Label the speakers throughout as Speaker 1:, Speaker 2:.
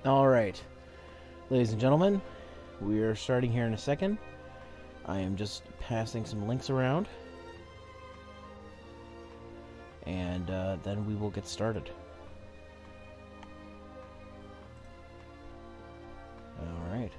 Speaker 1: Alright, ladies and gentlemen, we are starting here in a second. I am just passing some links around, and then we will get started. Alright.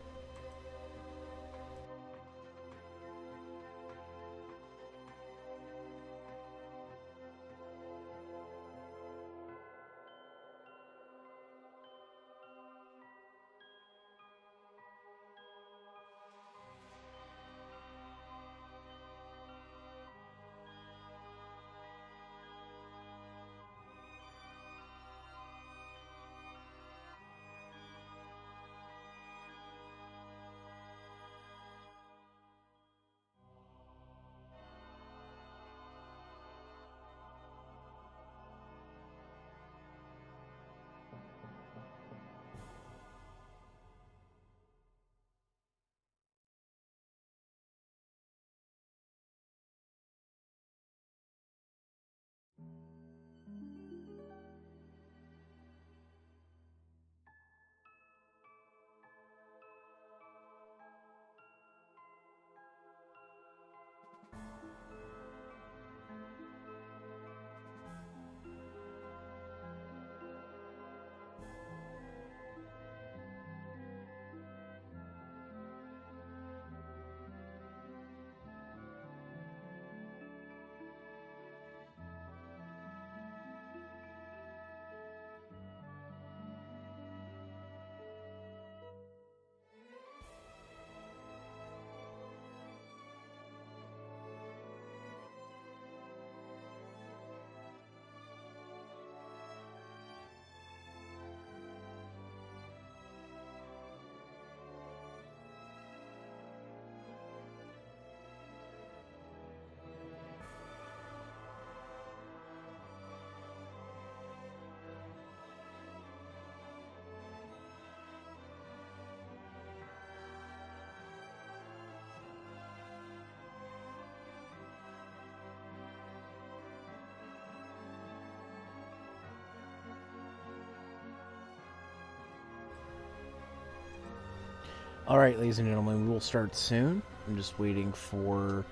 Speaker 1: Alright, ladies and gentlemen, we will start soon. I'm just waiting for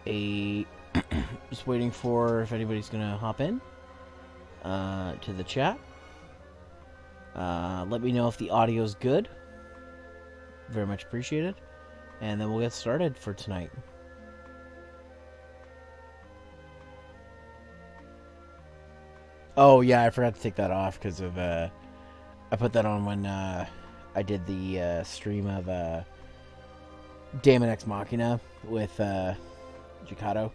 Speaker 1: a... just waiting for if anybody's gonna hop in to the chat. Let me know if the audio's good. Very much appreciated. And then we'll get started for tonight. Oh, yeah, I forgot to take that off because of... I put that on when... I did the stream of Daemon Ex Machina with Jikato,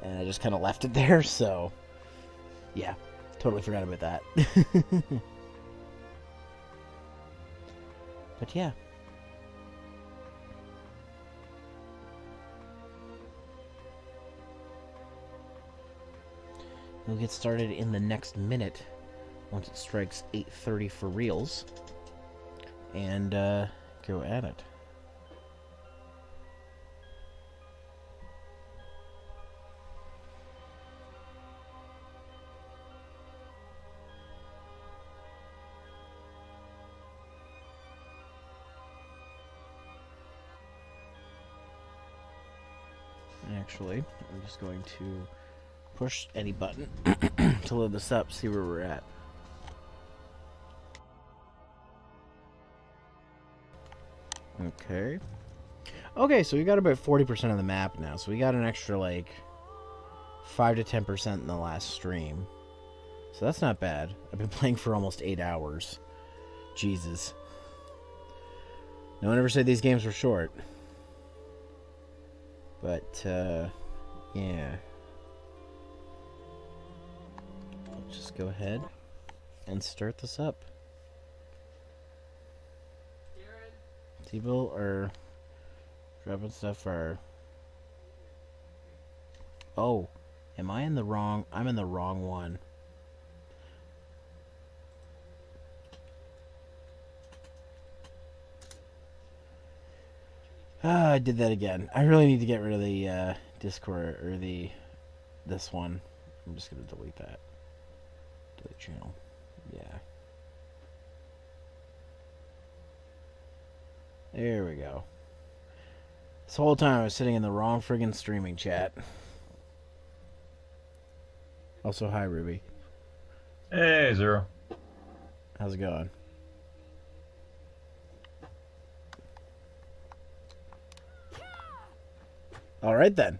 Speaker 1: and I just kind of left it there, so yeah, totally forgot about that. But yeah. We'll get started in the next minute once it strikes 8:30 for reals. And go at it. Actually, I'm just going to push any button to load this up, see where we're at. Okay. Okay, so we got about 40% of the map now. So we got an extra, like, 5 to 10% in the last stream. So that's not bad. I've been playing for almost 8 hours. Jesus. No one ever said these games were short. But, yeah. Let's just go ahead and start this up. People are dropping stuff for... Oh, am I in the wrong... I'm in the wrong one. Ah, I did that again. I really need to get rid of the Discord, or this one. I'm just going to delete that. Delete channel. Yeah. There we go. This whole time I was sitting in the wrong friggin' streaming chat. Also, hi, Ruby.
Speaker 2: Hey, Zero.
Speaker 1: How's it going? All right, then.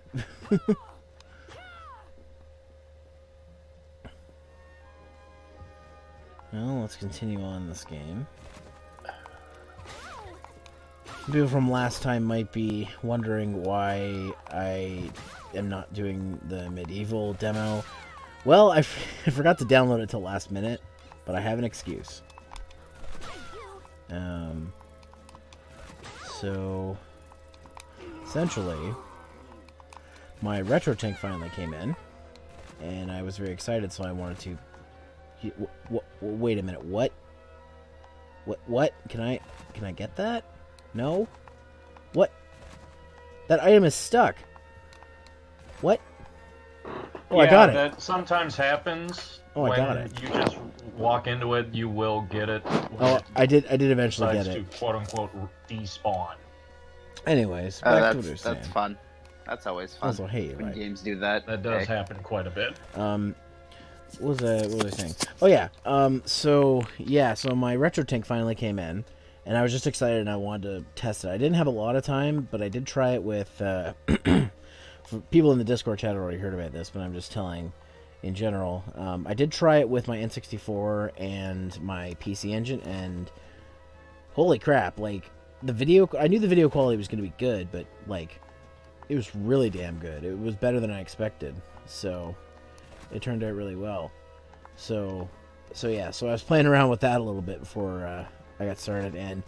Speaker 1: Well, let's continue on this game. People from last time might be wondering why I am not doing the medieval demo. Well, I forgot to download it till last minute, but I have an excuse. So, essentially, my retro tank finally came in, and I was very excited, so I wanted to... Wait a minute, what? What? Can I get that? No? What? That item is stuck. What? Oh,
Speaker 2: yeah,
Speaker 1: I got it.
Speaker 2: That sometimes happens.
Speaker 1: Oh, I got it.
Speaker 2: You just walk into it, you will get it.
Speaker 1: Oh, I did eventually get it.
Speaker 2: To quote-unquote despawn.
Speaker 1: Anyways, back to what we were saying.
Speaker 3: That's fun. That's always fun.
Speaker 1: Also, hey,
Speaker 3: when
Speaker 1: right.
Speaker 3: games do that.
Speaker 2: That does happen quite a bit.
Speaker 1: What was I saying? Oh yeah. So my retro tank finally came in, and I was just excited and I wanted to test it. I didn't have a lot of time, but I did try it with. For people in the Discord chat already heard about this, but I'm just telling in general. I did try it with my N64 and my PC Engine, and holy crap! Like the video, I knew the video quality was going to be good, but like it was really damn good. It was better than I expected. So. It turned out really well. So I was playing around with that a little bit before I got started, and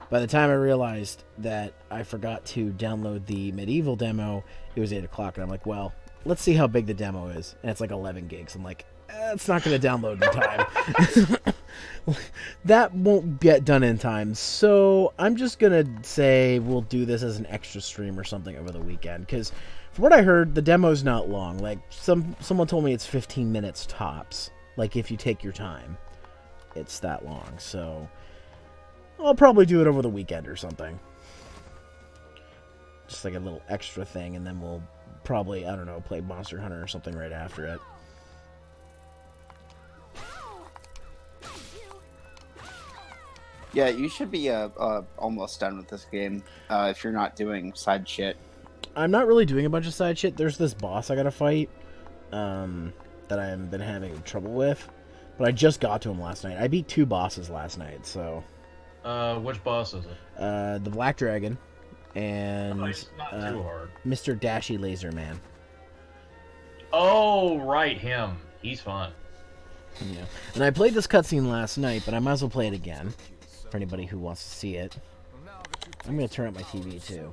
Speaker 1: by the time I realized that I forgot to download the medieval demo, it was 8 o'clock, and I'm like, well, let's see how big the demo is. And it's like 11 gigs. I'm like, it's not going to download in time. That won't get done in time, so I'm just going to say we'll do this as an extra stream or something over the weekend, because from what I heard, the demo's not long. Like, someone told me it's 15 minutes tops. Like, if you take your time, it's that long. So, I'll probably do it over the weekend or something. Just like a little extra thing, and then we'll probably, I don't know, play Monster Hunter or something right after it.
Speaker 3: Yeah, you should be almost done with this game if you're not doing side shit.
Speaker 1: I'm not really doing a bunch of side shit. There's this boss I gotta fight that I've been having trouble with, but I just got to him last night. I beat 2 bosses last night, so...
Speaker 2: Which boss is it?
Speaker 1: The Black Dragon and
Speaker 2: Nice. Not too hard.
Speaker 1: Mr. Dashy Laser Man.
Speaker 2: Oh, right, him. He's fun.
Speaker 1: Yeah. And I played this cutscene last night, but I might as well play it again for anybody who wants to see it. I'm gonna turn up my TV too.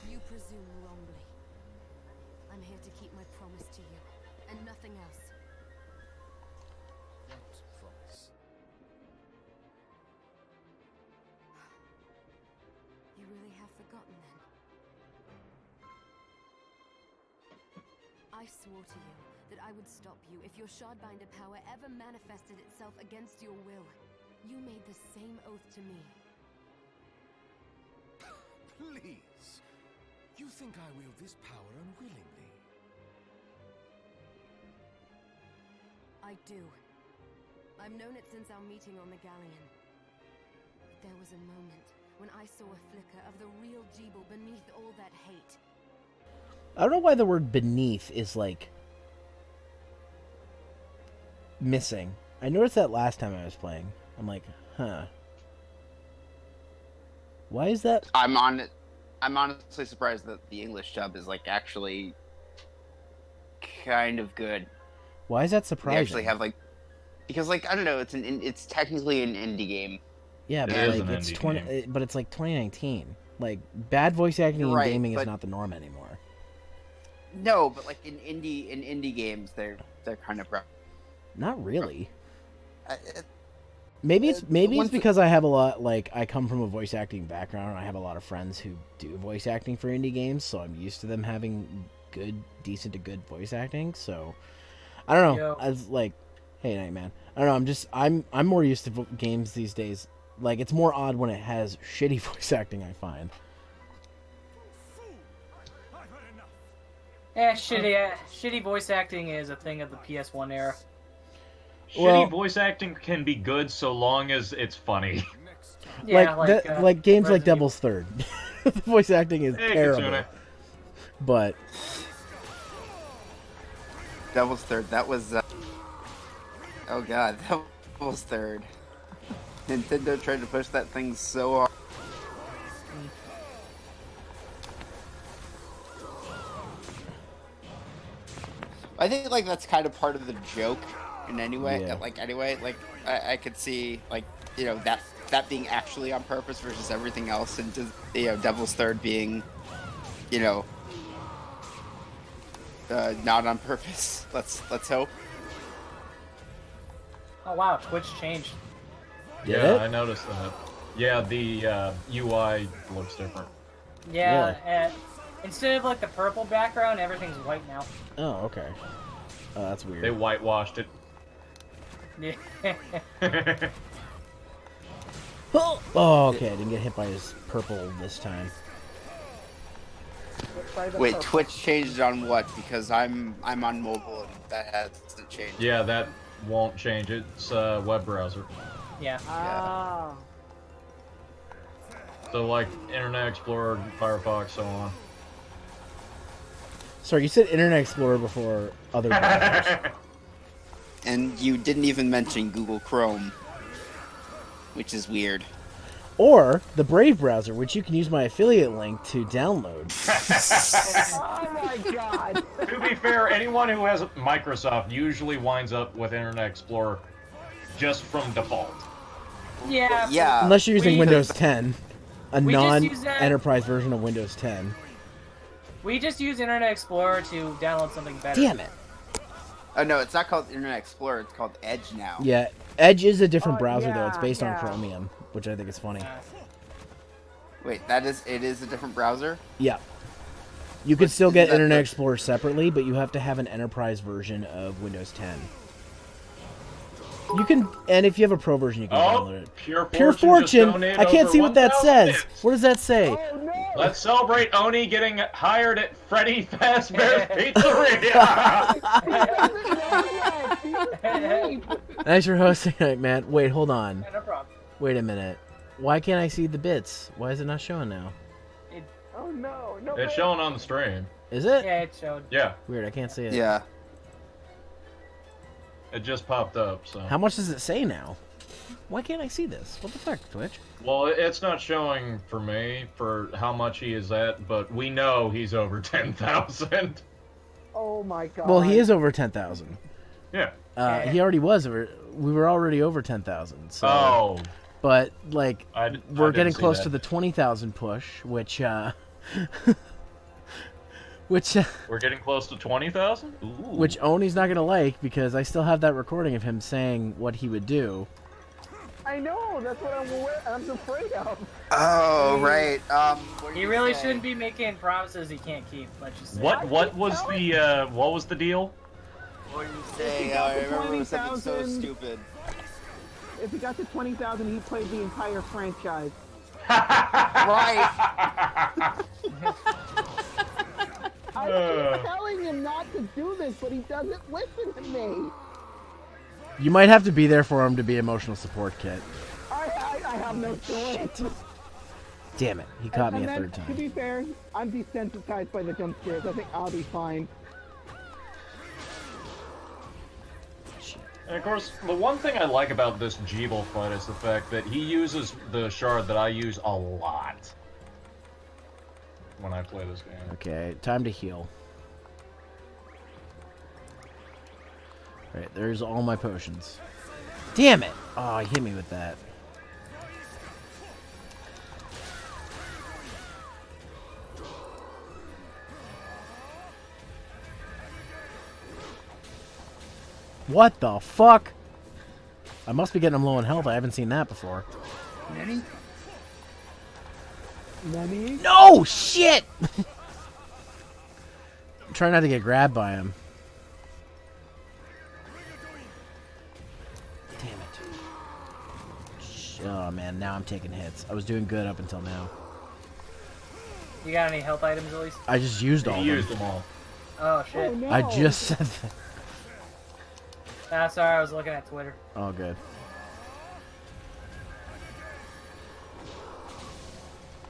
Speaker 4: You presume wrongly. I'm here to keep my promise to you, and nothing else.
Speaker 5: What promise?
Speaker 4: You really have forgotten then? I swore to you that I would stop you if your Shardbinder power ever manifested itself against your will. You made the same oath to me.
Speaker 5: Please. You think I wield this power unwillingly?
Speaker 4: I do. I've known it since our meeting on the Galleon. But there was a moment when I saw a flicker of the real Jeeble beneath all that hate.
Speaker 1: I don't know why the word beneath is like missing. I noticed that last time I was playing. I'm like, huh. Why is that?
Speaker 3: I'm honestly surprised that the English dub is like actually kind of good.
Speaker 1: Why is that
Speaker 3: They
Speaker 1: surprising?
Speaker 3: actually have like, because like I don't know, it's technically an indie game.
Speaker 1: Yeah,
Speaker 2: It
Speaker 1: but
Speaker 2: is
Speaker 1: like
Speaker 2: an
Speaker 1: it's
Speaker 2: indie
Speaker 1: but it's like 2019. Like bad voice acting in
Speaker 3: Right,
Speaker 1: gaming is
Speaker 3: but-
Speaker 1: not the norm anymore.
Speaker 3: No, but like in indie games, they're kind of rough.
Speaker 1: Not really.
Speaker 3: I-
Speaker 1: Maybe it's
Speaker 3: ones that-
Speaker 1: because I have a lot, like, I come from a voice acting background, and I have a lot of friends who do voice acting for indie games, so I'm used to them having decent to good voice acting, so, I don't know,
Speaker 2: Yo.
Speaker 1: I was like, Hey, Nightman. I don't know. I'm more used to games these days. Like, it's more odd when it has shitty voice acting, I find.
Speaker 6: Shitty voice acting is a thing of the PS1 era.
Speaker 2: Shitty voice acting can be good so long as it's funny.
Speaker 6: Yeah,
Speaker 1: like games like
Speaker 6: Resident
Speaker 1: Devil's Third. The voice acting is terrible.
Speaker 2: Kitsune.
Speaker 1: But
Speaker 3: Devil's Third. That was. Oh god, Devil's Third. Nintendo tried to push that thing so hard. I think like that's kind of part of the joke in any way.
Speaker 1: Yeah.
Speaker 3: I could see like that being actually on purpose versus everything else, and Devil's Third being not on purpose. Let's hope.
Speaker 6: Oh wow, Twitch changed.
Speaker 2: Yeah, I noticed that. Yeah, the UI looks different.
Speaker 6: Yeah, instead of like the purple background, everything's white now.
Speaker 1: oh, okay. Oh, that's weird.
Speaker 2: They whitewashed it.
Speaker 6: Yeah.
Speaker 1: Oh, okay. I didn't get hit by his purple this time.
Speaker 3: Wait, Twitch changed on what? Because I'm on mobile and that hasn't changed.
Speaker 2: Yeah, that won't change. It's a web browser.
Speaker 6: Yeah.
Speaker 3: Yeah.
Speaker 2: So like Internet Explorer, Firefox, so on.
Speaker 1: Sorry, you said Internet Explorer before other browsers.
Speaker 3: And you didn't even mention Google Chrome, which is weird.
Speaker 1: Or the Brave browser, which you can use my affiliate link to download.
Speaker 7: Oh my god!
Speaker 2: To be fair, anyone who has Microsoft usually winds up with Internet Explorer just from default.
Speaker 6: Yeah.
Speaker 3: Yeah.
Speaker 1: Unless you're using
Speaker 6: we-
Speaker 1: Windows 10, a
Speaker 6: we just use that-
Speaker 1: non-enterprise version of Windows 10.
Speaker 6: We just use Internet Explorer to download something better.
Speaker 1: Damn it.
Speaker 3: Oh no, it's not called Internet Explorer. It's called Edge now.
Speaker 1: Yeah, Edge is a different browser, though.
Speaker 7: yeah,
Speaker 1: It's based on
Speaker 7: yeah.
Speaker 1: Chromium, which I think is funny.
Speaker 3: Wait, it is a different browser?
Speaker 1: Yeah. You could still get
Speaker 3: isn't that
Speaker 1: Internet
Speaker 3: the-
Speaker 1: Explorer separately, but you have to have an enterprise version of Windows 10. You can, and if you have a pro version, you can download it.
Speaker 2: Pure Fortune.
Speaker 1: I can't see what that says. What does that say?
Speaker 7: Oh no!
Speaker 2: Let's celebrate Oni getting hired at Freddy Fazbear's Pizzeria.
Speaker 1: Thanks for hosting tonight, man. Wait, hold on.
Speaker 6: Yeah, no problem.
Speaker 1: Wait a minute. Why can't I see the bits? Why is it not showing now?
Speaker 7: Oh no! No!
Speaker 2: It's showing on the stream.
Speaker 1: Is it?
Speaker 6: Yeah, it showed.
Speaker 2: Yeah,
Speaker 1: Weird, I can't see it.
Speaker 3: Yeah.
Speaker 2: it just popped up. So.
Speaker 1: How much does it say now? Why can't I see this? What the fuck, Twitch?
Speaker 2: Well, it's not showing for me for how much he is at, but we know he's over 10,000.
Speaker 7: Oh my god!
Speaker 1: Well, he is over 10,000.
Speaker 2: Yeah.
Speaker 1: He already was over. We were already over 10,000. So.
Speaker 2: Oh.
Speaker 1: But like,
Speaker 2: I
Speaker 1: we're
Speaker 2: didn't
Speaker 1: getting
Speaker 2: see
Speaker 1: close
Speaker 2: that.
Speaker 1: to the 20,000 push, which
Speaker 2: We're getting close to 20,000.
Speaker 1: which Oni's not gonna like because I still have that recording of him saying what he would do.
Speaker 7: I know. That's what I'm afraid of.
Speaker 3: Oh right. What did
Speaker 6: He
Speaker 3: you
Speaker 6: really
Speaker 3: say?
Speaker 6: shouldn't be making promises he can't keep. Let's just say.
Speaker 2: What was the deal?
Speaker 3: What did you say?
Speaker 7: If he got
Speaker 3: I
Speaker 7: to
Speaker 3: remember it was something so
Speaker 7: 20,000
Speaker 3: stupid.
Speaker 7: If he got to 20,000, he played the entire franchise.
Speaker 3: Right.
Speaker 7: I keep telling him not to do this, but he doesn't listen to me.
Speaker 1: You might have to be there for him to be emotional support, Kit.
Speaker 7: I have no choice.
Speaker 1: Damn it, he caught me
Speaker 7: And
Speaker 1: a
Speaker 7: then,
Speaker 1: third
Speaker 7: To
Speaker 1: time.
Speaker 7: be fair, I'm desensitized by the jump scares. I think I'll be fine.
Speaker 2: And of course, the one thing I like about this Jeeble fight is the fact that he uses the shard that I use a lot when I play this game.
Speaker 1: Okay, time to heal. Right, there's all my potions. Damn it! Oh, he hit me with that. What the fuck? I must be getting him low on health. I haven't seen that before.
Speaker 3: Nanny?
Speaker 7: Nanny?
Speaker 1: No! Shit! Try not to get grabbed by him. Oh man, now I'm taking hits. I was doing good up until now.
Speaker 6: You got any health items at least?
Speaker 1: I just used all
Speaker 2: He
Speaker 1: of them.
Speaker 2: used them all.
Speaker 6: Oh shit.
Speaker 7: Oh, no.
Speaker 1: I just said that.
Speaker 6: Ah, sorry, I was looking at Twitter.
Speaker 1: Oh, good.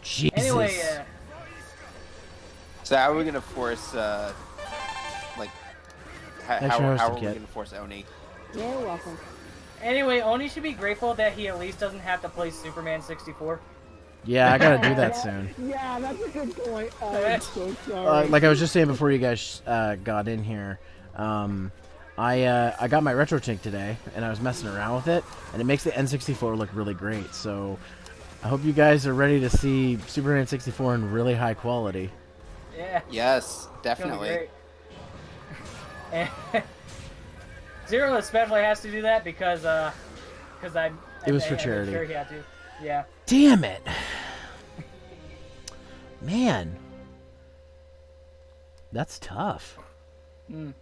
Speaker 1: Jesus.
Speaker 6: Anyway,
Speaker 3: So how are we gonna force, like,
Speaker 1: Thanks for
Speaker 3: how are
Speaker 1: hosting,
Speaker 3: we
Speaker 1: Kit.
Speaker 3: gonna force Oni?
Speaker 7: You're welcome.
Speaker 6: anyway, Oni should be grateful that he at least doesn't have to play Superman 64.
Speaker 1: Yeah, I gotta do that soon.
Speaker 7: Yeah, that's a good point. I'm so sorry.
Speaker 1: Like I was just saying before you guys got in here, I got my retro tank today, and I was messing around with it, and it makes the N64 look really great. So I hope you guys are ready to see Superman 64 in really high quality.
Speaker 6: Yeah.
Speaker 3: Yes,
Speaker 6: It's gonna be
Speaker 3: definitely.
Speaker 6: great. And Zero especially has to do that because
Speaker 1: It was for
Speaker 6: I made
Speaker 1: charity.
Speaker 6: sure he had to. Yeah.
Speaker 1: Damn it, man, that's tough.
Speaker 6: Mm.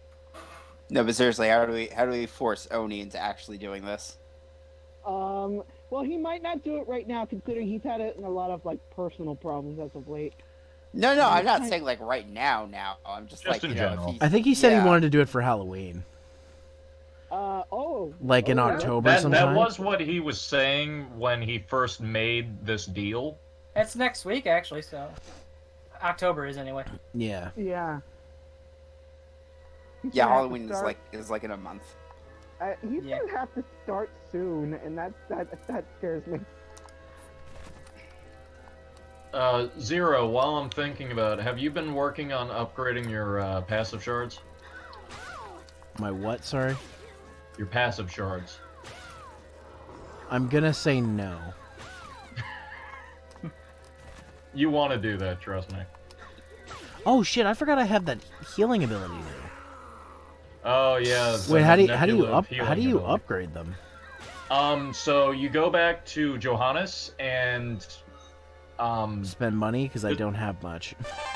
Speaker 3: No, but seriously, how do we force Oni into actually doing this?
Speaker 7: Well, he might not do it right now, considering he's had it in a lot of like personal problems as of late.
Speaker 3: No, I'm not saying like right now. I'm just like,
Speaker 2: in
Speaker 3: you know,
Speaker 2: general.
Speaker 3: if he's,
Speaker 1: I think he said
Speaker 3: yeah.
Speaker 1: he wanted to do it for Halloween, like in October
Speaker 2: That
Speaker 1: sometime.
Speaker 2: was what he was saying when he first made this deal.
Speaker 6: It's next week actually, so October is anyway.
Speaker 1: Yeah.
Speaker 7: Yeah. He's
Speaker 3: Yeah,
Speaker 7: gonna have to
Speaker 3: Halloween is like in a month.
Speaker 7: He's
Speaker 6: Yeah.
Speaker 7: gonna have to start soon, and that scares me.
Speaker 2: Zero, while I'm thinking about it, have you been working on upgrading your passive shards?
Speaker 1: My what? Sorry.
Speaker 2: Your passive shards.
Speaker 1: I'm gonna say no.
Speaker 2: You want to do that, trust me.
Speaker 1: Oh shit! I forgot I have that healing ability now.
Speaker 2: Oh yeah.
Speaker 1: Wait, how do you
Speaker 2: ability.
Speaker 1: upgrade them?
Speaker 2: So you go back to Johannes and
Speaker 1: Spend money because I don't have much.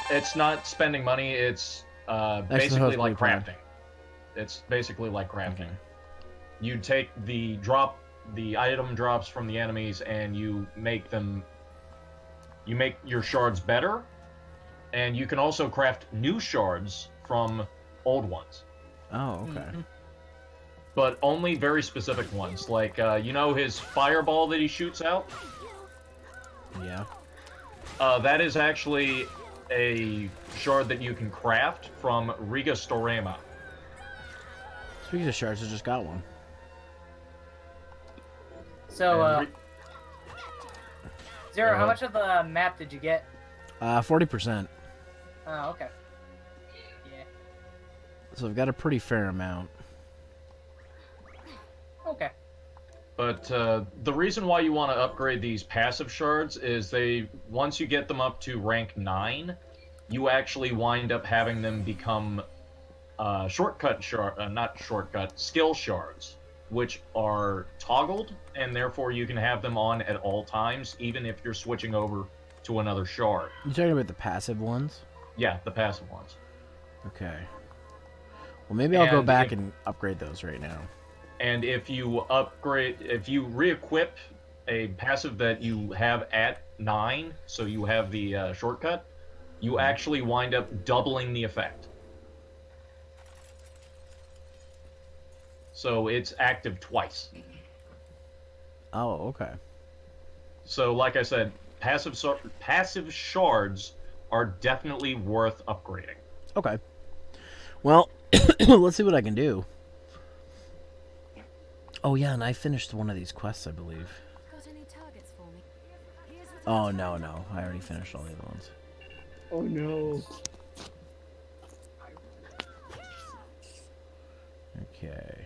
Speaker 2: it's not spending money. It's
Speaker 1: Extra
Speaker 2: basically
Speaker 1: health
Speaker 2: like
Speaker 1: blueprint.
Speaker 2: crafting. It's basically like crafting.
Speaker 1: Okay.
Speaker 2: You take the item drops from the enemies, and you make your shards better, and you can also craft new shards from old ones.
Speaker 1: Oh, okay.
Speaker 2: But only very specific ones, like you know his fireball that he shoots out.
Speaker 1: Yeah.
Speaker 2: That is actually a shard that you can craft from Riga Storema.
Speaker 1: Speaking of shards, I just got one.
Speaker 6: So
Speaker 2: And
Speaker 6: Zero,
Speaker 2: Go
Speaker 6: how
Speaker 2: ahead.
Speaker 6: much of the map did you get?
Speaker 1: 40%.
Speaker 6: Oh, okay. Yeah.
Speaker 1: So I've got a pretty fair amount.
Speaker 6: Okay.
Speaker 2: But the reason why you want to upgrade these passive shards is once you get them up to rank 9, you actually wind up having them become skill shards, which are toggled, and therefore you can have them on at all times, even if you're switching over to another shard.
Speaker 1: You talking about the passive ones?
Speaker 2: Yeah, the passive ones.
Speaker 1: Okay. Well, maybe I'll go
Speaker 2: And
Speaker 1: back
Speaker 2: if-
Speaker 1: and upgrade those right now.
Speaker 2: And if you re-equip a passive that you have at 9, so you have the shortcut, you actually wind up doubling the effect. So it's active twice.
Speaker 1: Oh, okay.
Speaker 2: So like I said, passive shards are definitely worth upgrading.
Speaker 1: Okay. Well, let's see what I can do. Oh yeah, and I finished one of these quests, I believe.
Speaker 4: Got any targets for me? Here's the
Speaker 1: Oh no, I already finished all the other ones.
Speaker 7: Oh no.
Speaker 1: Okay.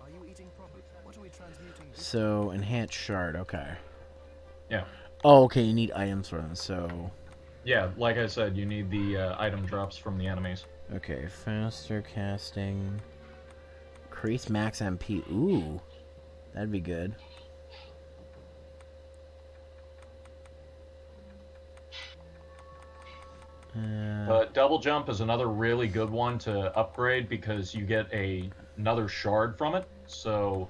Speaker 5: Are you eating properly? What are we transmuting?
Speaker 1: So enhanced shard. Okay.
Speaker 2: Yeah.
Speaker 1: Oh, okay. You need items for them. So.
Speaker 2: Yeah, like I said, you need the item drops from the enemies.
Speaker 1: Okay, faster casting. Increase max MP. Ooh, that'd be good.
Speaker 2: Double jump is another really good one to upgrade because you get another shard from it. So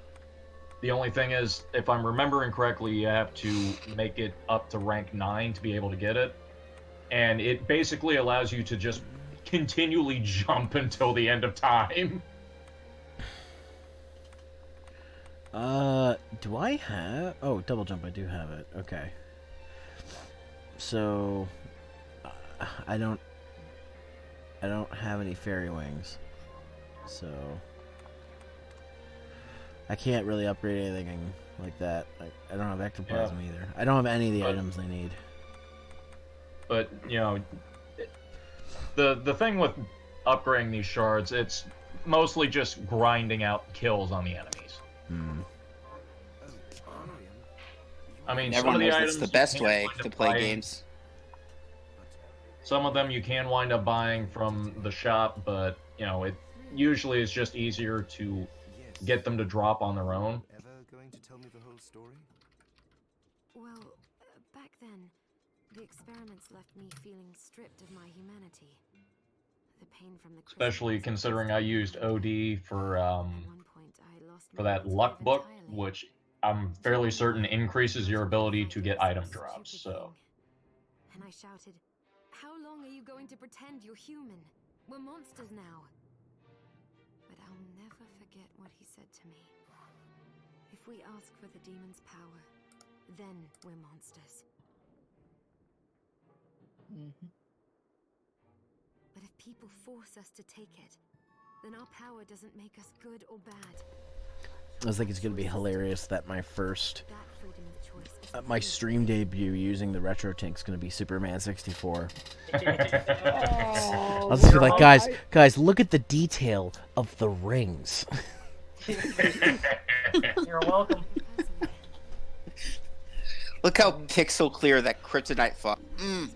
Speaker 2: The only thing is, if I'm remembering correctly, you have to make it up to rank 9 to be able to get it. And it basically allows you to just continually jump until the end of time.
Speaker 1: Do I have... Oh, double jump, I do have it. Okay. So... I don't have any fairy wings. So... I can't really upgrade anything like that. I don't have ectoplasm either. I don't have any of the items I need.
Speaker 2: But, you know, the thing with upgrading these shards, it's mostly just grinding out kills on the enemies. I mean, some of the items
Speaker 3: it's the best
Speaker 2: you
Speaker 3: way
Speaker 2: wind
Speaker 3: to
Speaker 2: up
Speaker 3: play
Speaker 2: buying.
Speaker 3: games.
Speaker 2: Some of them you can wind up buying from the shop, but, you know, it usually is just easier to get them to drop on their own.
Speaker 5: Ever going to tell me the whole story?
Speaker 4: Well, back then, the experiments left me feeling stripped of my humanity. The pain from the
Speaker 2: Especially
Speaker 4: crystals
Speaker 2: considering I used OD for
Speaker 4: At one point, I lost
Speaker 2: for
Speaker 4: my
Speaker 2: that
Speaker 4: will to
Speaker 2: luck
Speaker 4: live
Speaker 2: book,
Speaker 4: entirely.
Speaker 2: which I'm fairly certain increases your ability to get item drops.
Speaker 4: Stupid
Speaker 2: So
Speaker 4: thing. And I shouted, "How long are you going to pretend you're human? We're monsters now." But I'll never forget what he said to me. If we ask for the demon's power, then we're monsters. But if people force us to take it, then our power doesn't make us good or bad.
Speaker 1: I think it's going to be hilarious that my first...
Speaker 4: That freedom of choice is
Speaker 1: my stream debut using the retro tank is going to be Superman 64.
Speaker 7: Oh,
Speaker 1: I'll just be like, guys, look at the detail of the rings.
Speaker 6: You're welcome.
Speaker 4: personally.
Speaker 3: Look how pixel clear that kryptonite fought.
Speaker 7: Oh,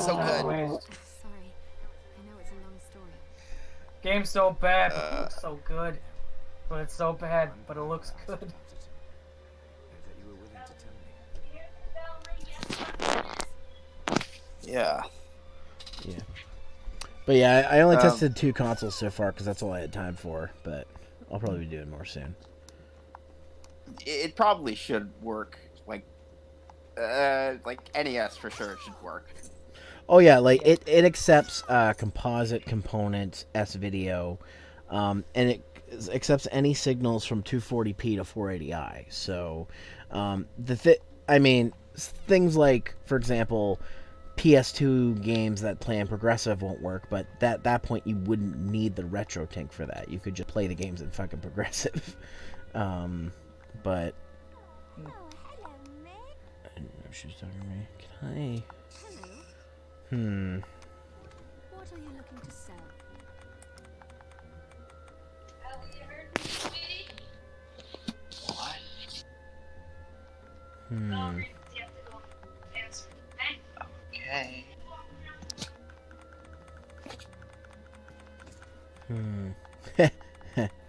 Speaker 3: So good.
Speaker 4: Sorry, I know it's a long story.
Speaker 6: Game's so bad, but it looks so good. But it's so bad, but it looks good.
Speaker 5: That you were willing to tell me.
Speaker 3: Yeah.
Speaker 1: Yeah. But yeah, I only tested 2 consoles so far because that's all I had time for. But I'll probably be doing more soon.
Speaker 3: It probably should work. Like NES for sure should work.
Speaker 1: Oh yeah, like it accepts composite components, S-video, and it accepts any signals from 240p to 480i. So things like, for example, PS2 games that play in progressive won't work, but at that point you wouldn't need the retro tank for that. You could just play the games in fucking progressive. But I didn't know she was talking to me. Can I?
Speaker 4: Hello. What are you looking to sell?
Speaker 3: Okay.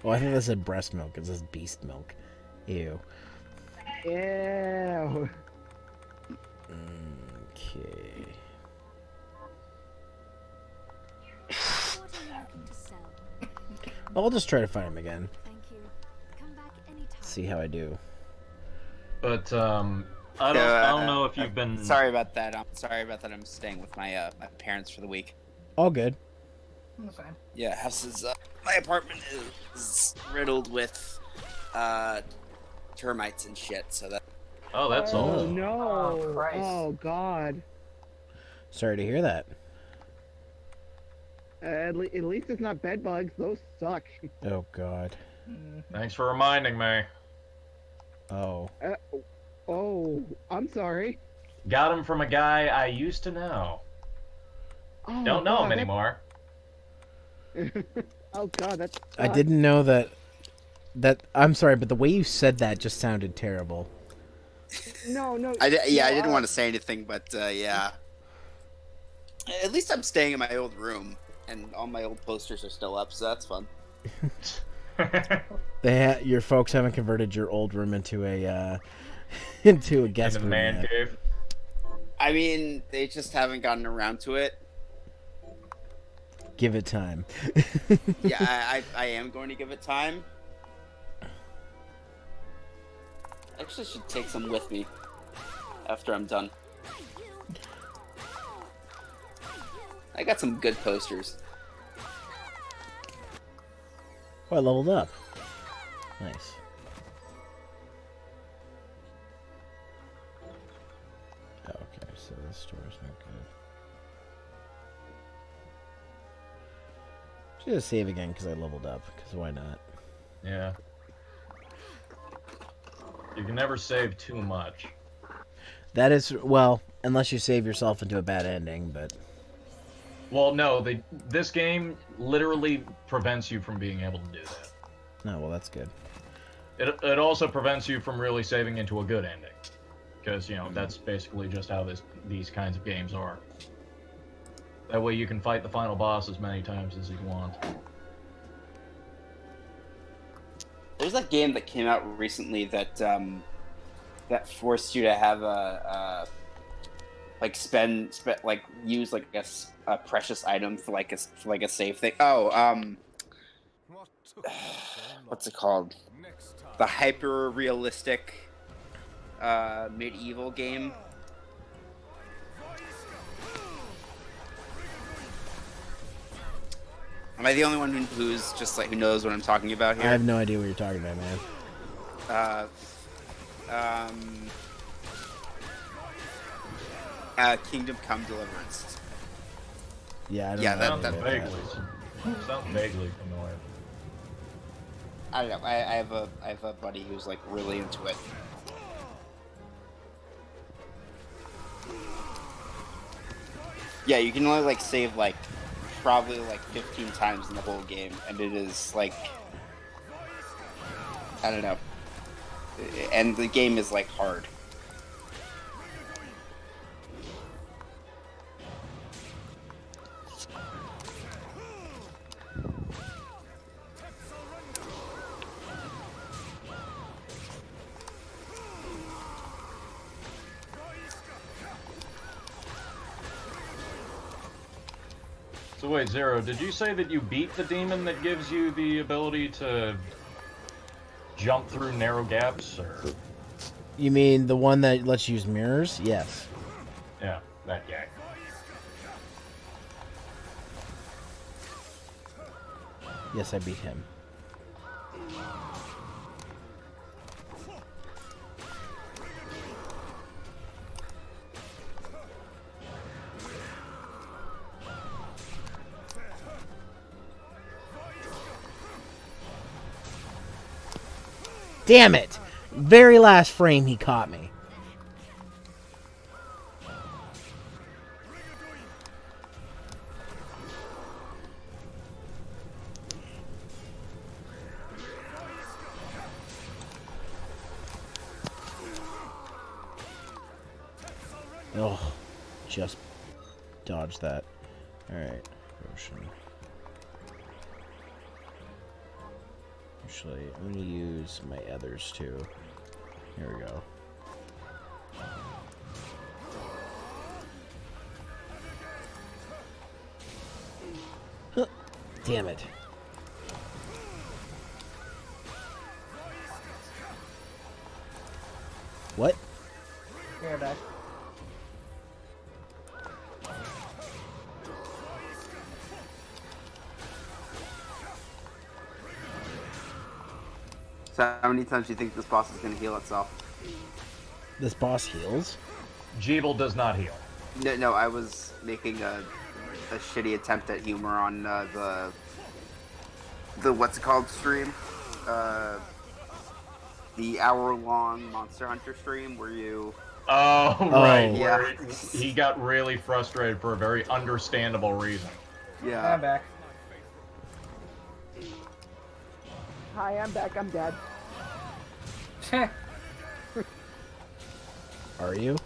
Speaker 1: Well, I think that said breast milk. It says beast milk. Ew.
Speaker 7: Ew.
Speaker 1: Okay.
Speaker 4: What are you looking to sell?
Speaker 1: I'll just try to find him again.
Speaker 4: Thank you. Come back anytime.
Speaker 1: See how I do.
Speaker 2: but I don't know if you've been
Speaker 3: Sorry about that. I'm sorry about that. I'm staying with my my parents for the week.
Speaker 1: All good.
Speaker 6: That's fine.
Speaker 3: Yeah, house is my apartment is riddled with termites and shit. So that
Speaker 2: Oh, that's
Speaker 7: Oh
Speaker 2: all.
Speaker 7: no!
Speaker 6: Oh, Christ.
Speaker 7: Oh god!
Speaker 1: Sorry to hear that.
Speaker 7: At least it's not bed bugs. Those suck.
Speaker 1: Oh God.
Speaker 2: Thanks for reminding me.
Speaker 1: Oh.
Speaker 7: Oh, I'm sorry.
Speaker 2: Got him from a guy I used to know.
Speaker 7: Oh,
Speaker 2: Don't know him
Speaker 7: God,
Speaker 2: anymore.
Speaker 7: Oh god, that's.
Speaker 1: I didn't know that. I'm sorry, but the way you said that just sounded terrible.
Speaker 7: No.
Speaker 3: I didn't want to say anything, but yeah. At least I'm staying in my old room, and all my old posters are still up, so that's fun.
Speaker 1: Your folks haven't converted your old room into a into a guest
Speaker 2: In the
Speaker 1: room
Speaker 2: man
Speaker 1: yet.
Speaker 2: cave.
Speaker 3: I mean, they just haven't gotten around to it.
Speaker 1: Give it time.
Speaker 3: Yeah, I am going to give it time. I actually should take some with me after I'm done. I got some good posters.
Speaker 1: Oh, I leveled up. Nice. Oh, okay, so this store's not good. Just gonna save again because I leveled up, because why not?
Speaker 2: Yeah. You can never save too much.
Speaker 1: That is, well, unless you save yourself into a bad ending, but...
Speaker 2: Well, no, this game literally prevents you from being able to do that.
Speaker 1: No, well, that's good.
Speaker 2: It also prevents you from really saving into a good ending. Because, you know, that's basically just how these kinds of games are. That way you can fight the final boss as many times as you want.
Speaker 3: There's that game that came out recently that that forced you to have like use like a precious item for like a save thing. Oh, what's it called? The hyper realistic medieval game. Am I the only one who's just like who knows what I'm talking about here?
Speaker 1: I have no idea what you're talking about, man.
Speaker 3: Kingdom Come Deliverance.
Speaker 1: Yeah, I don't
Speaker 3: Yeah,
Speaker 1: know.
Speaker 2: Sounds vaguely familiar.
Speaker 3: I don't know. I have a buddy who's like really into it. Yeah, you can only like save like probably like 15 times in the whole game, and it is like I don't know. And the game is like hard.
Speaker 2: So wait, Zero, did you say that you beat the demon that gives you the ability to jump through narrow gaps, or?
Speaker 1: You mean the one that lets you use mirrors? Yes.
Speaker 2: Yeah, that guy.
Speaker 1: Yes, I beat him. Damn it! Very last frame he caught me. Oh, just dodged that. Alright, Ocean. Actually, I'm going to use my others too. Here we go. Huh. Damn it. What?
Speaker 6: Here, back.
Speaker 3: So how many times do you think this boss is going to heal itself?
Speaker 1: This boss heals?
Speaker 2: Jeeble does not heal.
Speaker 3: No, I was making a shitty attempt at humor on the what's it called stream, the hour-long Monster Hunter stream where you.
Speaker 2: Oh, right.
Speaker 3: Yeah.
Speaker 2: Where he got really frustrated for a very understandable reason.
Speaker 3: Yeah.
Speaker 6: I'm back.
Speaker 7: Hi, I'm back. I'm dead.
Speaker 1: Are you?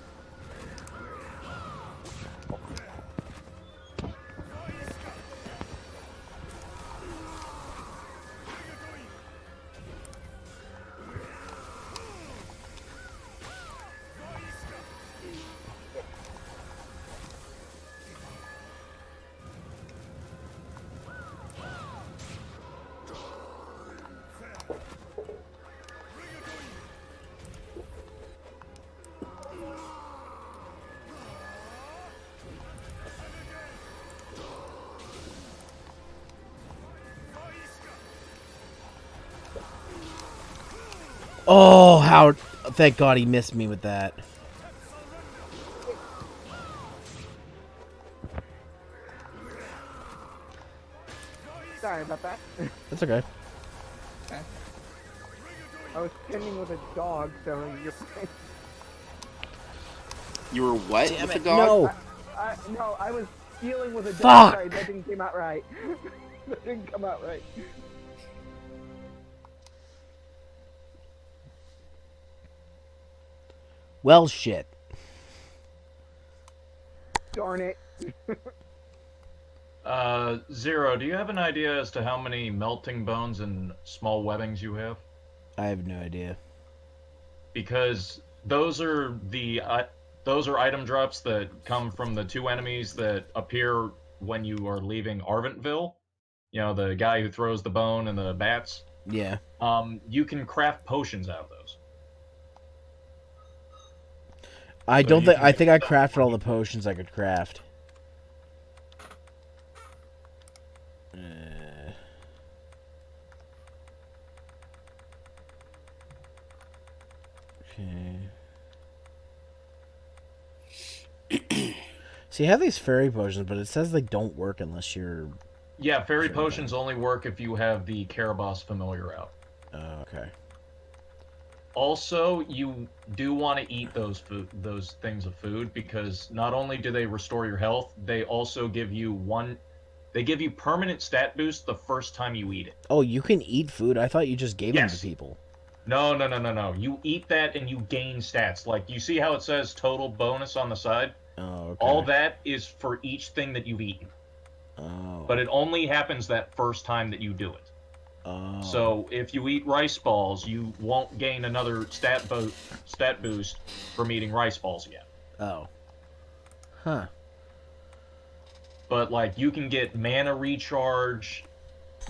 Speaker 1: Oh, how... Thank God he missed me with that.
Speaker 7: Sorry about that.
Speaker 1: That's okay.
Speaker 7: I was tending with a dog, so you're fine.
Speaker 3: You were what
Speaker 1: Damn
Speaker 3: with
Speaker 1: it,
Speaker 3: the dog?
Speaker 1: no.
Speaker 7: No, I was dealing with a dog.
Speaker 1: Fuck!
Speaker 7: Sorry, that didn't come out right. That didn't come out right.
Speaker 1: Well, shit.
Speaker 7: Darn it.
Speaker 2: Zero, do you have an idea as to how many melting bones and small webbings you have?
Speaker 1: I have no idea.
Speaker 2: Because those are item drops that come from the two enemies that appear when you are leaving Arventville. You know, the guy who throws the bone and the bats.
Speaker 1: Yeah.
Speaker 2: You can craft potions out of those.
Speaker 1: I
Speaker 2: So
Speaker 1: don't
Speaker 2: you
Speaker 1: think...
Speaker 2: can
Speaker 1: I think I
Speaker 2: get
Speaker 1: crafted
Speaker 2: them.
Speaker 1: all the potions I could craft. Okay. See, I have these fairy potions, but it says they don't work unless you're...
Speaker 2: Yeah, fairy
Speaker 1: Sure,
Speaker 2: potions only work if you have the Karabas familiar out.
Speaker 1: Oh, okay.
Speaker 2: Also, you do want to eat those things of food, because not only do they restore your health, they also give you permanent stat boost the first time you eat it.
Speaker 1: Oh, you can eat food? I thought you just gave them to
Speaker 2: Yes.
Speaker 1: people.
Speaker 2: No. You eat that and you gain stats. Like, you see how it says total bonus on the side?
Speaker 1: Oh, okay.
Speaker 2: All that is for each thing that you've eaten.
Speaker 1: Oh.
Speaker 2: But it only happens that first time that you do it.
Speaker 1: Oh.
Speaker 2: So if you eat rice balls, you won't gain another stat boost from eating rice balls again.
Speaker 1: Oh. Huh.
Speaker 2: But, like, you can get mana recharge,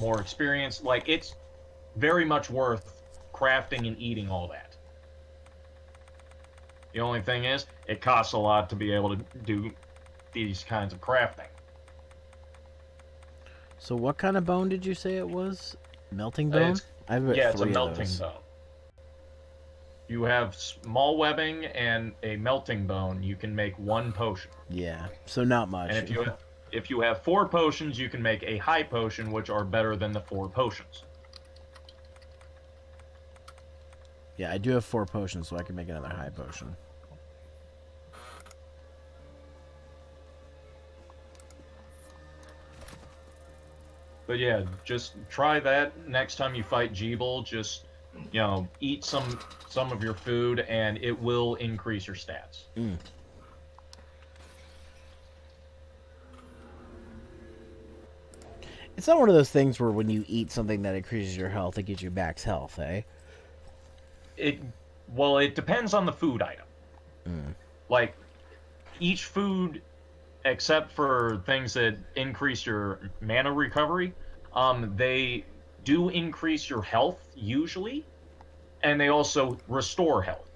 Speaker 2: more experience. Like, it's very much worth crafting and eating all that. The only thing is, it costs a lot to be able to do these kinds of crafting.
Speaker 1: So what kind of bone did you say it was? Melting bone? I have
Speaker 2: Yeah, it's a
Speaker 1: three of
Speaker 2: melting
Speaker 1: those.
Speaker 2: bone. You have small webbing and a melting bone. You can make one potion.
Speaker 1: Yeah, so not much.
Speaker 2: And if you have 4 potions, you can make a high potion, which are better than the 4 potions.
Speaker 1: Yeah, I do have 4 potions, so I can make another high potion.
Speaker 2: But yeah, just try that next time you fight Jeeble. Just, you know, eat some of your food, and it will increase your stats.
Speaker 1: Mm. It's not one of those things where when you eat something that increases your health, it gives you max health, eh?
Speaker 2: Well, it depends on the food item.
Speaker 1: Mm.
Speaker 2: Like, each food, except for things that increase your mana recovery, they do increase your health, usually, and they also restore health.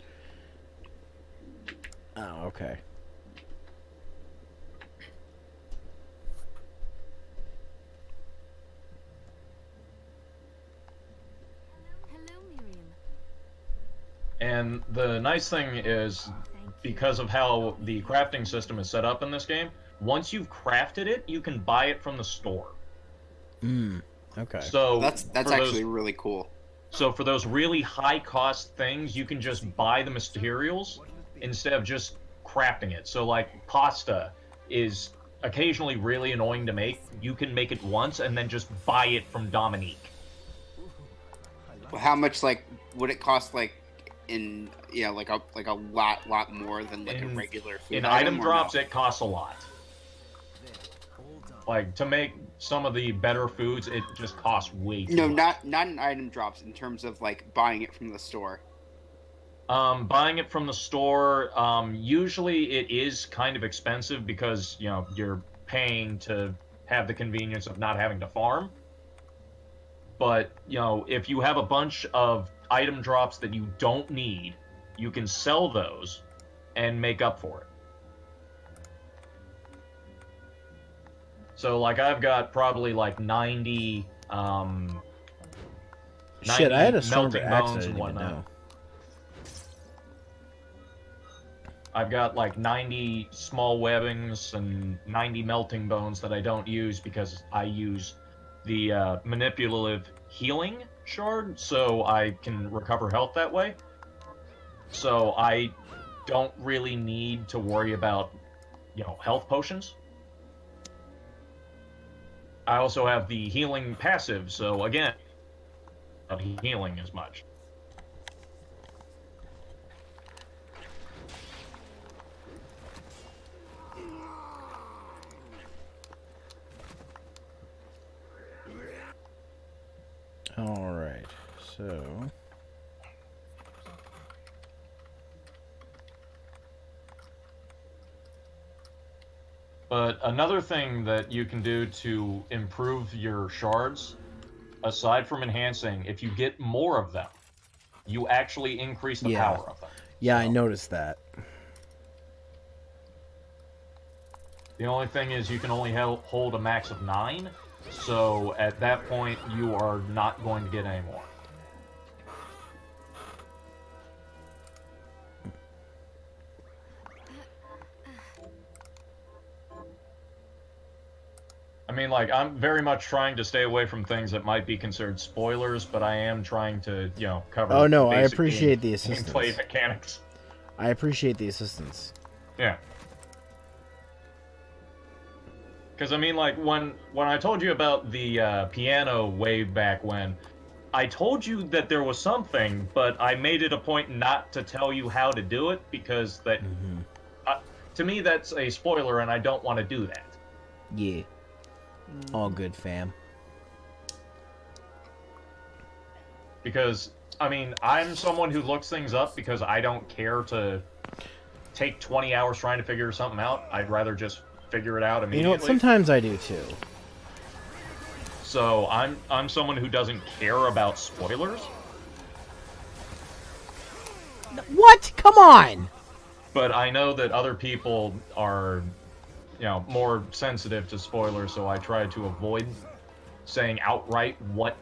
Speaker 1: Oh, okay.
Speaker 4: Hello, Miriam.
Speaker 2: And the nice thing is, because of how the crafting system is set up in this game, once you've crafted it, you can buy it from the store.
Speaker 1: Okay.
Speaker 2: So
Speaker 3: That's actually really cool.
Speaker 2: So for those really high cost things, you can just buy the materials instead of just crafting it. So like pasta is occasionally really annoying to make. You can make it once and then just buy it from Dominique.
Speaker 3: Well, how much would it cost like a lot more than a regular food
Speaker 2: In
Speaker 3: item
Speaker 2: item
Speaker 3: or
Speaker 2: drops,
Speaker 3: no?
Speaker 2: it costs a lot. Like, to make some of the better foods, it just costs way too much.
Speaker 3: Not in item drops, in terms of buying it from the store.
Speaker 2: Buying it from the store, usually it is kind of expensive because, you know, you're paying to have the convenience of not having to farm. But, you know, if you have a bunch of item drops that you don't need, you can sell those and make up for it. So, like, I've got probably, 90,
Speaker 1: Shit, I had a stronger
Speaker 2: melting
Speaker 1: axe
Speaker 2: bones
Speaker 1: I
Speaker 2: and
Speaker 1: didn't even
Speaker 2: whatnot.
Speaker 1: know.
Speaker 2: I've got like 90 small webbings and 90 melting bones that I don't use because I use the manipulative healing shard, so I can recover health that way. So I don't really need to worry about, health potions. I also have the healing passive, so again, not healing as much.
Speaker 1: Alright, so...
Speaker 2: But another thing that you can do to improve your shards, aside from enhancing, if you get more of them, you actually increase the power of them.
Speaker 1: Yeah,
Speaker 2: So,
Speaker 1: I noticed that.
Speaker 2: the only thing is you can only hold a max of 9, so at that point you are not going to get any more. I mean, like, I'm very much trying to stay away from things that might be considered spoilers, but I am trying to, cover.
Speaker 1: Oh no, I
Speaker 2: basic
Speaker 1: appreciate the assistance.
Speaker 2: gameplay mechanics.
Speaker 1: I appreciate the assistance.
Speaker 2: Yeah. Because, I mean, like, when I told you about the piano way back when, I told you that there was something, but I made it a point not to tell you how to do it, because that, to me, that's a spoiler, and I don't want to do that.
Speaker 1: Yeah. All good, fam.
Speaker 2: Because, I mean, I'm someone who looks things up because I don't care to take 20 hours trying to figure something out. I'd rather just figure it out immediately.
Speaker 1: You know what? Sometimes I do too.
Speaker 2: So I'm someone who doesn't care about spoilers.
Speaker 1: What? Come on!
Speaker 2: But I know that other people are, more sensitive to spoilers, so I try to avoid saying outright what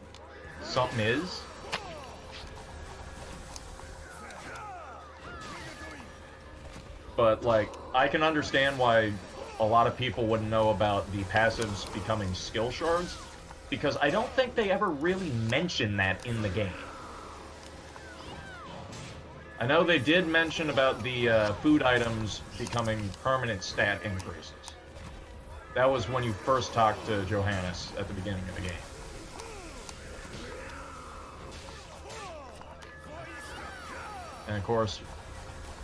Speaker 2: something is. But, like, I can understand why a lot of people wouldn't know about the passives becoming skill shards, because I don't think they ever really mention that in the game. I know they did mention about the food items becoming permanent stat increases. That was when you first talked to Johannes at the beginning of the game. And of course,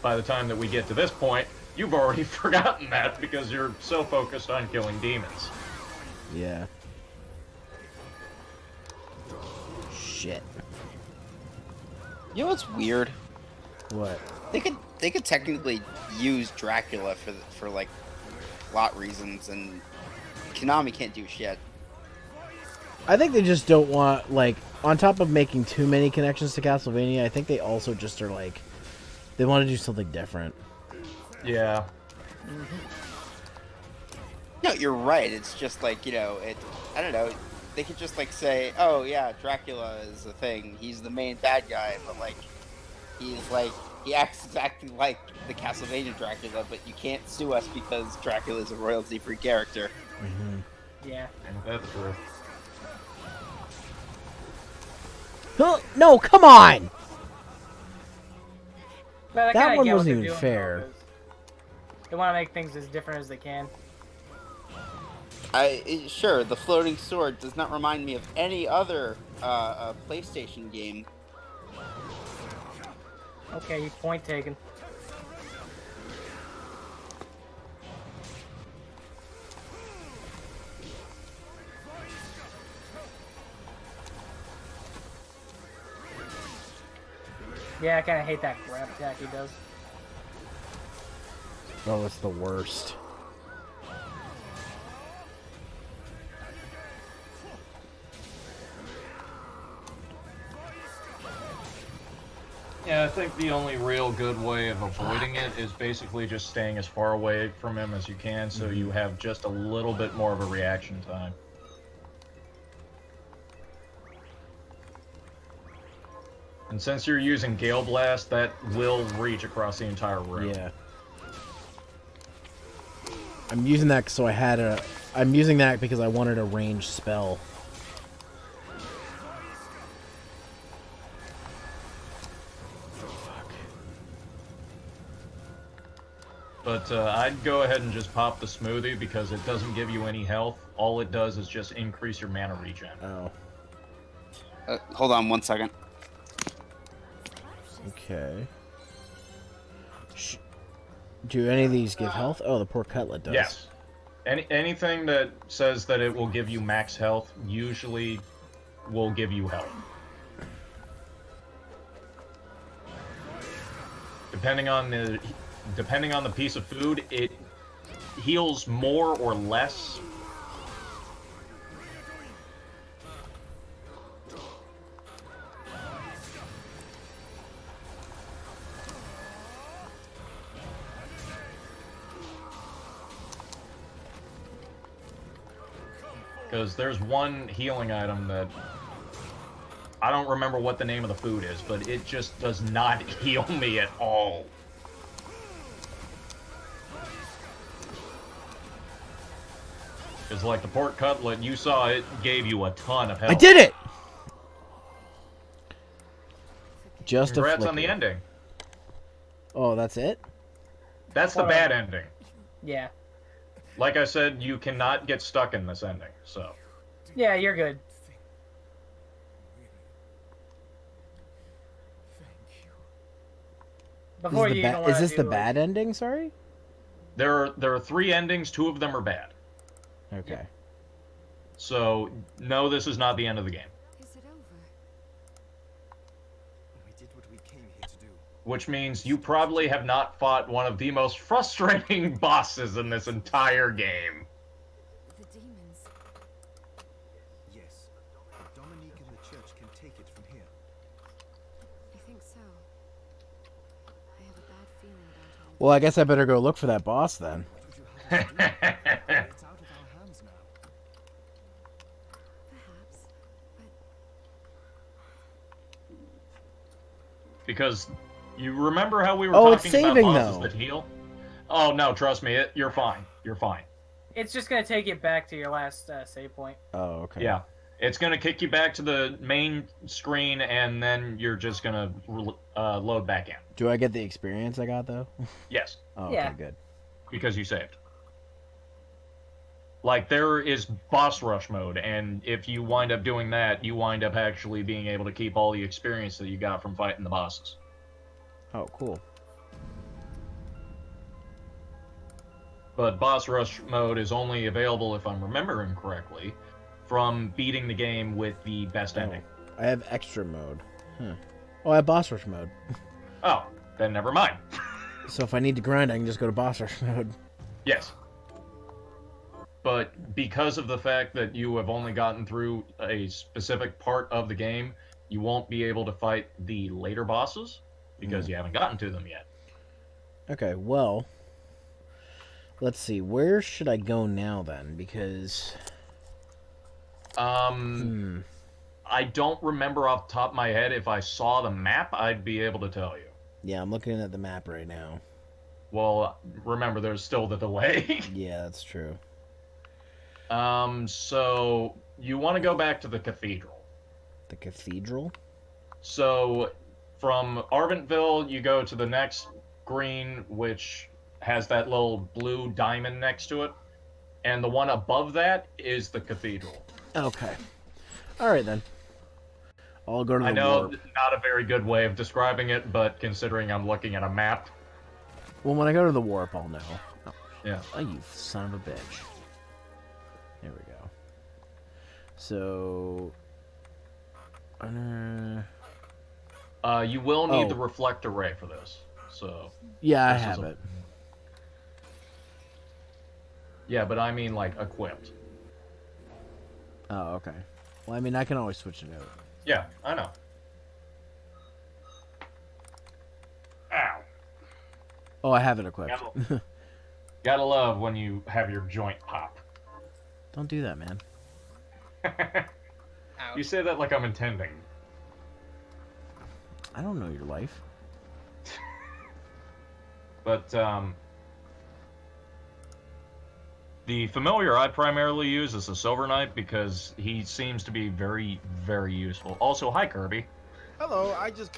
Speaker 2: by the time that we get to this point, you've already forgotten that because you're so focused on killing demons.
Speaker 1: Yeah. Shit.
Speaker 3: You know what's weird?
Speaker 1: What?
Speaker 3: They could technically use Dracula for like plot reasons, and Konami can't do shit.
Speaker 1: I think they just don't want, like, on top of making too many connections to Castlevania, I think they also just are like, they want to do something different.
Speaker 2: Yeah.
Speaker 3: No, you're right. It's just like, I don't know. They could just like say, oh yeah, Dracula is a thing. He's the main bad guy, but like, he acts exactly like the Castlevania Dracula, but you can't sue us because Dracula is a royalty-free character.
Speaker 6: Yeah.
Speaker 2: That's true.
Speaker 1: No, come on!
Speaker 6: But I
Speaker 1: That
Speaker 6: kinda
Speaker 1: one
Speaker 6: get what
Speaker 1: wasn't
Speaker 6: they're
Speaker 1: even
Speaker 6: doing,
Speaker 1: fair.
Speaker 6: though, 'cause they want to make things as different as they can.
Speaker 3: Sure, the floating sword does not remind me of any other PlayStation game.
Speaker 6: Okay, point taken. Yeah, I kind of hate that grab attack he does.
Speaker 1: Oh, it's the worst.
Speaker 2: Yeah, I think the only real good way of avoiding it is basically just staying as far away from him as you can, so you have just a little bit more of a reaction time. And since you're using Gale Blast, that will reach across the entire room.
Speaker 1: Yeah. I'm using that so I had a... I'm using that because I wanted a ranged spell.
Speaker 2: But I'd go ahead and just pop the smoothie because it doesn't give you any health. All it does is just increase your mana regen.
Speaker 1: Oh.
Speaker 3: Hold on 1 second.
Speaker 1: Okay. Do any of these give health? Oh, the poor cutlet does.
Speaker 2: Yes. Anything that says that it will give you max health usually will give you health. Depending on the piece of food, it heals more or less. Because there's one healing item that I don't remember what the name of the food is, but it just does not heal me at all. Because like the pork cutlet, you saw it gave you a ton of health.
Speaker 1: I did it! Just
Speaker 2: Congrats
Speaker 1: a flicker.
Speaker 2: on the ending.
Speaker 1: Oh, that's it?
Speaker 2: That's the bad ending.
Speaker 6: Yeah.
Speaker 2: Like I said, you cannot get stuck in this ending, so.
Speaker 6: Yeah, you're good. Before you even
Speaker 1: Is this the bad ending, sorry?
Speaker 2: There are 3 endings, 2 of them are bad.
Speaker 1: Okay.
Speaker 2: So, no, this is not the end of the game.
Speaker 4: Is it over?
Speaker 5: We did what we came here to do.
Speaker 2: Which means you probably have not fought one of the most frustrating bosses in this entire game.
Speaker 4: The demons.
Speaker 5: Yes, but Dominique and the church can take it from here.
Speaker 4: You think so? I have a bad feeling about all
Speaker 1: Well, I guess I better go look for that boss then.
Speaker 5: What would you have us do? It's out of our hands now.
Speaker 4: perhaps, but
Speaker 2: Because you remember how we were
Speaker 1: Oh, it's
Speaker 2: talking
Speaker 1: saving,
Speaker 2: about bosses
Speaker 1: though.
Speaker 2: that heal? Oh, no, trust me, you're fine. You're fine.
Speaker 6: It's just gonna take it back to your last save point.
Speaker 1: Oh, okay.
Speaker 2: Yeah. It's going to kick you back to the main screen, and then you're just going to load back in.
Speaker 1: Do I get the experience I got, though?
Speaker 2: Yes,
Speaker 1: Oh,
Speaker 6: Yeah.
Speaker 1: okay, good.
Speaker 2: because you saved. Like, there is boss rush mode, and if you wind up doing that, you wind up actually being able to keep all the experience that you got from fighting the bosses.
Speaker 1: Oh, cool.
Speaker 2: But boss rush mode is only available, if I'm remembering correctly, from beating the game with the best ending.
Speaker 1: I have extra mode. Huh. Oh, I have boss rush mode.
Speaker 2: Oh, then never mind.
Speaker 1: So if I need to grind, I can just go to boss rush mode.
Speaker 2: Yes. But because of the fact that you have only gotten through a specific part of the game, you won't be able to fight the later bosses because you haven't gotten to them yet.
Speaker 1: Okay, well, let's see. Where should I go now then? Because
Speaker 2: I don't remember off the top of my head. If I saw the map, I'd be able to tell you.
Speaker 1: yeah, I'm looking at the map right now.
Speaker 2: Well, remember, there's still the delay.
Speaker 1: Yeah, that's true.
Speaker 2: So you want to go back to the cathedral.
Speaker 1: The cathedral?
Speaker 2: So from Arventville, you go to the next green, which has that little blue diamond next to it. And the one above that is the cathedral.
Speaker 1: Okay. All right then. I'll go to the
Speaker 2: I know
Speaker 1: warp.
Speaker 2: not a very good way of describing it, but considering I'm looking at a map.
Speaker 1: Well, when I go to the warp, I'll know. Oh,
Speaker 2: Yeah.
Speaker 1: oh, you son of a bitch. There we go. So,
Speaker 2: You will need
Speaker 1: Oh.
Speaker 2: the reflector ray for this. So
Speaker 1: yeah, I
Speaker 2: This is
Speaker 1: have
Speaker 2: a-
Speaker 1: it.
Speaker 2: yeah, but I mean like equipped.
Speaker 1: Oh, okay. Well, I mean, I can always switch it out.
Speaker 2: Yeah, I know. Ow.
Speaker 1: Oh, I have it equipped.
Speaker 2: Gotta love when you have your joint pop.
Speaker 1: Don't do that, man.
Speaker 2: You say that like I'm intending.
Speaker 1: I don't know your life.
Speaker 2: But The familiar I primarily use is the Silver Knight because he seems to be very, very useful. Also, hi Kirby.
Speaker 8: Hello, I just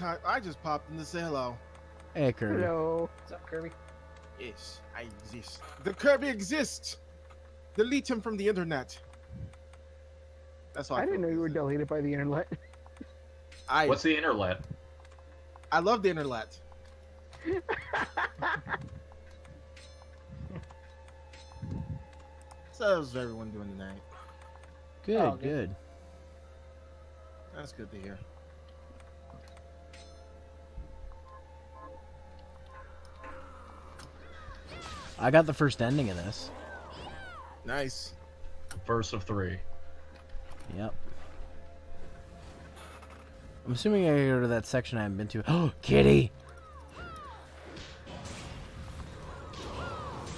Speaker 8: popped in to say hello.
Speaker 1: Hey, Kirby.
Speaker 7: Hello.
Speaker 6: What's up, Kirby?
Speaker 8: Yes, I exist. The Kirby exists. Delete him from the internet. That's all.
Speaker 7: I didn't know you were deleted by the internet.
Speaker 2: What's the internet?
Speaker 8: I love the internet. So how's everyone doing tonight?
Speaker 1: Good,
Speaker 6: Oh,
Speaker 1: good.
Speaker 8: That's good to hear.
Speaker 1: I got the first ending of this.
Speaker 8: Nice.
Speaker 2: First of 3.
Speaker 1: Yep. I'm assuming I gotta go to that section I haven't been to. Oh, kitty!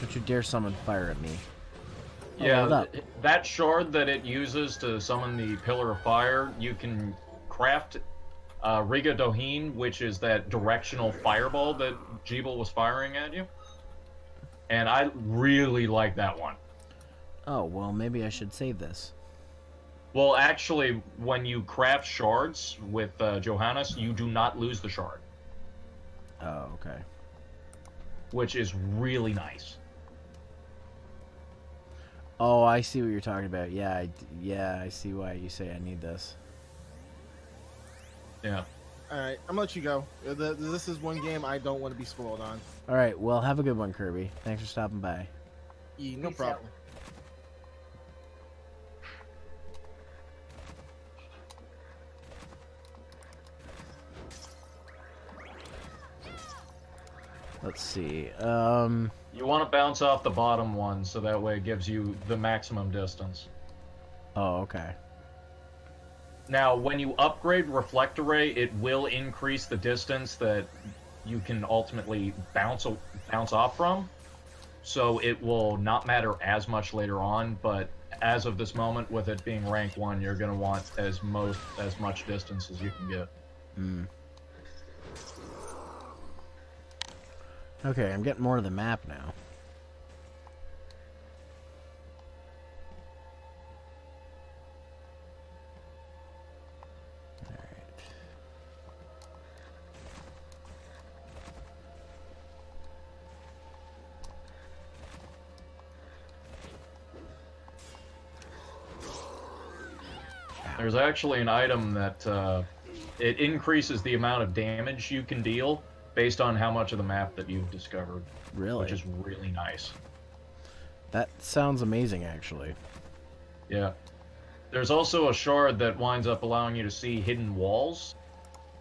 Speaker 1: Don't you dare summon fire at me. Oh, hold
Speaker 2: Yeah,
Speaker 1: up.
Speaker 2: that shard that it uses to summon the Pillar of Fire, you can craft Riga Dohin, which is that directional fireball that Jeeble was firing at you. And I really like that one.
Speaker 1: Oh, well, maybe I should save this.
Speaker 2: Well, actually, when you craft shards with Johannes, you do not lose the shard,
Speaker 1: Oh, okay.
Speaker 2: which is really nice.
Speaker 1: Oh, I see what you're talking about. Yeah, I see why you say I need this.
Speaker 2: Yeah.
Speaker 8: All right, I'm gonna let you go. This is one game I don't want to be spoiled on.
Speaker 1: All right, well, have a good one, Kirby. Thanks for stopping by.
Speaker 8: Yeah, no
Speaker 6: Peace
Speaker 8: problem.
Speaker 1: Let's see.
Speaker 2: You want to bounce off the bottom one, so that way it gives you the maximum distance.
Speaker 1: Oh, okay.
Speaker 2: Now, when you upgrade Reflect Array, it will increase the distance that you can ultimately bounce off from. So it will not matter as much later on, but as of this moment, with it being rank 1, you're going to want as much distance as you can get.
Speaker 1: Hmm. Okay, I'm getting more of the map now.
Speaker 2: There's actually an item that it increases the amount of damage you can deal based on how much of the map that you've discovered.
Speaker 1: Really?
Speaker 2: Which is really nice.
Speaker 1: That sounds amazing, actually.
Speaker 2: Yeah. There's also a shard that winds up allowing you to see hidden walls,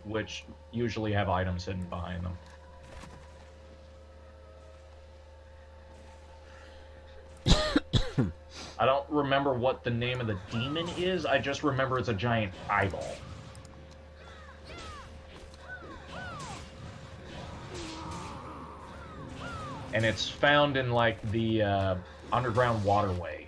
Speaker 2: which usually have items hidden behind them. I don't remember what the name of the demon is, I just remember it's a giant eyeball. And it's found in, like, the underground waterway.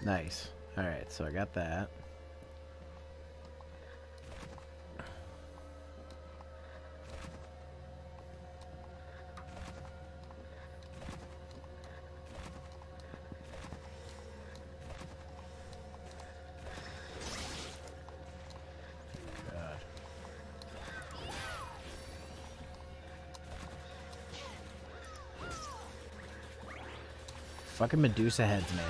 Speaker 1: Nice. Alright, so I got that. God. Fucking Medusa heads, man.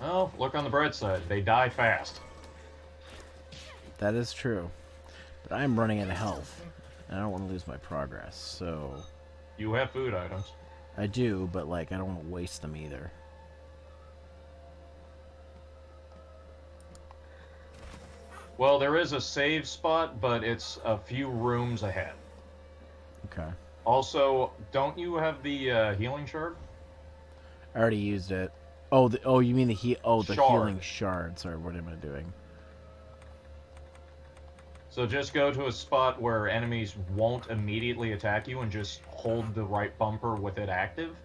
Speaker 2: Well, look on the bright side. They die fast.
Speaker 1: That is true. But I'm running out of health. And I don't want to lose my progress, so...
Speaker 2: You have food items.
Speaker 1: I do, but, like, I don't want to waste them either.
Speaker 2: Well, there is a save spot, but it's a few rooms ahead.
Speaker 1: Okay.
Speaker 2: Also, don't you have the healing shard?
Speaker 1: I already used it. Oh, you mean the
Speaker 2: Shard.
Speaker 1: healing shard. Sorry, what am I doing?
Speaker 2: So just go to a spot where enemies won't immediately attack you and just hold the right bumper with it active,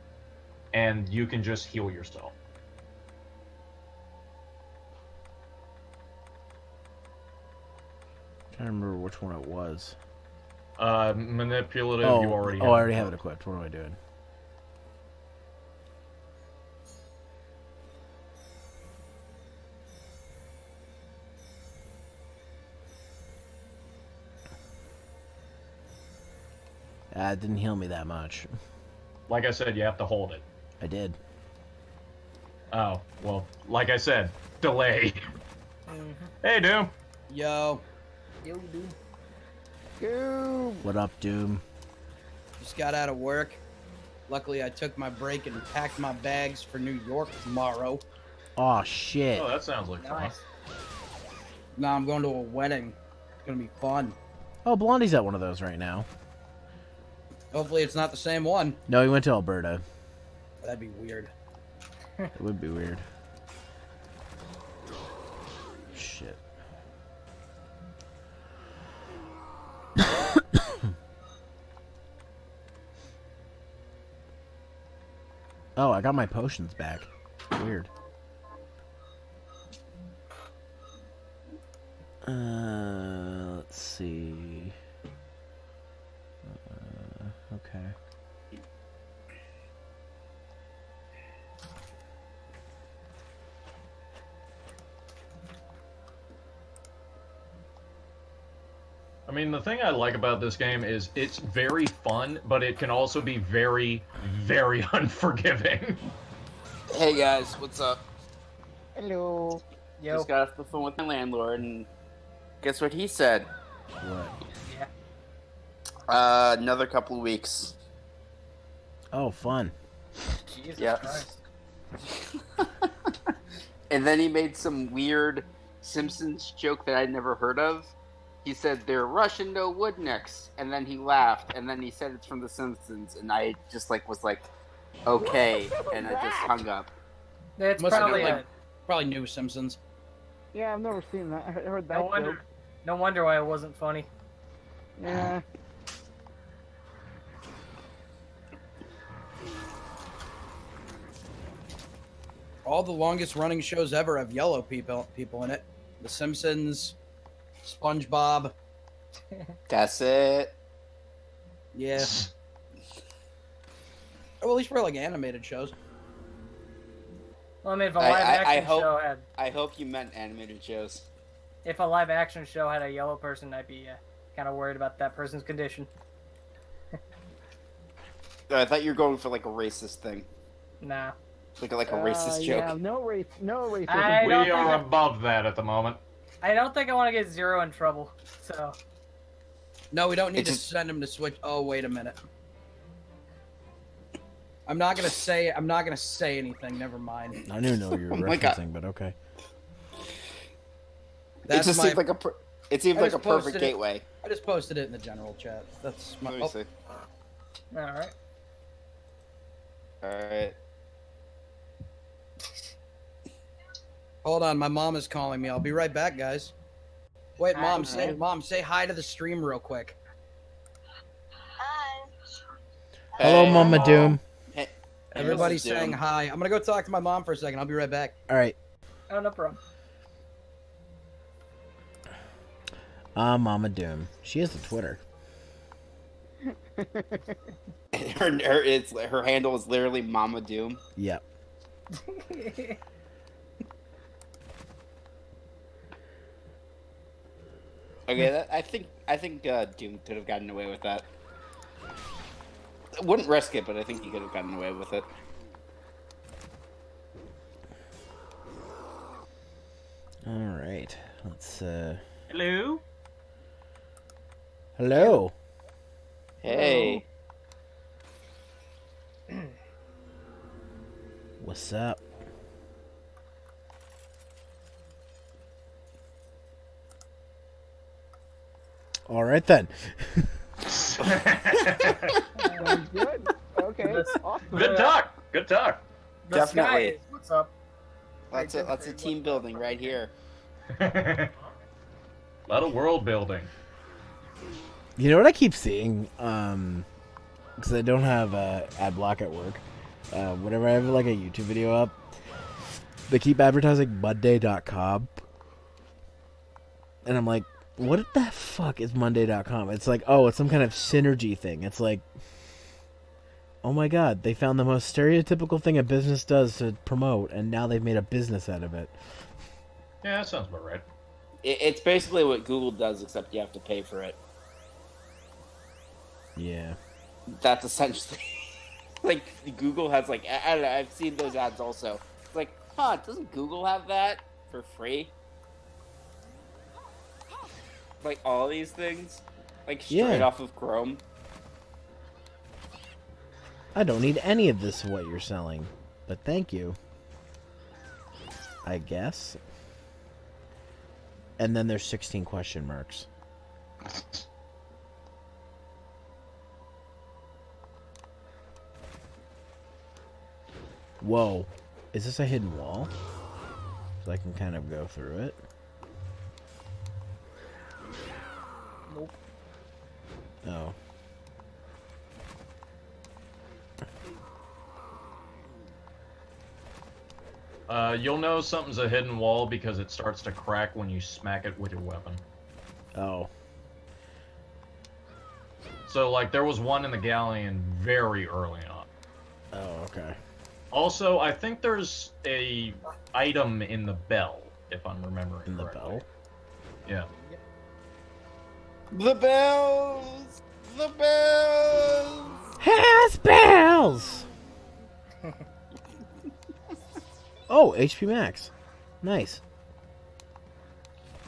Speaker 2: and you can just heal yourself.
Speaker 1: I can't remember which one it was.
Speaker 2: Manipulative,
Speaker 1: Oh,
Speaker 2: you already
Speaker 1: I already have it equipped. What am I doing? It didn't heal me that much.
Speaker 2: Like I said, you have to hold it.
Speaker 1: I did.
Speaker 2: Oh, well, like I said, delay. Hey, Doom.
Speaker 9: Yo,
Speaker 6: Yo, dude.
Speaker 7: Go.
Speaker 1: What up, Doom?
Speaker 9: just got out of work. Luckily, I took my break and packed my bags for New York tomorrow.
Speaker 1: Oh shit!
Speaker 2: Oh, that sounds like fun.
Speaker 6: Nice.
Speaker 9: Now I'm going to a wedding. It's gonna be fun.
Speaker 1: Oh, Blondie's at one of those right now.
Speaker 9: Hopefully, it's not the same one.
Speaker 1: No, he went to Alberta.
Speaker 9: That'd be weird.
Speaker 1: It would be weird. Shit. Oh, I got my potions back. Weird. Let's see. Okay.
Speaker 2: I mean, the thing I like about this game is it's very fun, but it can also be very, very unforgiving.
Speaker 3: Hey guys, what's up?
Speaker 7: Hello.
Speaker 6: Yo.
Speaker 3: Just got off the phone with my landlord, and guess what he said?
Speaker 1: What?
Speaker 3: Another couple of weeks.
Speaker 1: Oh, fun.
Speaker 6: Jesus
Speaker 3: Yeah.
Speaker 6: Christ.
Speaker 3: And then he made some weird Simpsons joke that I'd never heard of. He said they're Russian no woodnecks, and then he laughed, and then he said it's from The Simpsons, and I just was like, okay, and I just hung up.
Speaker 6: It's
Speaker 9: Must have
Speaker 6: probably
Speaker 9: been,
Speaker 6: a,
Speaker 9: like, probably new Simpsons.
Speaker 7: Yeah, I've never seen that. I heard that
Speaker 6: no
Speaker 7: joke.
Speaker 6: wonder. No wonder why it wasn't funny.
Speaker 7: Yeah.
Speaker 9: All the longest running shows ever have yellow people in it. The Simpsons, SpongeBob.
Speaker 3: That's it.
Speaker 9: Yeah. Well, at least for like animated shows.
Speaker 6: Well, I mean, if a live action
Speaker 3: hope-
Speaker 6: show had,
Speaker 3: I hope you meant animated shows.
Speaker 6: if a live action show had a yellow person, I'd be kind of worried about that person's condition.
Speaker 3: I thought you were going for like a racist thing.
Speaker 6: Nah.
Speaker 3: Like a racist joke.
Speaker 7: Yeah, no racism.
Speaker 6: I don't
Speaker 2: We
Speaker 6: think
Speaker 2: are
Speaker 6: I-
Speaker 2: above that at the moment.
Speaker 6: I don't think I want to get Zero in trouble. So.
Speaker 9: No, we don't need
Speaker 3: It
Speaker 9: to
Speaker 3: just-
Speaker 9: send him to switch. Oh, wait a minute. I'm not gonna say anything. Never mind.
Speaker 1: I don't even know what you were
Speaker 3: Oh my God.
Speaker 1: referencing, but okay.
Speaker 9: That's
Speaker 3: it just
Speaker 9: my.
Speaker 3: seemed like it seemed
Speaker 9: I
Speaker 3: like a
Speaker 9: just posted
Speaker 3: perfect
Speaker 9: it.
Speaker 3: geteway.
Speaker 9: I just posted it in the general chat. That's my.
Speaker 3: Let me
Speaker 9: Oh,
Speaker 3: see.
Speaker 6: All right.
Speaker 3: All right.
Speaker 9: hold on, my mom is calling me. I'll be right back, guys. Wait, mom,
Speaker 6: Hi.
Speaker 9: say hi to the stream real quick.
Speaker 1: Hello,
Speaker 3: Hey,
Speaker 1: Mama Doom.
Speaker 3: Hey,
Speaker 9: Everybody's
Speaker 3: Mrs. Doom.
Speaker 9: saying hi. I'm gonna go talk to my mom for a second. I'll be right back.
Speaker 1: All right.
Speaker 6: Oh, no problem.
Speaker 1: Mama Doom. She has a Twitter.
Speaker 3: her handle is literally Mama Doom.
Speaker 1: Yep.
Speaker 3: Okay, I think Doom could have gotten away with that. Wouldn't risk it, but I think he could have gotten away with it.
Speaker 1: All right. Let's.
Speaker 2: Hello?
Speaker 1: Hello.
Speaker 3: Hey.
Speaker 1: What's up? All right then.
Speaker 7: Sounds good. Okay. Awesome.
Speaker 2: Good talk. Good talk.
Speaker 6: The
Speaker 3: Definitely.
Speaker 6: sky is, what's up?
Speaker 3: Lots of team building right here.
Speaker 2: A lot of world building.
Speaker 1: You know what I keep seeing? Because I don't have ad block at work. Whenever I have like a YouTube video up, they keep advertising Monday.com. And I'm like, what the fuck is Monday.com? It's like, oh, it's some kind of synergy thing. It's like, oh my god, they found the most stereotypical thing a business does to promote, and now they've made a business out of it.
Speaker 2: Yeah, that sounds about right.
Speaker 3: It's basically what Google does, except you have to pay for it.
Speaker 1: Yeah.
Speaker 3: That's essentially like Google has like I don't know. I've seen those ads also. It's like, huh? Doesn't Google have that for free? Like all these things, like straight off of Chrome.
Speaker 1: I don't need any of this what you're selling, but thank you. I guess. And then there's 16 question marks. Whoa. Is this a hidden wall? So I can kind of go through it.
Speaker 6: Nope.
Speaker 1: Oh.
Speaker 2: You'll know something's a hidden wall because it starts to crack when you smack it with your weapon.
Speaker 1: Oh.
Speaker 2: So, like, there was one in the galleon very early on.
Speaker 1: Oh, okay.
Speaker 2: Also, I think there's a item in the bell, if I'm remembering
Speaker 1: In the
Speaker 2: correctly.
Speaker 1: bell?
Speaker 2: Yeah.
Speaker 3: The bells, the bells.
Speaker 1: Has bells! Oh, HP max. Nice.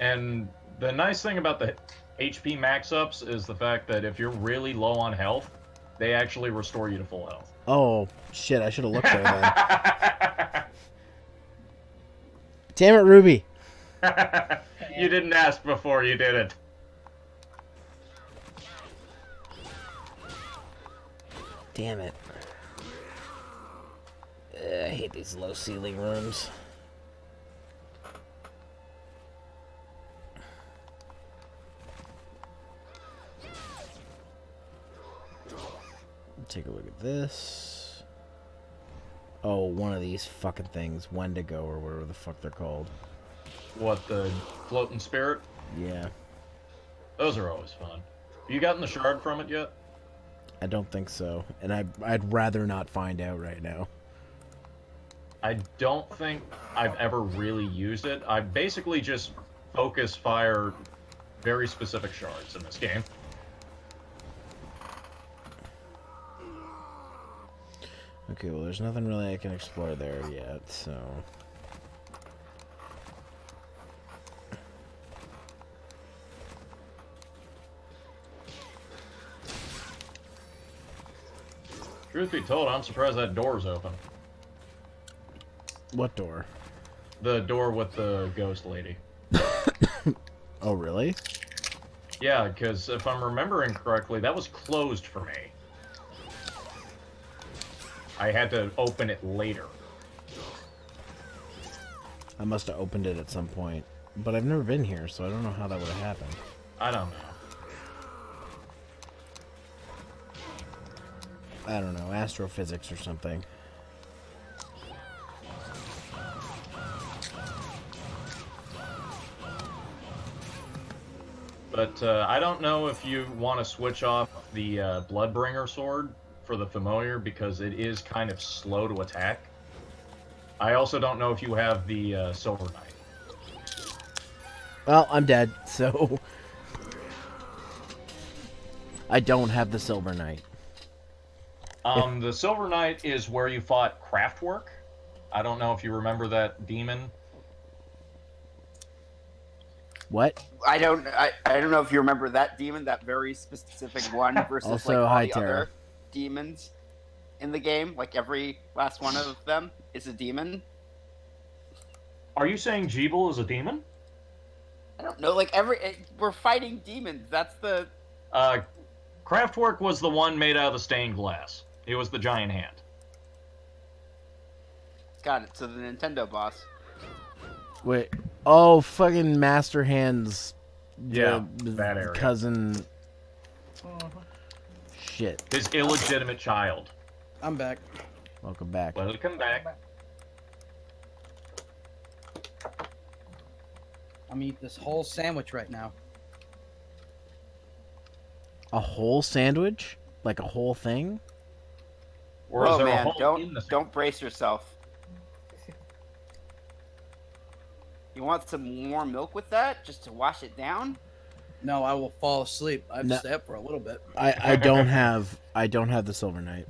Speaker 2: And the nice thing about the HP max ups is the fact that if you're really low on health, they actually restore you to full health.
Speaker 1: Oh, shit, I should have looked there then. Damn it, Ruby.
Speaker 2: You didn't ask before you did it.
Speaker 1: Damn it. I hate these low ceiling rooms. Take a look at this. Oh, one of these fucking things. Wendigo or whatever the fuck they're called.
Speaker 2: What, the floating spirit?
Speaker 1: Yeah.
Speaker 2: Those are always fun. Have you gotten the shard from it yet?
Speaker 1: I don't think so. And I'd rather not find out right now.
Speaker 2: I don't think I've ever really used it. I basically just focus fire very specific shards in this game.
Speaker 1: Okay, well, there's nothing really I can explore there yet, so...
Speaker 2: Truth be told, I'm surprised that door's open.
Speaker 1: What door?
Speaker 2: The door with the ghost lady.
Speaker 1: Oh, really?
Speaker 2: Yeah, because if I'm remembering correctly, that was closed for me. I had to open it later.
Speaker 1: I must have opened it at some point. But I've never been here, so I don't know how that would have happened.
Speaker 2: I don't know.
Speaker 1: I don't know, astrophysics or something.
Speaker 2: But I don't know if you want to switch off the Bloodbringer sword for the familiar because it is kind of slow to attack. I also don't know if you have the Silver Knight.
Speaker 1: Well, I'm dead, so... I don't have the Silver Knight.
Speaker 2: The Silver Knight is where you fought Craftwork. I don't know if you remember that demon.
Speaker 1: What?
Speaker 3: I don't know if you remember that demon, that very specific one versus
Speaker 1: Also,
Speaker 3: like all
Speaker 1: hi,
Speaker 3: the
Speaker 1: Tara.
Speaker 3: other demons in the game. Like every last one of them is a demon.
Speaker 2: Are you saying Jeeble is a demon?
Speaker 3: I don't know. Like we're fighting demons. That's the.
Speaker 2: Craftwork was the one made out of the stained glass. It was the giant hand.
Speaker 3: Got it. So the Nintendo boss.
Speaker 1: Wait. Oh, fucking Master Hand's
Speaker 2: Yeah, that area.
Speaker 1: Cousin. Shit.
Speaker 2: His illegitimate child.
Speaker 9: I'm back.
Speaker 1: Welcome back.
Speaker 2: Welcome back.
Speaker 9: I'm eating this whole sandwich right now.
Speaker 1: A whole sandwich? Like a whole thing?
Speaker 2: Or is
Speaker 3: Oh
Speaker 2: there a
Speaker 3: man,
Speaker 2: hole in the
Speaker 3: don't brace yourself. You want some warm milk with that, just to wash it down?
Speaker 9: No, I will fall asleep. I have
Speaker 1: No.
Speaker 9: to stay up for a little bit.
Speaker 1: I don't have the Silver Knight.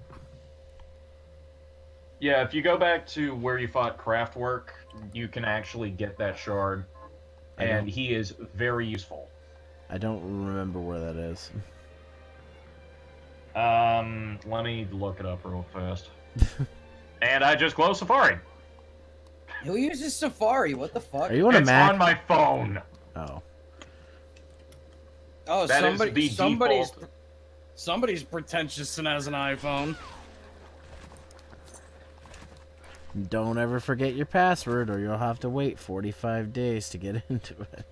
Speaker 2: Yeah, if you go back to where you fought Kraftwerk, you can actually get that shard, and he is very useful.
Speaker 1: I don't remember where that is.
Speaker 2: Let me look it up real fast. And I just closed Safari.
Speaker 9: Who uses Safari? What the fuck?
Speaker 1: Are you on a
Speaker 2: It's
Speaker 1: Mac?
Speaker 2: on my phone.
Speaker 1: Oh.
Speaker 9: Oh,
Speaker 2: That is the
Speaker 9: somebody's pretentious and has an iPhone.
Speaker 1: Don't ever forget your password, or you'll have to wait 45 days to get into it.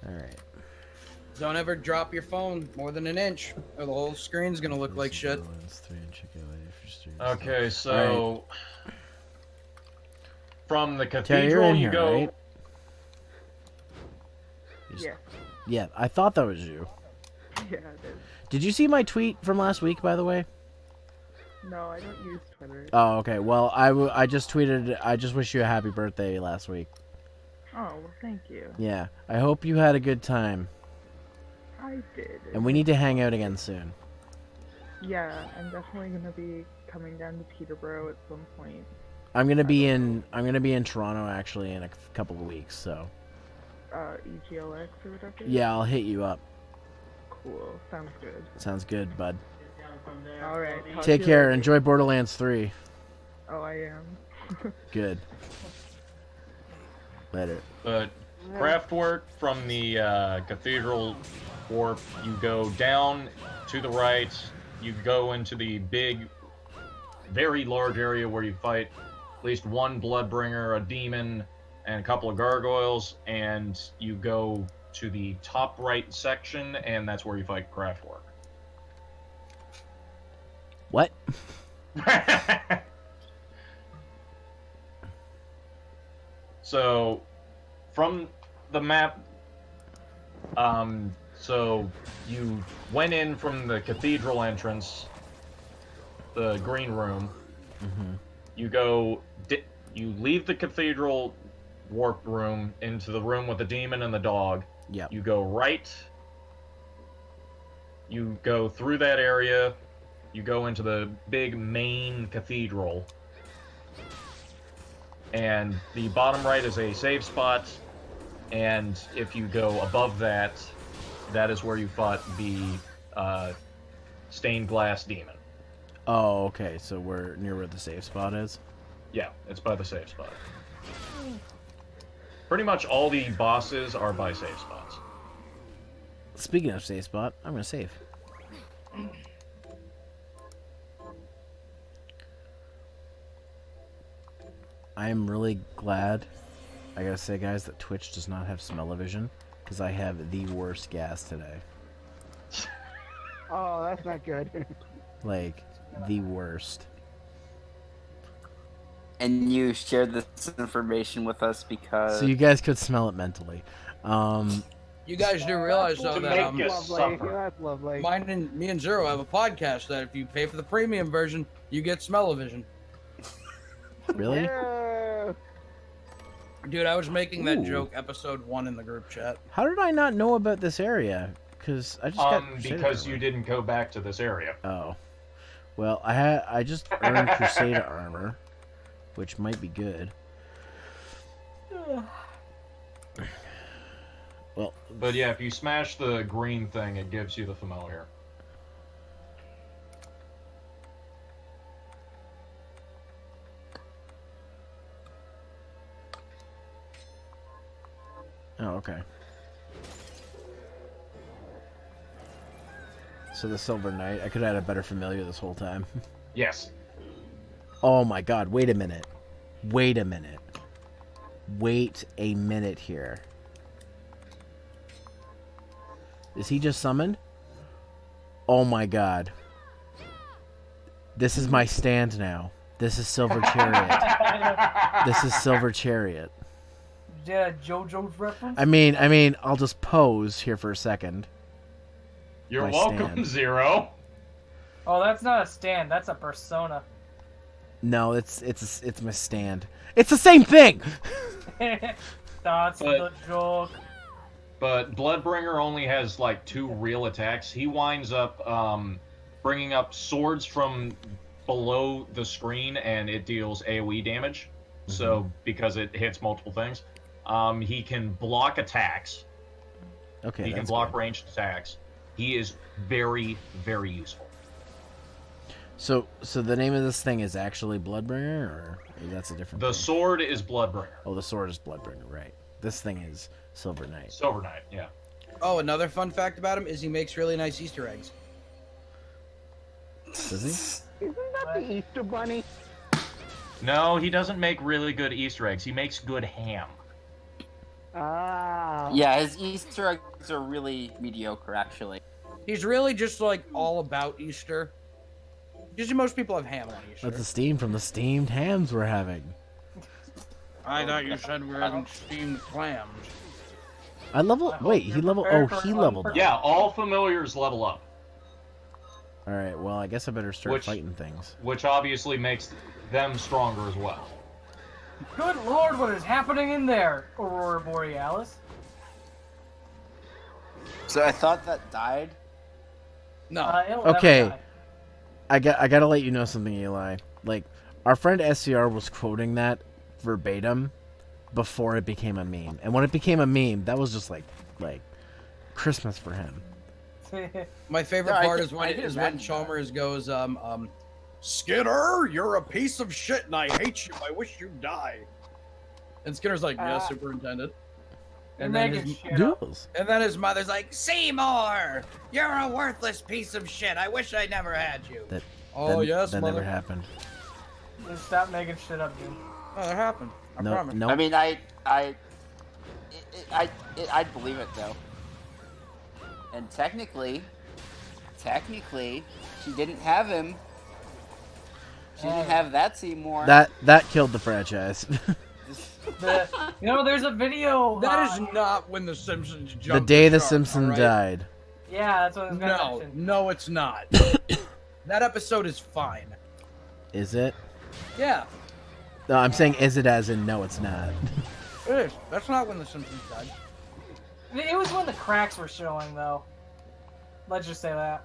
Speaker 1: Alright.
Speaker 9: Don't ever drop your phone more than an inch, or the whole screen's gonna look like shit.
Speaker 2: Okay, so from the
Speaker 1: Terry, you're
Speaker 2: cathedral
Speaker 1: in
Speaker 2: you
Speaker 1: here,
Speaker 2: go.
Speaker 1: right?
Speaker 7: Yeah.
Speaker 1: Yeah, I thought that was you.
Speaker 7: Yeah, it is.
Speaker 1: Did you see my tweet from last week, by the way?
Speaker 7: No, I don't use Twitter.
Speaker 1: Oh, okay. Well, I just tweeted, I just wish you a happy birthday last week.
Speaker 7: Oh, well, thank you.
Speaker 1: Yeah, I hope you had a good time.
Speaker 7: I did.
Speaker 1: And we need to hang out again soon.
Speaker 7: Yeah, I'm definitely gonna be coming down to Peterborough at some point.
Speaker 1: I'm gonna be in Toronto actually in a couple of weeks, so.
Speaker 7: EGLX or whatever?
Speaker 1: Yeah, I'll hit you up.
Speaker 7: Cool. Sounds good.
Speaker 1: Sounds good, bud.
Speaker 7: Alright.
Speaker 1: Take care. Enjoy Borderlands 3.
Speaker 7: Oh, I am.
Speaker 1: Good. Later.
Speaker 2: But Kraftwerk from the Cathedral Warp, you go down to the right, you go into the big, very large area where you fight at least one Bloodbringer, a demon, and a couple of gargoyles, and you go to the top right section, and that's where you fight Kraftwerk.
Speaker 1: What?
Speaker 2: So, from the map, so you went in from the cathedral entrance, the green room.
Speaker 1: Mm-hmm.
Speaker 2: You go, you leave the cathedral warp room into the room with the demon and the dog.
Speaker 1: Yep.
Speaker 2: You go right. You go through that area. You go into the big main cathedral. And the bottom right is a save spot. And if you go above that, that is where you fought the stained glass demon.
Speaker 1: Oh, okay. So we're near where the safe spot is?
Speaker 2: Yeah, it's by the save spot. Pretty much all the bosses are by save spots.
Speaker 1: Speaking of save spot, I'm going to save. I am really glad, I gotta say, guys, that Twitch does not have smell-o-vision, because I have the worst gas today.
Speaker 7: Oh, that's not good.
Speaker 1: Like, the worst.
Speaker 3: And you shared this information with us because...
Speaker 1: So you guys could smell it mentally.
Speaker 9: You guys do realize, though, that
Speaker 7: That's lovely. That's lovely.
Speaker 9: me and Zero have a podcast that if you pay for the premium version, you get smell-o-vision.
Speaker 1: Really?
Speaker 7: Yeah.
Speaker 9: Dude, I was making that
Speaker 1: Ooh.
Speaker 9: joke episode 1 in the group chat.
Speaker 1: How did I not know about this area? Because I just got...
Speaker 2: Because you didn't go back to this area.
Speaker 1: Oh. Well, I just earned Crusader armor, which might be good. Well,
Speaker 2: But yeah, if you smash the green thing, it gives you the familiar.
Speaker 1: oh, okay. So the Silver Knight. I could have had a better familiar this whole time.
Speaker 2: Yes.
Speaker 1: Oh my god, wait a minute. Wait a minute. Wait a minute here. Is he just summoned? Oh my god. This is my stand now. This is Silver Chariot. This is Silver Chariot.
Speaker 6: Yeah, JoJo's reference?
Speaker 1: I mean, I'll just pose here for a second.
Speaker 2: You're
Speaker 1: My
Speaker 2: welcome,
Speaker 1: stand.
Speaker 2: Zero.
Speaker 6: Oh, that's not a stand. That's a persona.
Speaker 1: No, it's my stand. It's the same thing.
Speaker 6: That's the joke.
Speaker 2: But Bloodbringer only has like 2 real attacks. He winds up bringing up swords from below the screen, and it deals AoE damage. So because it hits multiple things, he can block attacks.
Speaker 1: Okay,
Speaker 2: He can
Speaker 1: that's
Speaker 2: block
Speaker 1: good.
Speaker 2: ranged attacks. He is very, very useful.
Speaker 1: So the name of this thing is actually Bloodbringer, or that's a different
Speaker 2: The
Speaker 1: thing?
Speaker 2: sword is Bloodbringer.
Speaker 1: Oh, the sword is Bloodbringer, right. This thing is Silver Knight.
Speaker 2: Silver Knight, yeah.
Speaker 9: Oh, another fun fact about him is he makes really nice Easter eggs.
Speaker 1: Does he?
Speaker 7: Isn't that the Easter Bunny?
Speaker 2: No, he doesn't make really good Easter eggs. He makes good ham.
Speaker 7: Ah.
Speaker 3: Yeah, his Easter eggs are really mediocre, actually.
Speaker 9: He's really just like all about Easter. Usually most people have ham on Easter.
Speaker 1: That's the steam from the steamed hams we're having.
Speaker 9: I thought you said we were having steamed clams.
Speaker 1: I level. Wait, he level. Oh, he leveled up.
Speaker 2: Yeah, all familiars level up,
Speaker 1: All right. Well, I guess I better start
Speaker 2: Which-
Speaker 1: fighting things.
Speaker 2: which obviously makes them stronger as well.
Speaker 6: Good lord, what is happening in there, Aurora Borealis?
Speaker 3: So I thought that died.
Speaker 9: No.
Speaker 6: It'll never
Speaker 1: Okay.
Speaker 6: die.
Speaker 1: I gotta let you know something, Eli. Like, our friend SCR was quoting that verbatim before it became a meme, and when it became a meme, that was just like Christmas for him.
Speaker 9: My favorite
Speaker 3: No, I
Speaker 9: part
Speaker 3: can-
Speaker 9: is
Speaker 3: I
Speaker 9: when
Speaker 3: can
Speaker 9: when
Speaker 3: imagine
Speaker 9: Chalmers goes, Skinner, you're a piece of shit and I hate you. I wish you'd die. And Skinner's like, yes, Superintendent.
Speaker 6: You're
Speaker 9: And then,
Speaker 6: making
Speaker 9: his,
Speaker 6: shit up.
Speaker 1: Duels.
Speaker 9: and then his mother's like, Seymour, you're a worthless piece of shit. I wish I never had you.
Speaker 1: That.
Speaker 9: Oh,
Speaker 1: that,
Speaker 9: yes,
Speaker 1: that
Speaker 9: mother.
Speaker 1: never happened.
Speaker 6: Just stop making shit up, dude.
Speaker 9: Oh, that happened. I
Speaker 1: No,
Speaker 9: promise.
Speaker 1: no.
Speaker 3: I mean, I'd believe it though. And technically, she didn't have him. She didn't have that Seymour.
Speaker 1: That killed the franchise.
Speaker 6: You know, there's a video.
Speaker 9: That is not when The Simpsons jumped
Speaker 1: The day
Speaker 9: the
Speaker 1: the
Speaker 9: shark,
Speaker 1: Simpson
Speaker 9: alright?
Speaker 1: died.
Speaker 6: Yeah, that's what I was gonna
Speaker 9: No,
Speaker 6: mention.
Speaker 9: no, it's not. That episode is fine.
Speaker 1: Is it?
Speaker 9: Yeah,
Speaker 1: No, I'm saying is it as in no, it's not.
Speaker 9: it is. That's not when The Simpsons died.
Speaker 6: It was when the cracks were showing, though. Let's just say that.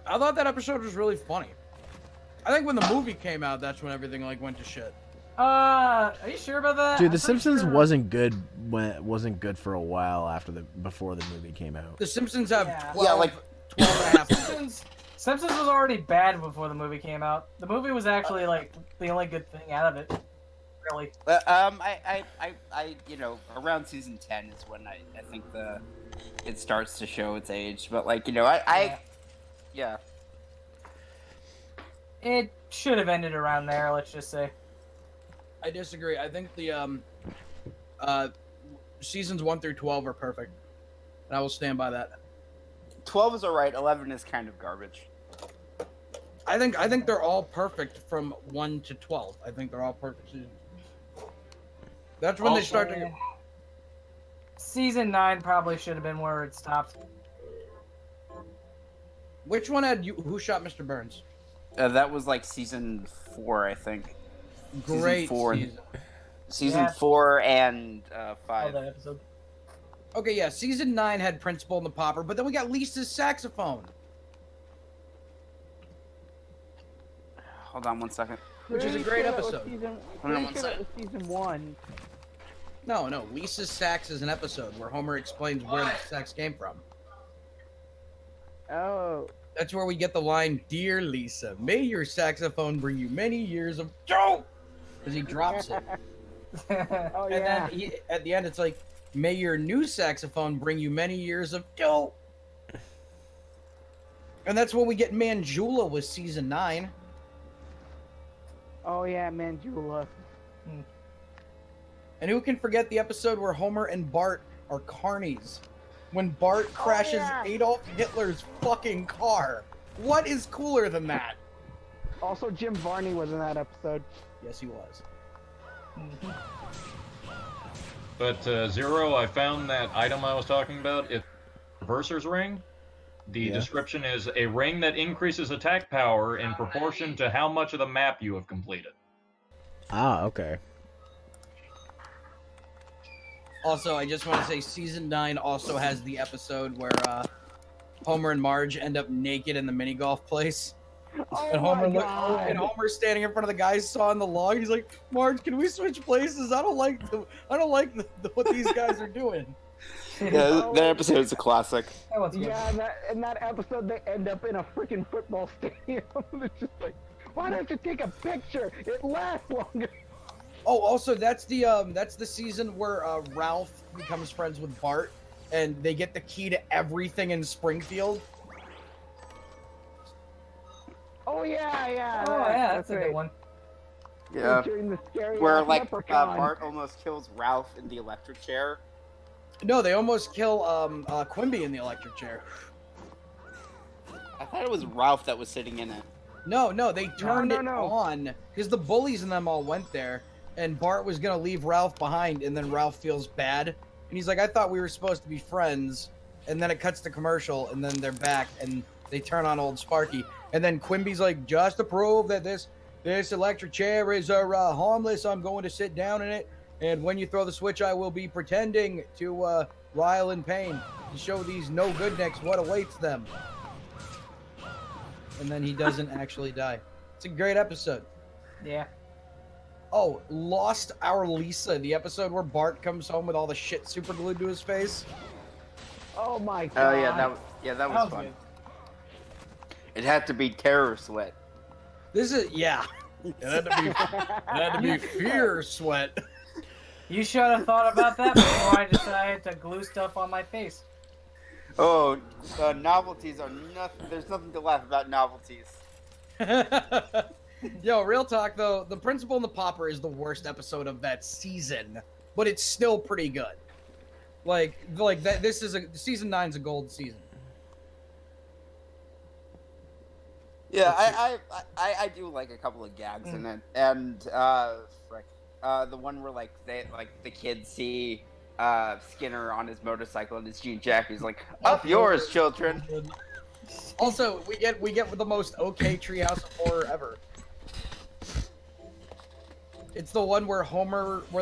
Speaker 9: I thought that episode was really funny. I think when the movie came out, that's when everything like went to shit.
Speaker 6: Are you sure about that?
Speaker 1: Dude,
Speaker 6: I'm
Speaker 1: The
Speaker 6: pretty
Speaker 1: Simpsons
Speaker 6: sure-
Speaker 1: wasn't good for a while before the movie came out.
Speaker 9: The Simpsons have
Speaker 6: Yeah.
Speaker 9: 12,
Speaker 3: Yeah, like
Speaker 9: 12 and a half.
Speaker 6: Simpsons was already bad before the movie came out. The movie was actually like the only good thing out of it. Really.
Speaker 3: you know, around season 10 is when I think it starts to show its age. But like, you know, yeah.
Speaker 6: It should have ended around there, let's just say.
Speaker 9: I disagree. I think the seasons 1 through 12 are perfect, and I will stand by that.
Speaker 3: 12 is alright. 11 is kind of garbage.
Speaker 9: I think they're all perfect from 1 to 12. I think they're all perfect seasons. That's when they start to.
Speaker 6: Season 9 probably should have been where it stopped.
Speaker 9: Which one had you? Who shot Mr. Burns?
Speaker 3: That was like season 4, I think.
Speaker 9: Great
Speaker 3: season 4.
Speaker 9: season.
Speaker 3: Season
Speaker 6: Yeah.
Speaker 3: 4 and
Speaker 6: All
Speaker 3: 5.
Speaker 6: that episode.
Speaker 9: Okay, yeah, season 9 had Principal and the Popper, but then we got Lisa's saxophone.
Speaker 3: Hold on one second.
Speaker 9: Which is a
Speaker 7: Pretty
Speaker 9: great
Speaker 7: sure that was
Speaker 9: episode.
Speaker 7: Season,
Speaker 3: Hold on
Speaker 7: pretty
Speaker 3: one
Speaker 7: sure that
Speaker 3: second.
Speaker 7: was season 1.
Speaker 9: No, Lisa's sax is an episode where Homer explains where the sax came from.
Speaker 7: Oh.
Speaker 9: That's where we get the line, "Dear Lisa, may your saxophone bring you many years of joy," because he drops it.
Speaker 7: Oh,
Speaker 9: And
Speaker 7: yeah.
Speaker 9: then at the end, it's like, "May your new saxophone bring you many years of joy." And And that's when we get Manjula with season 9.
Speaker 7: Oh yeah, Manjula.
Speaker 9: And who can forget the episode where Homer and Bart are carnies? When Bart crashes Adolf Hitler's fucking car. What is cooler than that?
Speaker 7: Also, Jim Varney was in that episode.
Speaker 9: Yes, he was.
Speaker 2: But Zero, I found that item I was talking about. It's Reverser's Ring. The description is a ring that increases attack power in proportion to how much of the map you have completed.
Speaker 1: Ah, okay.
Speaker 9: Also, I just want to say season 9 also has the episode where Homer and Marge end up naked in the mini golf place.
Speaker 7: Oh
Speaker 9: And
Speaker 7: my God.
Speaker 9: Homer's standing in front of the guy sawing the log. He's like, "Marge, can we switch places? I don't like what these guys are doing."
Speaker 3: Yeah, that episode is a classic.
Speaker 7: Yeah, in that episode they end up in a freaking football stadium. It's just like, why don't you take a picture? It lasts longer.
Speaker 9: Oh, also that's the season where Ralph becomes friends with Bart, and they get the key to everything in Springfield.
Speaker 7: Oh yeah.
Speaker 6: Oh yeah, that's a good one.
Speaker 3: Yeah,
Speaker 7: Featuring the scary
Speaker 3: where like
Speaker 7: leprechaun.
Speaker 3: Bart almost kills Ralph in the electric chair.
Speaker 9: No, they almost kill Quimby in the electric chair.
Speaker 3: I thought it was Ralph that was sitting in it.
Speaker 9: No, they turned it
Speaker 7: No.
Speaker 9: on because the bullies and them all went there, and Bart was gonna leave Ralph behind, and then Ralph feels bad, and he's like, "I thought we were supposed to be friends," and then it cuts to commercial, and then they're back, and they turn on old Sparky, and then Quimby's like, "Just to prove that this electric chair is harmless, I'm going to sit down in it, and when you throw the switch, I will be pretending to rile in pain to show these no good necks what awaits them." And then he doesn't actually die. It's a great episode.
Speaker 6: Yeah.
Speaker 9: Oh, Lost Our Lisa, the episode where Bart comes home with all the shit super glued to his face.
Speaker 7: Oh my God.
Speaker 3: Oh yeah, that was fun.
Speaker 6: good.
Speaker 3: It had to be terror sweat.
Speaker 9: This is It had to be fear sweat.
Speaker 6: You should have thought about that before I decided to glue stuff on my face.
Speaker 3: Oh, novelties are nothing. There's nothing to laugh about novelties.
Speaker 9: Yo, real talk though, The Principal and the Pauper is the worst episode of that season, but it's still pretty good. Like that. This is season 9's a gold season.
Speaker 3: Yeah, I do like a couple of gags in it, and the one where like the kids see Skinner on his motorcycle and his jean jacket. He's like, "Up yours, children."
Speaker 9: Also, we get the most okay Treehouse of Horror ever. It's the one where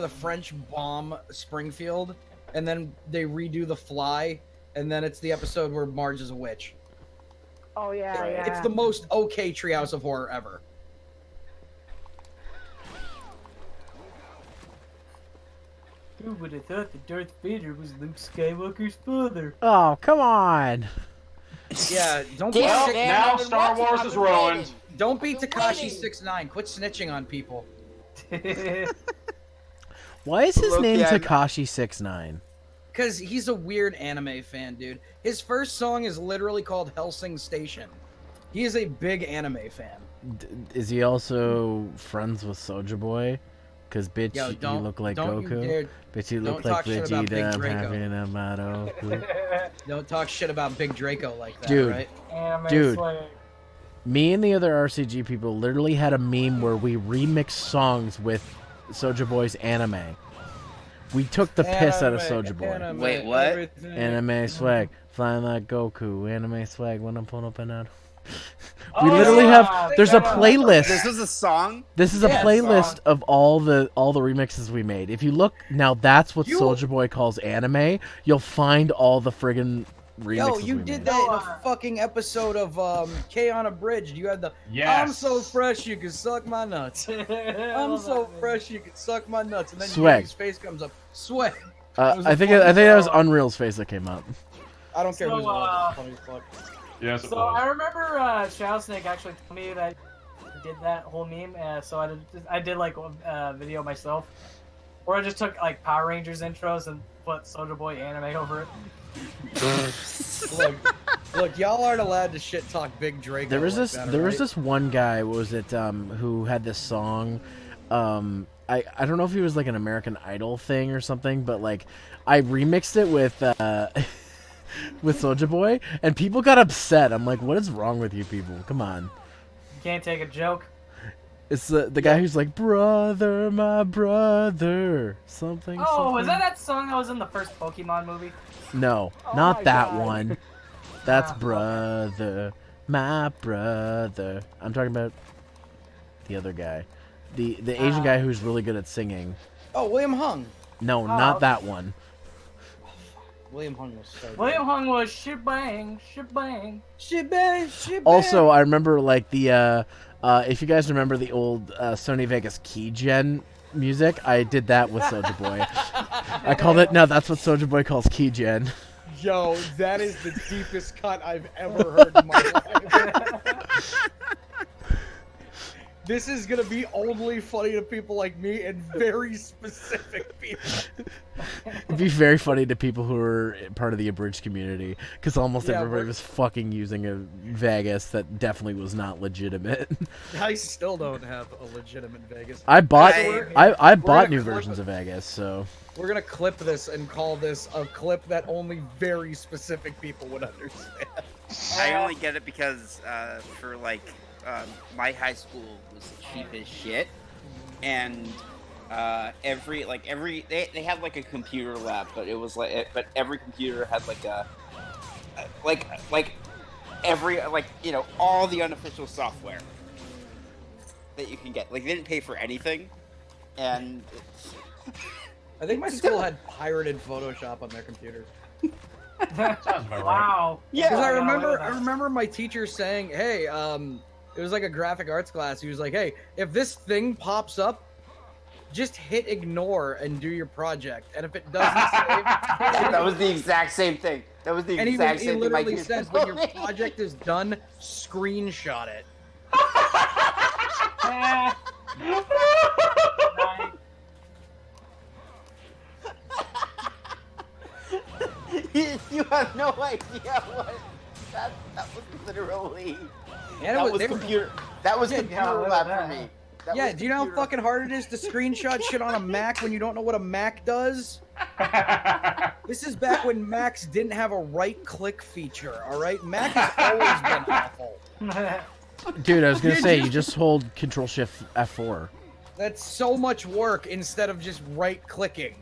Speaker 9: the French bomb Springfield, and then they redo The Fly, and then it's the episode where Marge is a witch.
Speaker 7: Oh yeah.
Speaker 9: It's the most okay Treehouse of Horror ever.
Speaker 6: Who would have thought that Darth Vader was Luke Skywalker's father?
Speaker 1: Oh, come on.
Speaker 9: Yeah, don't be
Speaker 3: Damn,
Speaker 9: sick.
Speaker 3: man,
Speaker 2: now
Speaker 3: I've been
Speaker 2: Star
Speaker 3: watching,
Speaker 2: Wars
Speaker 3: I've
Speaker 2: is
Speaker 3: been
Speaker 2: ruined.
Speaker 3: waiting.
Speaker 9: Don't be
Speaker 3: I've been
Speaker 9: Tekashi
Speaker 3: waiting.
Speaker 9: 69. Quit snitching on people.
Speaker 1: Why is his
Speaker 3: Look,
Speaker 1: name
Speaker 3: yeah,
Speaker 1: Tekashi 69?
Speaker 9: Because he's a weird anime fan, dude. His first song is literally called Helsing Station. He is a big anime fan.
Speaker 1: Is he also friends with Soulja Boy? Because, bitch,
Speaker 9: Yo,
Speaker 1: you
Speaker 9: don't-
Speaker 1: look like
Speaker 9: don't you
Speaker 1: Goku.
Speaker 9: dare-
Speaker 1: Bitch, you
Speaker 9: don't
Speaker 1: look like
Speaker 9: talk shit about Big
Speaker 1: Vegeta. I'm
Speaker 9: Draco.
Speaker 1: having a motto.
Speaker 9: Don't talk shit about Big Draco like that,
Speaker 1: Dude.
Speaker 9: right?
Speaker 6: Anime
Speaker 1: Dude.
Speaker 6: Slayer.
Speaker 1: Me and the other RCG people literally had a meme where we remixed songs with Soulja Boy's anime. We took the piss out of Soulja Boy.
Speaker 3: Wait, what?
Speaker 9: everything.
Speaker 1: Anime swag, flying like Goku. Anime swag when I'm pulling up and out.
Speaker 6: Oh,
Speaker 1: We literally
Speaker 6: yeah.
Speaker 1: have. There's a playlist.
Speaker 3: This was a song.
Speaker 1: This is a
Speaker 6: Yeah,
Speaker 1: playlist
Speaker 6: song.
Speaker 1: of all the remixes we made. If you look now, that's what Soulja Boy calls anime. You'll find all the friggin' remixes.
Speaker 9: Yo, you
Speaker 1: we
Speaker 9: did
Speaker 1: made.
Speaker 9: that in a fucking episode of K on a Bridge. You had the
Speaker 2: Yes.
Speaker 9: I'm so fresh you can suck my nuts. I'm so fresh you can suck my nuts. And then
Speaker 1: Swag.
Speaker 9: his face comes up. Swag.
Speaker 1: I think that was Unreal's face that came up.
Speaker 9: I don't care
Speaker 6: So,
Speaker 9: who's on. It's funny as fuck.
Speaker 2: Yes, it
Speaker 6: So
Speaker 2: was.
Speaker 6: I remember Shadow Snake actually told me that I did that whole meme. So I did like a video myself, where I just took like Power Rangers intros and put Soulja Boy anime over it.
Speaker 9: Look, Look, y'all aren't allowed to shit talk Big Drake.
Speaker 1: There was this one guy. What was it? Who had this song? I don't know if he was like an American Idol thing or something, but like I remixed it with with Soulja Boy, and people got upset. I'm like, what is wrong with you people? Come on.
Speaker 6: You can't take a joke.
Speaker 1: It's the guy who's like, brother, my brother, something.
Speaker 6: Oh,
Speaker 1: something.
Speaker 6: was that song that was in the first Pokemon movie?
Speaker 1: No,
Speaker 7: Oh
Speaker 1: not
Speaker 7: my
Speaker 1: that
Speaker 7: God.
Speaker 1: one. That's
Speaker 6: okay.
Speaker 1: brother, my brother. I'm talking about the other guy, the Asian guy who's really good at singing.
Speaker 9: Oh, William Hung.
Speaker 1: No,
Speaker 6: Oh,
Speaker 1: not
Speaker 6: okay.
Speaker 1: that one.
Speaker 9: William Hung was so good.
Speaker 6: William Hung was shebang, shebang.
Speaker 9: Shebang, shebang.
Speaker 1: Also, I remember like the if you guys remember the old Sony Vegas keygen music, I did that with Soulja Boy. I called it. No, that's what Soulja Boy calls keygen.
Speaker 9: Yo, that is the deepest cut I've ever heard in my life. This is gonna be only funny to people like me and very specific people.
Speaker 1: It'd be very funny to people who are part of the abridged community, because almost
Speaker 9: Yeah,
Speaker 1: everybody
Speaker 9: we're-
Speaker 1: was fucking using a Vegas that definitely was not legitimate.
Speaker 9: I still don't have a legitimate Vegas.
Speaker 1: I bought I bought
Speaker 9: gonna
Speaker 1: new
Speaker 9: clip
Speaker 1: versions
Speaker 9: it.
Speaker 1: of Vegas, so
Speaker 9: We're gonna clip this and call this a clip that only very specific people would understand.
Speaker 3: I only get it because for like my high school was cheap as shit, and they had like a computer lab, but it was but every computer had like a every all the unofficial software that you can get. Like they didn't pay for anything, and
Speaker 9: I think my school had pirated Photoshop on their computers.
Speaker 2: Sounds about right.
Speaker 6: Wow.
Speaker 3: Yeah.
Speaker 9: Because I
Speaker 6: Yeah,
Speaker 9: remember my teacher saying, "Hey, it was like a graphic arts class. He was like, "Hey, if this thing pops up, just hit ignore and do your project. And if it doesn't save,
Speaker 3: that was the exact same thing. That was the
Speaker 9: and
Speaker 3: exact
Speaker 9: he
Speaker 3: same thing. My
Speaker 9: literally
Speaker 3: teacher
Speaker 9: said,
Speaker 3: told
Speaker 9: when your
Speaker 3: me.
Speaker 9: project is done, screenshot it."
Speaker 6: Nice.
Speaker 3: You have no idea what that was literally.
Speaker 9: And
Speaker 3: That
Speaker 9: it was,
Speaker 3: was
Speaker 9: they were-
Speaker 3: computer. That was
Speaker 9: Yeah,
Speaker 3: computer
Speaker 6: yeah,
Speaker 3: lab
Speaker 6: yeah.
Speaker 3: for me. That
Speaker 9: yeah,
Speaker 3: was
Speaker 9: do you know how
Speaker 3: computer-
Speaker 9: fucking hard it is to screenshot shit on a Mac when you don't know what a Mac does? This is back when Macs didn't have a right-click feature, alright? Mac has always been awful.
Speaker 1: dude, I was gonna say you just hold Control Shift F4.
Speaker 9: That's so much work instead of just right-clicking.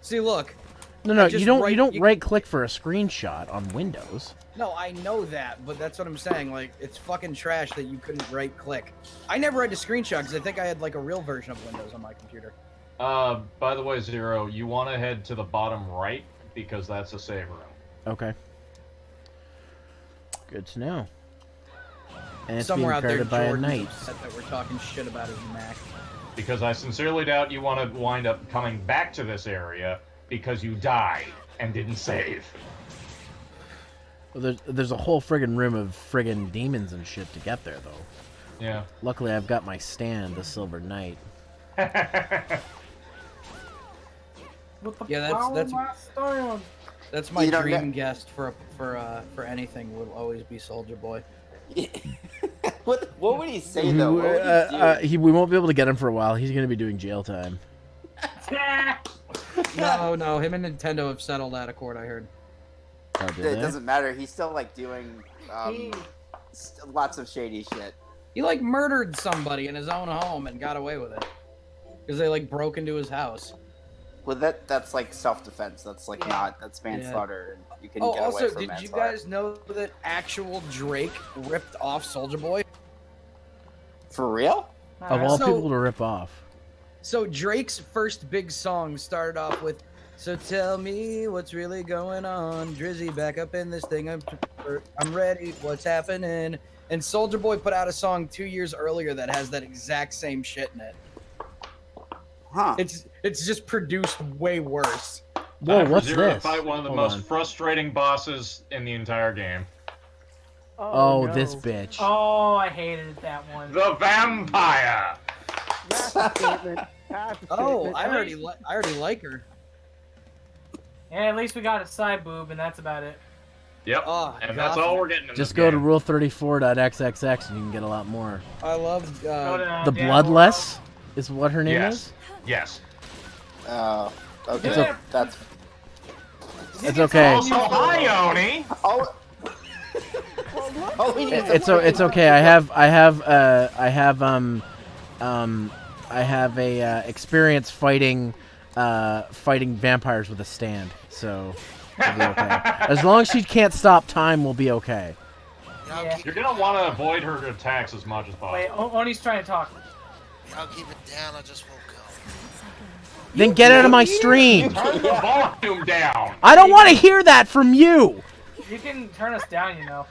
Speaker 9: See, look.
Speaker 1: No,
Speaker 9: I
Speaker 1: you
Speaker 9: just
Speaker 1: don't right click for a screenshot on Windows.
Speaker 9: No, I know that, but that's what I'm saying. Like, it's fucking trash that you couldn't right-click. I never had to screenshot because I think I had like a real version of Windows on my computer.
Speaker 2: By the way, Zero, you want to head to the bottom right because that's a save room.
Speaker 1: Okay. Good to know. And it's
Speaker 9: Somewhere
Speaker 1: being
Speaker 9: out there,
Speaker 1: guarded by a
Speaker 9: Jordan's
Speaker 1: knight.
Speaker 9: upset that we're talking shit about his Mac.
Speaker 2: Because I sincerely doubt you want to wind up coming back to this area because you died and didn't save.
Speaker 1: Well, there's a whole friggin' room of friggin' demons and shit to get there, though.
Speaker 2: Yeah.
Speaker 1: Luckily, I've got my stand, the Silver Knight.
Speaker 9: Yeah, that's my
Speaker 3: You don't
Speaker 9: dream
Speaker 3: know-
Speaker 9: guest for anything will always be Soulja Boy.
Speaker 3: what would he say though? What would he do?
Speaker 1: We won't be able to get him for a while. He's gonna be doing jail time.
Speaker 9: No, him and Nintendo have settled out of court, I heard.
Speaker 1: Oh, did
Speaker 3: It
Speaker 1: they?
Speaker 3: doesn't matter. He's still like doing lots of shady shit.
Speaker 9: He like murdered somebody in his own home and got away with it. Because they like broke into his house.
Speaker 3: Well, that's like self-defense. That's like that's manslaughter. And you can
Speaker 9: Oh,
Speaker 3: get away
Speaker 9: also,
Speaker 3: from
Speaker 9: did you
Speaker 3: manslaughter.
Speaker 9: guys know that actual Drake ripped off Soulja Boy?
Speaker 3: For real?
Speaker 1: Of all
Speaker 9: So-
Speaker 1: people to rip off.
Speaker 9: So Drake's first big song started off with, "So tell me what's really going on, Drizzy, back up in this thing, I'm ready, what's happening?" And Soulja Boy put out a song 2 years earlier that has that exact same shit in it.
Speaker 3: Huh?
Speaker 9: It's just produced way worse.
Speaker 1: Whoa,
Speaker 2: Time for
Speaker 1: what's
Speaker 2: Zero to
Speaker 1: this?
Speaker 2: fight one of the
Speaker 1: Hold
Speaker 2: most
Speaker 1: on.
Speaker 2: frustrating bosses in the entire game.
Speaker 1: Oh,
Speaker 7: no.
Speaker 1: this bitch.
Speaker 6: Oh, I hated that one.
Speaker 2: The vampire!
Speaker 7: That's a statement. That's a
Speaker 9: Oh,
Speaker 7: statement.
Speaker 9: I already like her.
Speaker 6: Yeah, at least we got a side boob, and that's about it.
Speaker 2: Yep.
Speaker 9: Oh,
Speaker 2: And that's all we're getting in
Speaker 1: Just
Speaker 2: this
Speaker 1: go to
Speaker 2: game.
Speaker 1: rule34.xxx and you can get a lot more.
Speaker 9: I love
Speaker 1: The Bloodless is what her name is?
Speaker 2: Yes.
Speaker 3: Oh, okay.
Speaker 1: It's o-
Speaker 3: That's.
Speaker 1: It's okay.
Speaker 2: Also, hi, Oni.
Speaker 3: All we need is
Speaker 1: It's okay. I have experience fighting vampires with a stand, so we'll be okay. As long as she can't stop time, we'll be okay.
Speaker 6: Yeah.
Speaker 2: You're gonna want to avoid her attacks as much as possible.
Speaker 6: Wait, Oni's trying to talk.
Speaker 10: I'll keep it down. I just woke up.
Speaker 1: Then get out of my stream.
Speaker 2: Turn the volume down.
Speaker 1: I don't want to hear that from you.
Speaker 6: You can turn us down, you know.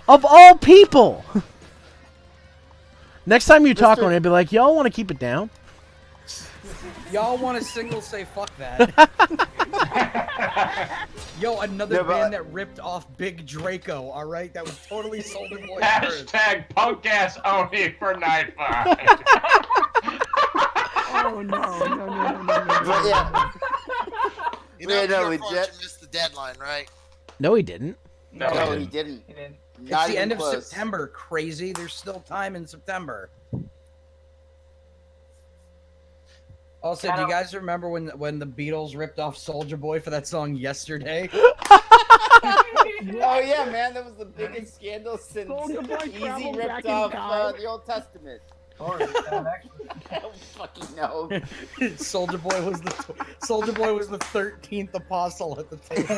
Speaker 1: Of all people. Next time you talk on it, be like, y'all want to keep it down?
Speaker 9: Y'all want to single say fuck that? Yo, another band that ripped off Big Draco. All right, that was totally Soldier Boy.
Speaker 2: Hashtag punk ass Oni for night 5.
Speaker 7: Oh no.
Speaker 3: But yeah.
Speaker 10: You know,
Speaker 3: Yeah, no,
Speaker 10: your
Speaker 3: we
Speaker 10: fault
Speaker 3: just-
Speaker 10: you missed the deadline, right?
Speaker 1: No, he didn't.
Speaker 3: No, he didn't.
Speaker 6: He didn't.
Speaker 9: It's
Speaker 3: Not
Speaker 9: the
Speaker 3: even
Speaker 9: end of
Speaker 3: close.
Speaker 9: September. Crazy. There's still time in September. Also, do you guys remember when the Beatles ripped off Soldier Boy for that song Yesterday?
Speaker 3: Oh yeah, man, that was the biggest scandal since
Speaker 7: Soulja Boy
Speaker 3: Easy
Speaker 7: traveled back
Speaker 3: ripped
Speaker 7: in
Speaker 3: off
Speaker 7: time.
Speaker 3: the Old Testament.
Speaker 6: Or, actually.
Speaker 3: I don't fucking know.
Speaker 9: Soldier Boy was the 13th apostle at the table.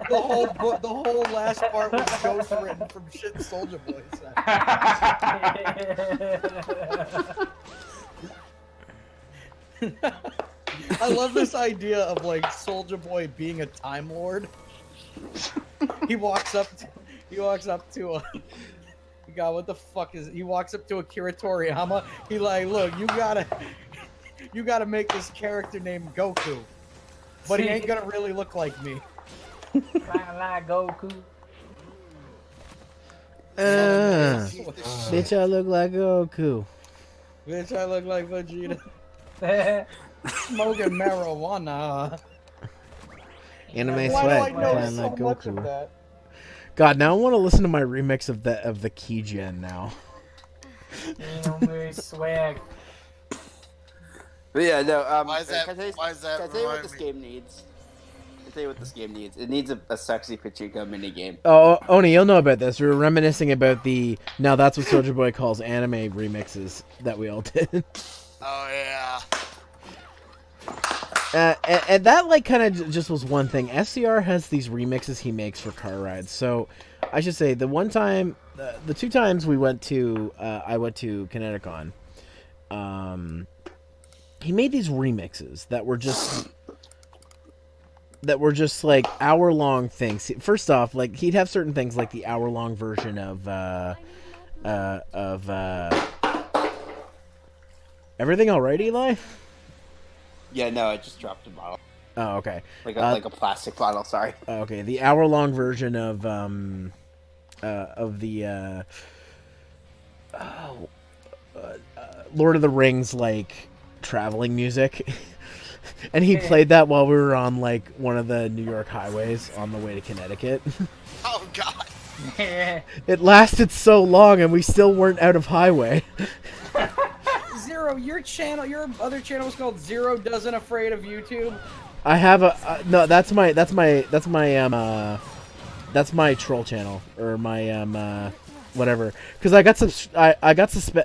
Speaker 9: the whole last part was ghost written from shit Soldier Boy said. I love this idea of like Soldier Boy being a Time Lord. He walks up to a God, what the fuck is? He walks up to Akira Toriyama. He like, look, you gotta make this character named Goku, but he ain't gonna really look like me.
Speaker 6: Like Goku.
Speaker 1: Bitch, I look like Goku.
Speaker 9: Bitch, I look like Vegeta. Smoking marijuana.
Speaker 1: Anime
Speaker 9: Why do
Speaker 1: sweat.
Speaker 9: I know
Speaker 1: Playing
Speaker 9: so
Speaker 1: like
Speaker 9: much of
Speaker 1: Goku.
Speaker 9: that?
Speaker 1: God, now I want to listen to my remix of the key gen now.
Speaker 6: Anime swag.
Speaker 3: But yeah, no.
Speaker 10: Why is that?
Speaker 3: Can I
Speaker 10: Why is that?
Speaker 3: tell you what
Speaker 10: remind
Speaker 3: this
Speaker 10: me?
Speaker 3: game needs? I'll tell you what this game needs. It needs a sexy Pachinko minigame.
Speaker 1: Oh, Oni, you'll know about this. We were reminiscing about the now that's what Soldier Boy calls anime remixes that we all did.
Speaker 10: Oh yeah.
Speaker 1: And that like kind of just was one thing. SCR has these remixes he makes for car rides. So I should say the one time, the two times we went to, I went to Kineticon. He made these remixes that were just like hour-long things. First off, like he'd have certain things like the hour-long version of Everything All Right, Eli?
Speaker 3: Yeah, no, I just dropped a bottle.
Speaker 1: Oh, okay.
Speaker 3: Like a plastic bottle. Sorry.
Speaker 1: Okay, the hour-long version of the Lord of the Rings like traveling music. And he played that while we were on like one of the New York highways on the way to Connecticut.
Speaker 10: Oh god.
Speaker 1: It lasted so long and we still weren't out of highway.
Speaker 9: Zero, your other channel was called Zero Doesn't Afraid of YouTube.
Speaker 1: I have a no. That's my troll channel or my whatever. Because I got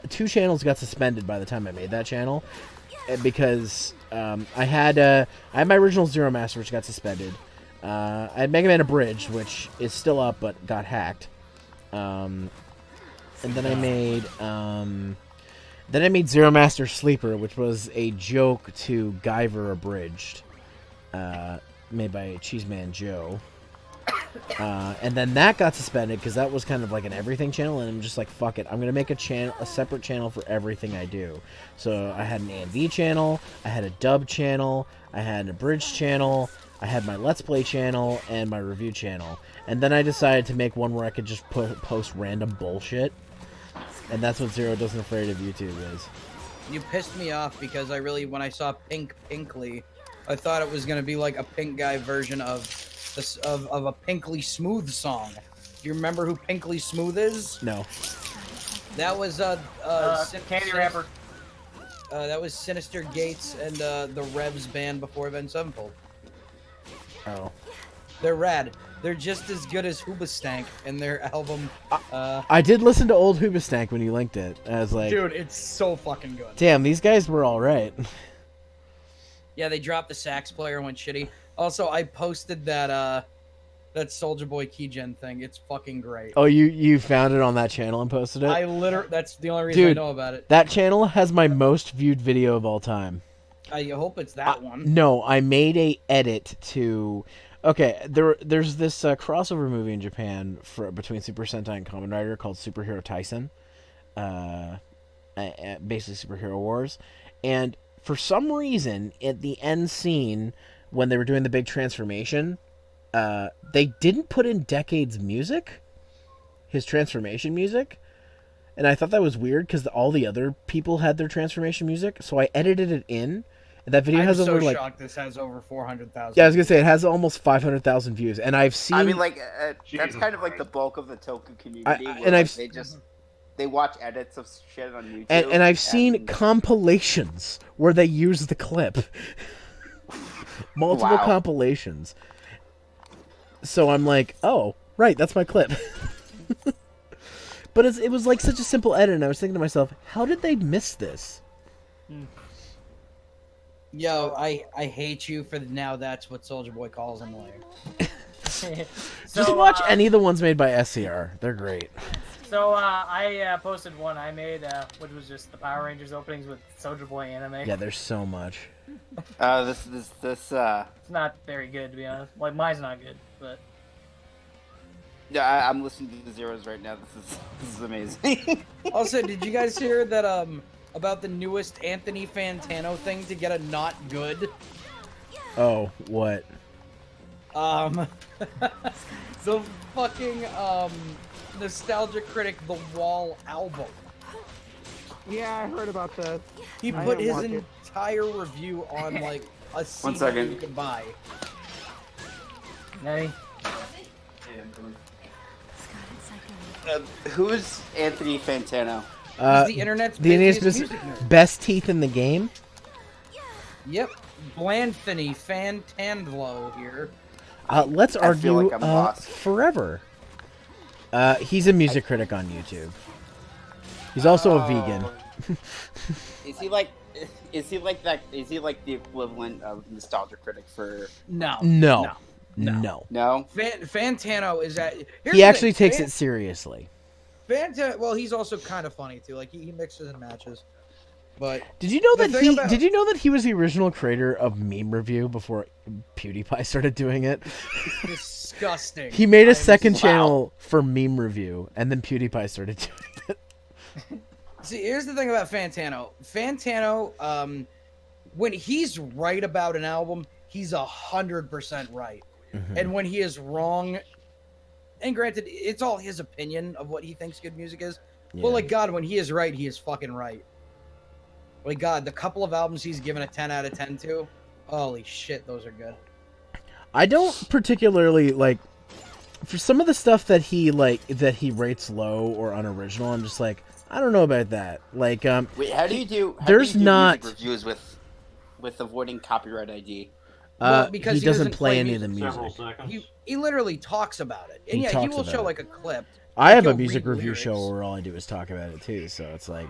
Speaker 1: two channels got suspended by the time I made that channel, because I had my original Zeromaster, which got suspended. I had Mega Man Abridged, which is still up but got hacked. And then I made Zeromaster Sleeper, which was a joke to Guyver Abridged, made by Cheeseman Joe. And then that got suspended because that was kind of like an everything channel, and I'm just like, fuck it, I'm gonna make a separate channel for everything I do. So I had an A&V channel, I had a dub channel, I had an abridged channel, I had my Let's Play channel, and my review channel. And then I decided to make one where I could just post random bullshit. And that's what Zero Doesn't Afraid of YouTube is.
Speaker 9: You pissed me off because when I saw Pinkly, I thought it was gonna be like a pink guy version of of a Pinkly Smooth song. Do you remember who Pinkly Smooth is?
Speaker 1: No.
Speaker 9: That was
Speaker 6: Candy Rapper.
Speaker 9: That was Sinister Gates and the Revs band before Avenged Sevenfold.
Speaker 1: Oh.
Speaker 9: They're rad. They're just as good as Hoobastank and their album.
Speaker 1: I did listen to old Hoobastank when you linked it. I was like,
Speaker 9: dude, it's so fucking good.
Speaker 1: Damn, these guys were all right.
Speaker 9: Yeah, they dropped the sax player and went shitty. Also, I posted that Soulja Boy Keygen thing. It's fucking great.
Speaker 1: Oh, you found it on that channel and posted it?
Speaker 9: That's the only reason I know about it.
Speaker 1: That channel has my most viewed video of all time.
Speaker 9: I hope it's that one.
Speaker 1: No, I made a edit to. Okay, there's this crossover movie in Japan between Super Sentai and Kamen Rider called Superhero Tyson, basically Superhero Wars, and for some reason at the end scene when they were doing the big transformation, they didn't put in Decade's music, his transformation music, and I thought that was weird because all the other people had their transformation music, so I edited it in. That video has over like.
Speaker 9: Shocked this has over 400,000.
Speaker 1: Yeah, I was gonna say it has almost 500,000 views, and I've seen.
Speaker 3: I mean, like that's kind of like the bulk of the Toku community. They watch edits of shit on YouTube.
Speaker 1: And I've seen compilations where they use the clip, multiple compilations. So I'm like, oh, right, that's my clip. But it was like such a simple edit, and I was thinking to myself, how did they miss this?
Speaker 9: Yo, I hate you for now. That's what Soulja Boy calls him later.
Speaker 1: Just watch any of the ones made by SCR. They're great.
Speaker 6: So I posted one I made, which was just the Power Rangers openings with Soulja Boy anime.
Speaker 1: Yeah, there's so much.
Speaker 3: This.
Speaker 6: It's not very good, to be honest. Like mine's not good, but.
Speaker 3: Yeah, I'm listening to the Zeros right now. This is amazing.
Speaker 9: Also, did you guys hear that about the newest Anthony Fantano thing to get a not good?
Speaker 1: Oh, what?
Speaker 9: The fucking Nostalgia Critic The Wall album.
Speaker 7: Yeah, I heard about that.
Speaker 9: He put his entire review on like a CD that you can buy.
Speaker 6: Nettie?
Speaker 3: Who's Anthony Fantano?
Speaker 9: He's the internet's busiest music nerd.
Speaker 1: Best teeth in the game?
Speaker 9: Yep. Blanthony Fantandlo here.
Speaker 1: Let's argue
Speaker 3: like I'm lost.
Speaker 1: forever. He's a music critic on YouTube. He's also a vegan.
Speaker 3: Is he like that? Is he like the equivalent of Nostalgia Critic for?
Speaker 9: No. Fantano is that.
Speaker 1: He actually takes it seriously.
Speaker 9: Fantano. Well, he's also kind of funny too. Like he mixes and matches. But
Speaker 1: did you know that he was the original creator of Meme Review before PewDiePie started doing it?
Speaker 9: Disgusting.
Speaker 1: He made a second channel for Meme Review, and then PewDiePie started doing it.
Speaker 9: See, here's the thing about Fantano. Fantano, when he's right about an album, he's 100% right. Mm-hmm. And when he is wrong, and granted, it's all his opinion of what he thinks good music is. Yeah. Well, like God, when he is right, he is fucking right. Like God, the couple of albums he's given a 10 out of 10 to, holy shit, those are good.
Speaker 1: I don't particularly like for some of the stuff that he rates low or unoriginal. I'm just like, I don't know about that. Like,
Speaker 3: wait, how do you do?
Speaker 1: There's not
Speaker 3: music reviews with avoiding copyright ID.
Speaker 9: Well, because
Speaker 1: he doesn't play any of the music.
Speaker 9: He literally talks about it, and he will show like a clip.
Speaker 1: I have a music review show where all I do is talk about it too, so it's like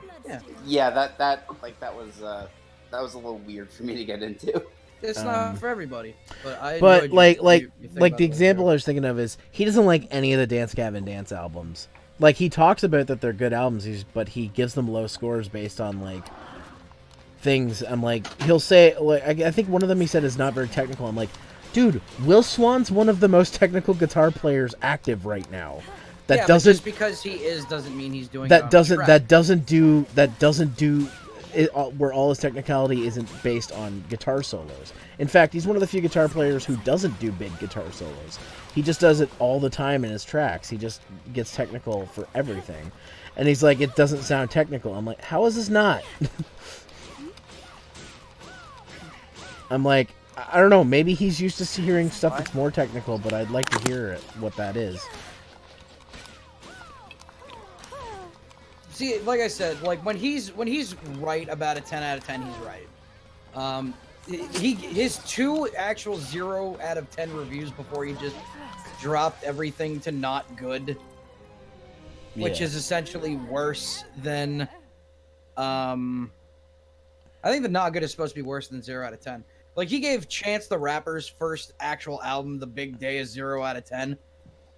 Speaker 3: yeah, that was a little weird for me to get into.
Speaker 9: It's not for everybody, but
Speaker 1: the example I was thinking of is he doesn't like any of the Dance Gavin Dance albums. Like he talks about that they're good albums, but he gives them low scores based on like things. I'm like, he'll say like I think one of them he said is not very technical. I'm like, dude, Will Swan's one of the most technical guitar players active right now. That doesn't
Speaker 9: just because he is doesn't mean he's doing
Speaker 1: that doesn't do it, where all his technicality isn't based on guitar solos. In fact, he's one of the few guitar players who doesn't do big guitar solos. He just does it all the time in his tracks. He just gets technical for everything. And he's like, it doesn't sound technical. I'm like, how is this not? I'm like, I don't know. Maybe he's used to hearing stuff that's more technical, but I'd like to hear what that is.
Speaker 9: See, like I said, like when he's right about a 10 out of 10, he's right. His 2 actual 0 out of 10 reviews before he just dropped everything to not good, which is essentially worse than I think the not good is supposed to be worse than 0 out of 10. Like, he gave Chance the Rapper's first actual album, The Big Day, a 0 out of 10,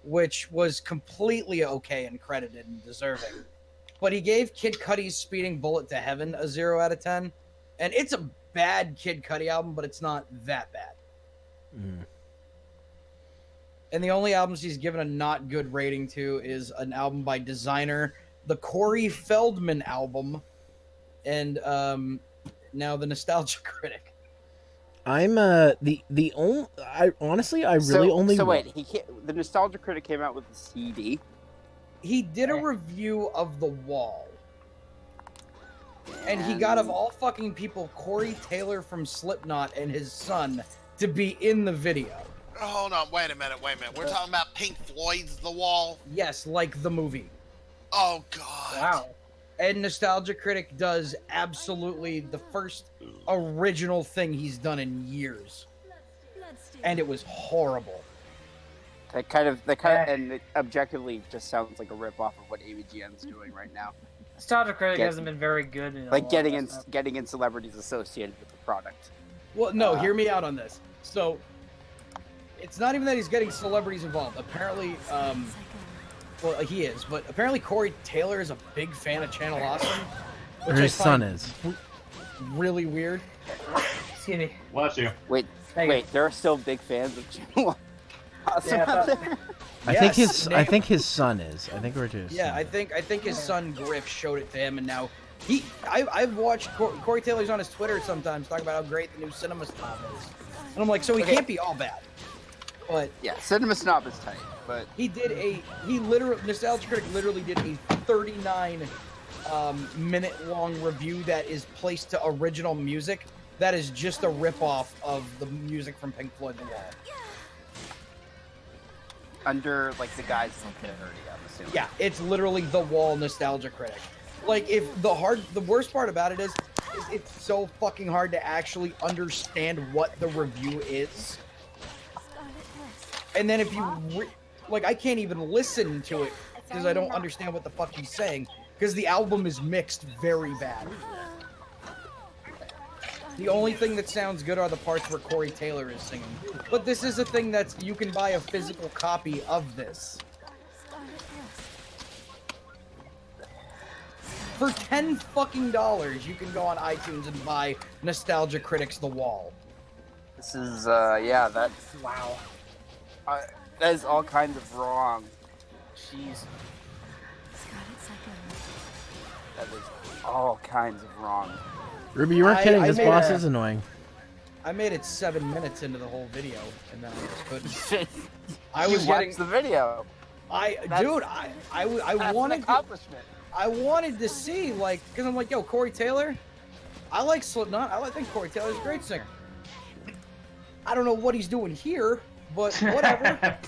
Speaker 9: which was completely okay and credited and deserving. But he gave Kid Cudi's Speeding Bullet to Heaven a 0 out of 10. And it's a bad Kid Cudi album, but it's not that bad.
Speaker 1: Mm.
Speaker 9: And the only albums he's given a not good rating to is an album by Designer, the Corey Feldman album, and now the Nostalgia Critic.
Speaker 1: I'm the only. I honestly, I really only.
Speaker 3: So wait, the Nostalgia Critic came out with a CD.
Speaker 9: He did a review of The Wall. And he got, of all fucking people, Corey Taylor from Slipknot and his son to be in the video.
Speaker 10: Hold on, wait a minute. We're talking about Pink Floyd's The Wall?
Speaker 9: Yes, like the movie.
Speaker 10: Oh, God.
Speaker 6: Wow.
Speaker 9: And Nostalgia Critic does absolutely the first original thing he's done in years. And it was horrible.
Speaker 3: That kind of, and it objectively just sounds like a ripoff of what AVGN's doing right now.
Speaker 6: Nostalgia Critic hasn't been very good.
Speaker 3: Like getting in celebrities associated with the product.
Speaker 9: Well, no, hear me out on this. So, it's not even that he's getting celebrities involved. Apparently, well, he is, but apparently Corey Taylor is a big fan of Channel Awesome.
Speaker 1: Or his son is.
Speaker 9: Really weird.
Speaker 6: Excuse me.
Speaker 2: Bless you.
Speaker 3: Wait, there are still big fans of Channel Awesome out there?
Speaker 1: I think his son is. I think we're just.
Speaker 9: Yeah, I think his son Griff showed it to him, and now I've watched Corey Taylor's on his Twitter sometimes talking about how great the new Cinema Snob is, and I'm like, so he can't be all bad. But
Speaker 3: yeah, Cinema Snob is tight, but Nostalgia Critic literally did a 39 minute long review that is placed to original music that is just a ripoff of the music from Pink Floyd The Wall. Under like the guise of parody, I'm assuming.
Speaker 9: Yeah, it's literally The Wall Nostalgia Critic. Like, if the worst part about it is it's so fucking hard to actually understand what the review is. And then if you I can't even listen to it because I don't understand what the fuck he's saying because the album is mixed very bad. The only thing that sounds good are the parts where Corey Taylor is singing. But this is a thing that's, you can buy a physical copy of this. For $10 fucking you can go on iTunes and buy Nostalgia Critic's The Wall.
Speaker 3: This is, yeah, that's...
Speaker 6: Wow.
Speaker 3: That is all kinds of wrong.
Speaker 6: Jeez.
Speaker 3: That is all kinds of wrong.
Speaker 1: Ruby, you weren't kidding. This boss is annoying.
Speaker 9: I made it 7 minutes into the whole video, and then I just couldn't.
Speaker 3: I was watching the video.
Speaker 9: I wanted
Speaker 3: accomplishment.
Speaker 9: I wanted to see, like, because I'm like, yo, Corey Taylor, I like Slipknot. I think Corey Taylor's a great singer. I don't know what he's doing here, but whatever.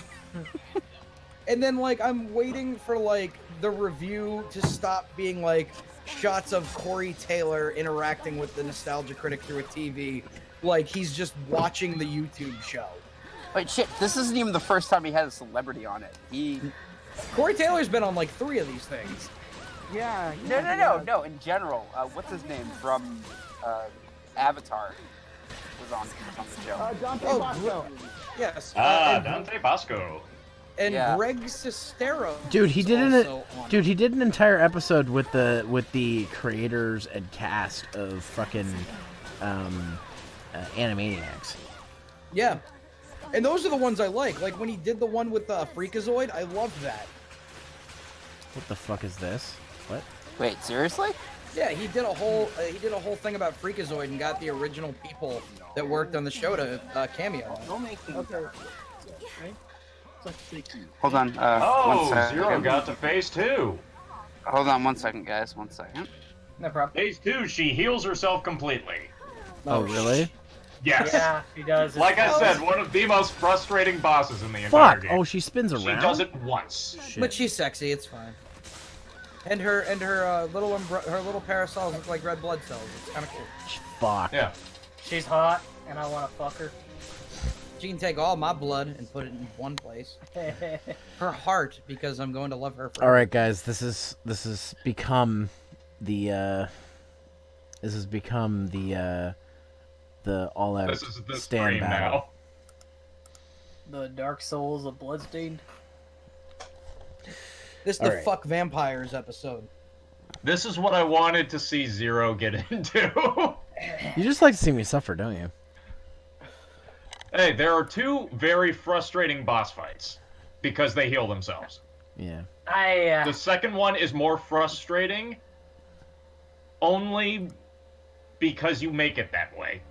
Speaker 9: And then, like, I'm waiting for, like, the review to stop being, like, shots of Corey Taylor interacting with the Nostalgia Critic through a TV, like he's just watching the YouTube show.
Speaker 3: Wait, shit, this isn't even the first time he had a celebrity on it.
Speaker 9: Corey Taylor's been on, like, 3 of these things.
Speaker 7: Yeah.
Speaker 3: No, in general. What's his name from Avatar was on the show.
Speaker 7: Dante Bosco.
Speaker 9: Yes.
Speaker 2: Dante Bosco.
Speaker 9: And Greg Sestero.
Speaker 1: Dude, he did an entire episode with the creators and cast of fucking Animaniacs.
Speaker 9: Yeah. And those are the ones I like. Like when he did the one with Freakazoid, I loved that.
Speaker 1: What the fuck is this? What?
Speaker 3: Wait, seriously?
Speaker 9: Yeah, he did a whole thing about Freakazoid and got the original people that worked on the show to cameo.
Speaker 7: Okay.
Speaker 3: Hold on. 1 second.
Speaker 2: Zero got to phase 2.
Speaker 3: Hold on 1 second, guys. 1 second.
Speaker 6: No problem.
Speaker 2: Phase 2, she heals herself completely.
Speaker 1: Oh, really?
Speaker 2: Yes.
Speaker 6: Yeah, he does.
Speaker 2: Like I said, one of the most frustrating bosses in the entire
Speaker 1: Fuck!
Speaker 2: game.
Speaker 1: Oh, she spins around?
Speaker 2: She does it once.
Speaker 1: Shit.
Speaker 9: But she's sexy. It's fine. And her little parasols look like red blood cells. It's kind of cool.
Speaker 1: Fuck.
Speaker 2: Yeah.
Speaker 6: She's hot, and I want to fuck her.
Speaker 9: She can take all my blood and put it in one place. Her heart, because I'm going to love her forever.
Speaker 1: All right, guys. This has become the all-out
Speaker 2: This is the
Speaker 1: stand
Speaker 2: stream
Speaker 1: battle.
Speaker 2: now.
Speaker 6: The Dark Souls of Bloodstained.
Speaker 9: This is
Speaker 1: All
Speaker 9: the
Speaker 1: right.
Speaker 9: fuck vampires episode.
Speaker 2: This is what I wanted to see Zero get into.
Speaker 1: You just like to see me suffer, don't you?
Speaker 2: Hey, there are two very frustrating boss fights because they heal themselves.
Speaker 1: Yeah.
Speaker 2: The second one is more frustrating only because you make it that way.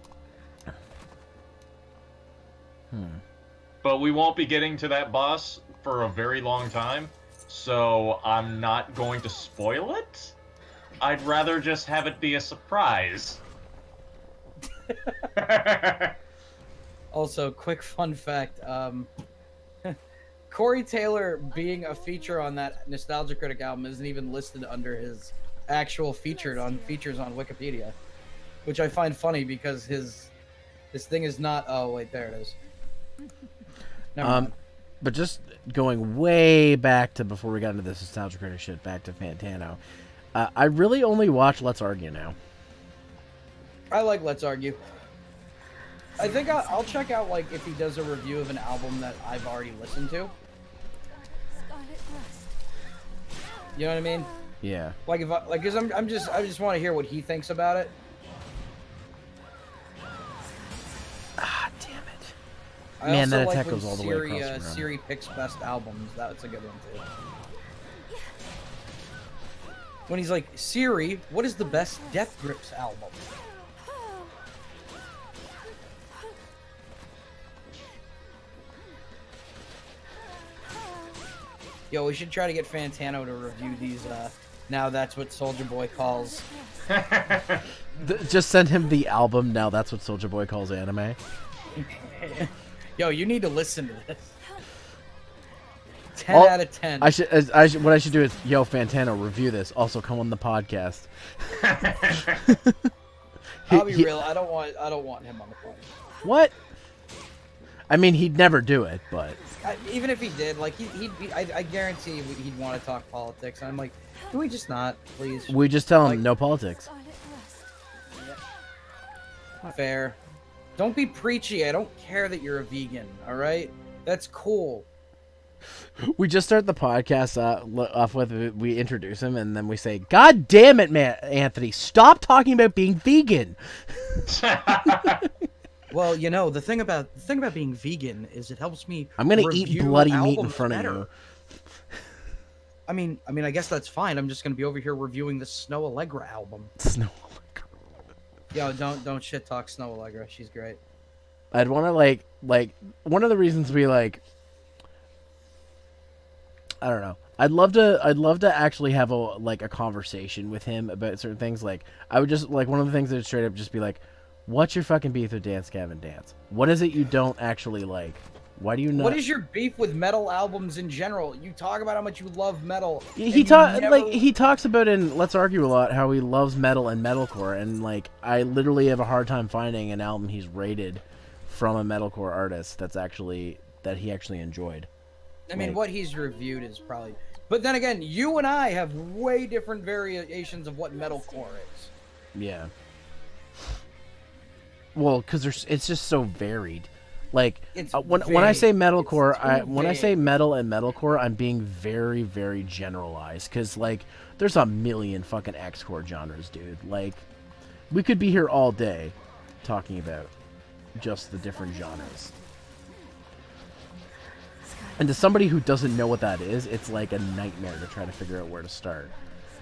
Speaker 2: But we won't be getting to that boss for a very long time, so I'm not going to spoil it. I'd rather just have it be a surprise.
Speaker 9: Also, quick fun fact. Corey Taylor being a feature on that Nostalgia Critic album isn't even listed under his actual features on Wikipedia, which I find funny because this thing is not. Oh wait, there it is. Never mind.
Speaker 1: But just going way back to before we got into this Nostalgia Critic shit, back to Fantano. I really only watch Let's Argue now.
Speaker 9: I like Let's Argue. I think I'll check out like if he does a review of an album that I've already listened to. You know what I mean?
Speaker 1: Yeah.
Speaker 9: Like if cause I just want to hear what he thinks about it.
Speaker 1: Ah, damn it.
Speaker 9: I
Speaker 1: Man,
Speaker 9: also
Speaker 1: that
Speaker 9: like
Speaker 1: attack
Speaker 9: when
Speaker 1: goes all the way across the room.
Speaker 9: Siri picks best albums. That's a good one too. When he's like, Siri, what is the best Death Grips album? Yo, we should try to get Fantano to review these, Now That's What Soulja Boy Calls.
Speaker 1: Just send him the album, Now That's What Soulja Boy Calls Anime.
Speaker 9: Yo, you need to listen to this. 10 out of 10.
Speaker 1: What I should do is, yo, Fantano, review this. Also, come on the podcast.
Speaker 9: I'll be real. I don't want him on the podcast.
Speaker 1: What? I mean, he'd never do it, but
Speaker 9: even if he did, like I guarantee he'd want to talk politics. I'm like, can we just not, please?
Speaker 1: We just tell him
Speaker 9: like,
Speaker 1: no politics.
Speaker 9: Fair. Don't be preachy. I don't care that you're a vegan. All right, that's cool.
Speaker 1: We just start the podcast off with we introduce him and then we say, "God damn it, man, Anthony, stop talking about being vegan."
Speaker 9: Well, you know, the thing about being vegan is it helps me.
Speaker 1: I'm gonna eat bloody meat in
Speaker 9: albums
Speaker 1: front
Speaker 9: better.
Speaker 1: of you.
Speaker 9: I mean, I guess that's fine. I'm just gonna be over here reviewing the Snow Allegra album.
Speaker 1: Snow Allegra.
Speaker 9: Yo, don't shit talk Snow Allegra. She's great.
Speaker 1: I'd want to like one of the reasons we like. I don't know. I'd love to actually have a conversation with him about certain things. Like I would just like one of the things that would straight up just be like, "What's your fucking beef with Dance Gavin Dance? What is it you don't actually like? Why do you not?"
Speaker 9: What is your beef with metal albums in general? You talk about how much you love metal.
Speaker 1: He talks about in Let's Argue a lot how he loves metal and metalcore, and like I literally have a hard time finding an album he's rated from a metalcore artist that he actually enjoyed.
Speaker 9: I mean, what he's reviewed is probably... But then again, you and I have way different variations of what metalcore is.
Speaker 1: Yeah. Well, because it's just so varied. Like when I say metalcore, when I say metal and metalcore, I'm being very, very generalized. Because like, there's a million fucking X-core genres, dude. Like, we could be here all day talking about just the different genres. And to somebody who doesn't know what that is, it's like a nightmare to try to figure out where to start.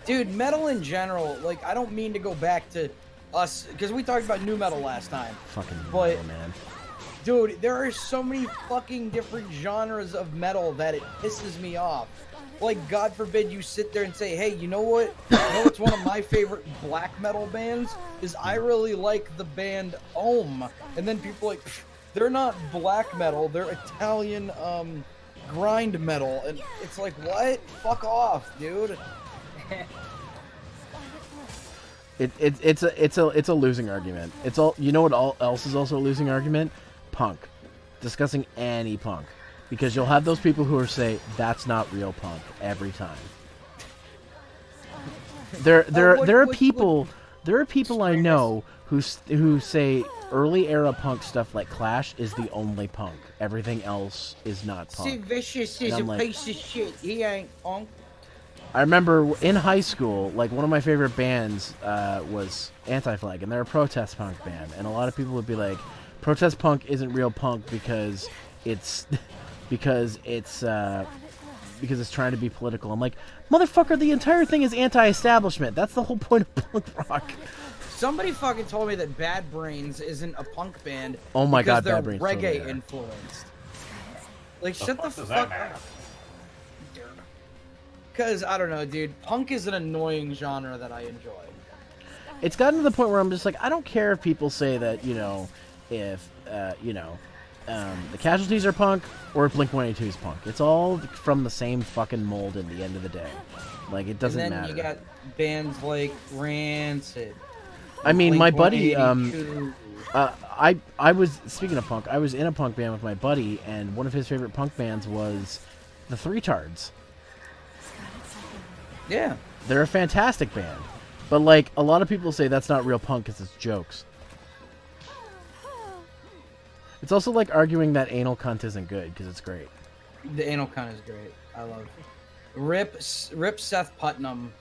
Speaker 9: Dude, metal in general, like, I don't mean to go back to us, because we talked about new metal last time.
Speaker 1: Fucking
Speaker 9: but,
Speaker 1: metal, man.
Speaker 9: Dude, there are so many fucking different genres of metal that it pisses me off. like, God forbid you sit there and say, hey, you know what? You know what's one of my favorite black metal bands? Is I really like the band Ohm. And then people are like, they're not black metal, they're Italian, grind metal. And it's like, what? Fuck off, dude.
Speaker 1: It's a losing argument. It's all, you know what else is also a losing argument? Punk. Discussing any punk. Because you'll have those people who are say that's not real punk every time. There are people I know who say early era punk stuff like Clash is the only punk. Everything else is not punk.
Speaker 9: Sid Vicious is a piece of shit. He ain't punk.
Speaker 1: I remember in high school, like, one of my favorite bands was Anti-Flag, and they're a protest punk band. And a lot of people would be like, protest punk isn't real punk because it's trying to be political. I'm like, motherfucker, the entire thing is anti-establishment. That's the whole point of punk rock.
Speaker 9: Somebody fucking told me that Bad Brains isn't a punk band.
Speaker 1: Oh my god,
Speaker 9: they're
Speaker 1: Bad Brains
Speaker 9: reggae
Speaker 1: totally
Speaker 9: influenced. Like,
Speaker 2: The
Speaker 9: shut the
Speaker 2: does
Speaker 9: fuck
Speaker 2: that
Speaker 9: up. Because, I don't know, dude. Punk is an annoying genre that I enjoy.
Speaker 1: It's gotten to the point where I'm just like, I don't care if people say that, the Casualties are punk or if Blink-182 is punk. It's all from the same fucking mold at the end of the day. Like, it doesn't
Speaker 9: and then
Speaker 1: matter.
Speaker 9: You got bands like Rancid.
Speaker 1: I mean, my buddy,
Speaker 9: Blink-182.
Speaker 1: I was, speaking of punk, I was in a punk band with my buddy, and one of his favorite punk bands was the Three Tards.
Speaker 9: Yeah.
Speaker 1: They're a fantastic band. But, like, a lot of people say that's not real punk because it's jokes. It's also like arguing that anal cunt isn't good because it's great.
Speaker 9: The anal cunt is great. I love it. Rip Seth Putnam,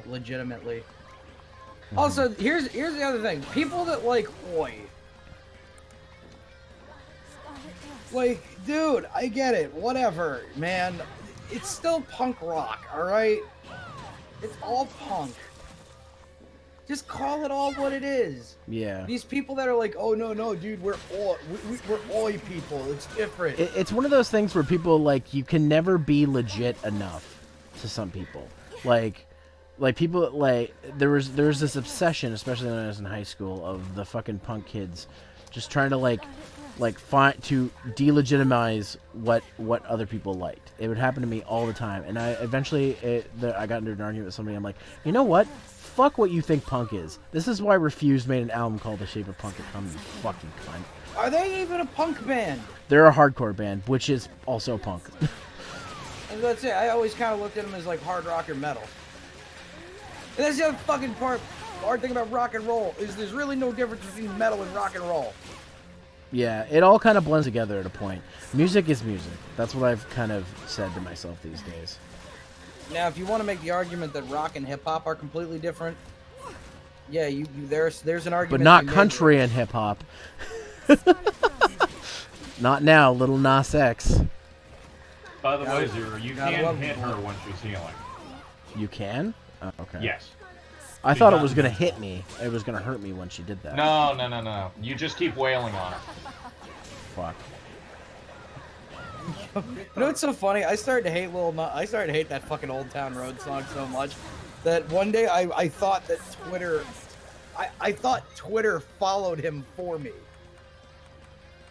Speaker 9: legitimately.
Speaker 1: Mm-hmm.
Speaker 9: Also, here's the other thing. People that like Oi. Like, dude, I get it. Whatever, man. It's still punk rock, alright? It's all punk. Just call it all what it is.
Speaker 1: Yeah.
Speaker 9: These people that are like, oh, no, dude, we're Oi people. It's different.
Speaker 1: It's one of those things where people, like, you can never be legit enough to some people. Like people, like, there was this obsession, especially when I was in high school, of the fucking punk kids just trying to, like find to delegitimize what other people liked. It would happen to me all the time, and I got into an argument with somebody. I'm like, you know what? Fuck what you think punk is. This is why Refused made an album called The Shape of Punk at Come, you fucking cunt.
Speaker 9: Are they even a punk band?
Speaker 1: They're a hardcore band, which is also punk.
Speaker 9: And that's it. I always kind of looked at them as like hard rock or metal. And that's the other fucking hard thing about rock and roll is there's really no difference between metal and rock and roll.
Speaker 1: Yeah, it all kind of blends together at a point. Music is music. That's what I've kind of said to myself these days.
Speaker 9: Now, if you want to make the argument that rock and hip hop are completely different, yeah, there's an argument.
Speaker 1: But not country and hip hop. Not now, Little Nas X.
Speaker 2: By the way, Zero, you can hit her when she's healing.
Speaker 1: You can? Oh, okay.
Speaker 2: Yes.
Speaker 1: I thought it was going to hit me. It was going to hurt me when she did that.
Speaker 2: No. You just keep wailing on her.
Speaker 1: Fuck.
Speaker 9: You know what's so funny? I started to hate that fucking Old Town Road song so much that one day I thought that I thought Twitter followed him for me.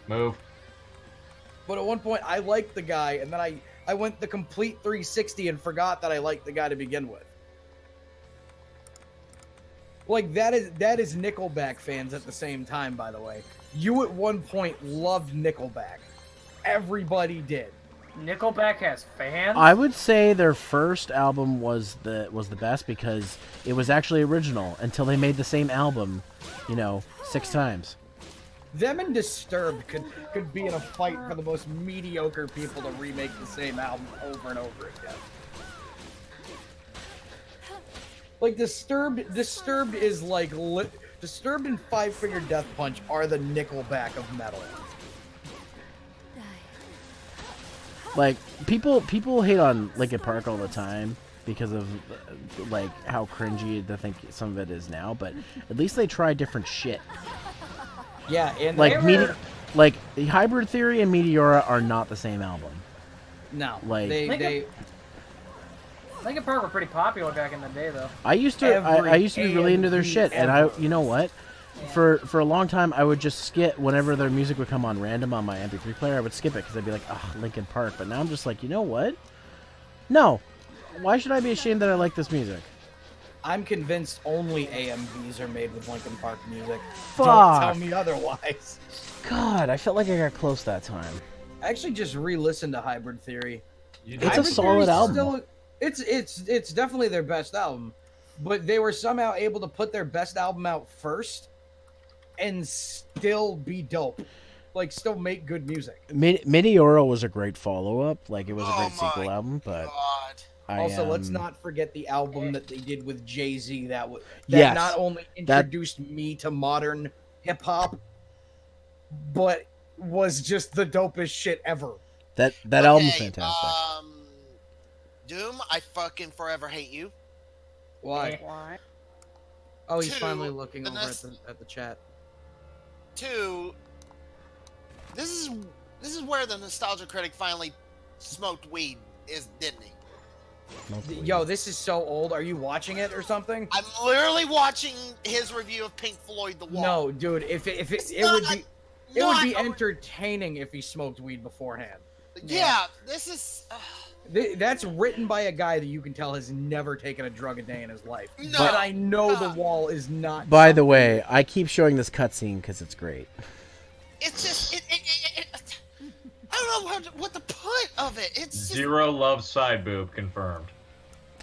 Speaker 2: Move.
Speaker 9: But at one point I liked the guy, and then I went the complete 360 and forgot that I liked the guy to begin with. Like, that is Nickelback fans at the same time, by the way. You at one point loved Nickelback. Everybody did.
Speaker 6: Nickelback has fans?
Speaker 1: I would say their first album was the best because it was actually original until they made the same album, 6 times.
Speaker 9: Them and Disturbed could be in a fight for the most mediocre people to remake the same album over and over again. Like, Disturbed is like Disturbed and Five Finger Death Punch are the Nickelback of metal.
Speaker 1: Like, people hate on Linkin Park all the time because of like how cringy they think some of it is now, but at least they try different shit.
Speaker 9: Yeah, and
Speaker 1: like Hybrid Theory and Meteora are not the same album.
Speaker 9: No,
Speaker 1: like
Speaker 9: they
Speaker 6: Linkin Park were pretty popular back in the day, though.
Speaker 1: I used to be really into their shit, and you know what? For a long time, I would just skip whenever their music would come on random on my MP3 player. I would skip it because I'd be like, "Oh, Linkin Park." But now I'm just like, you know what? No, why should I be ashamed that I like this music?
Speaker 9: I'm convinced only AMVs are made with Linkin Park music.
Speaker 1: Fuck.
Speaker 9: Don't tell me otherwise.
Speaker 1: God, I felt like I got close that time.
Speaker 9: I actually just re-listened to Hybrid Theory.
Speaker 1: It's a solid album.
Speaker 9: It's definitely their best album, but they were somehow able to put their best album out first and still be dope. Like, still make good music.
Speaker 1: Meteora was a great follow-up. Like, it was a great sequel album, but...
Speaker 9: Also, let's not forget the album that they did with Jay-Z that
Speaker 1: yes,
Speaker 9: not only introduced me to modern hip-hop, but was just the dopest shit ever.
Speaker 1: That album's fantastic.
Speaker 10: Doom, I fucking forever hate you.
Speaker 9: Why?
Speaker 6: Why?
Speaker 9: Oh, he's finally looking over at the chat.
Speaker 10: 2, this is where the nostalgia critic finally smoked weed, didn't he?
Speaker 9: Yo, this is so old. Are you watching it or something?
Speaker 10: I'm literally watching his review of Pink Floyd The Wall.
Speaker 9: No, dude. It would be entertaining if he smoked weed beforehand.
Speaker 10: Yeah, this is.
Speaker 9: That's written by a guy that you can tell has never taken a drug a day in his life.
Speaker 10: No,
Speaker 9: but I know The Wall is not.
Speaker 1: By the way, I keep showing this cutscene because it's great.
Speaker 10: It's just I don't know what the point of it. It's just...
Speaker 2: Zero loves side boob confirmed.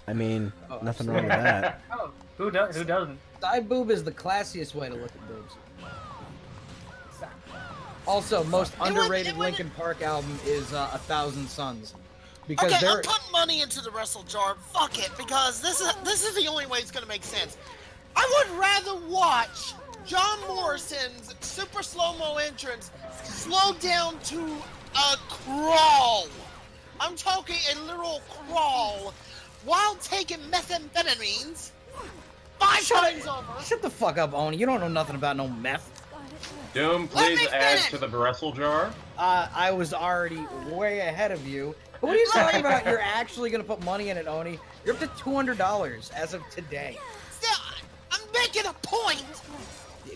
Speaker 1: I mean, nothing wrong with that.
Speaker 6: Oh, who doesn't?
Speaker 9: Side boob is the classiest way to look at boobs. Also, most underrated Linkin Park album is 1,000 Suns. Because
Speaker 10: okay, I'm putting money into the wrestle jar. Fuck it, because this is the only way it's gonna make sense. I would rather watch John Morrison's super slow-mo entrance slow down to a crawl. I'm talking a literal crawl while taking methamphetamines 5 times over.
Speaker 9: Shut the fuck up, Oni. You don't know nothing about no meth.
Speaker 2: Doom, please add to the wrestle jar.
Speaker 9: I was already way ahead of you. What are you talking about? You're actually going to put money in it, Oni. You're up to $200 as of today.
Speaker 10: Still, I'm making a point.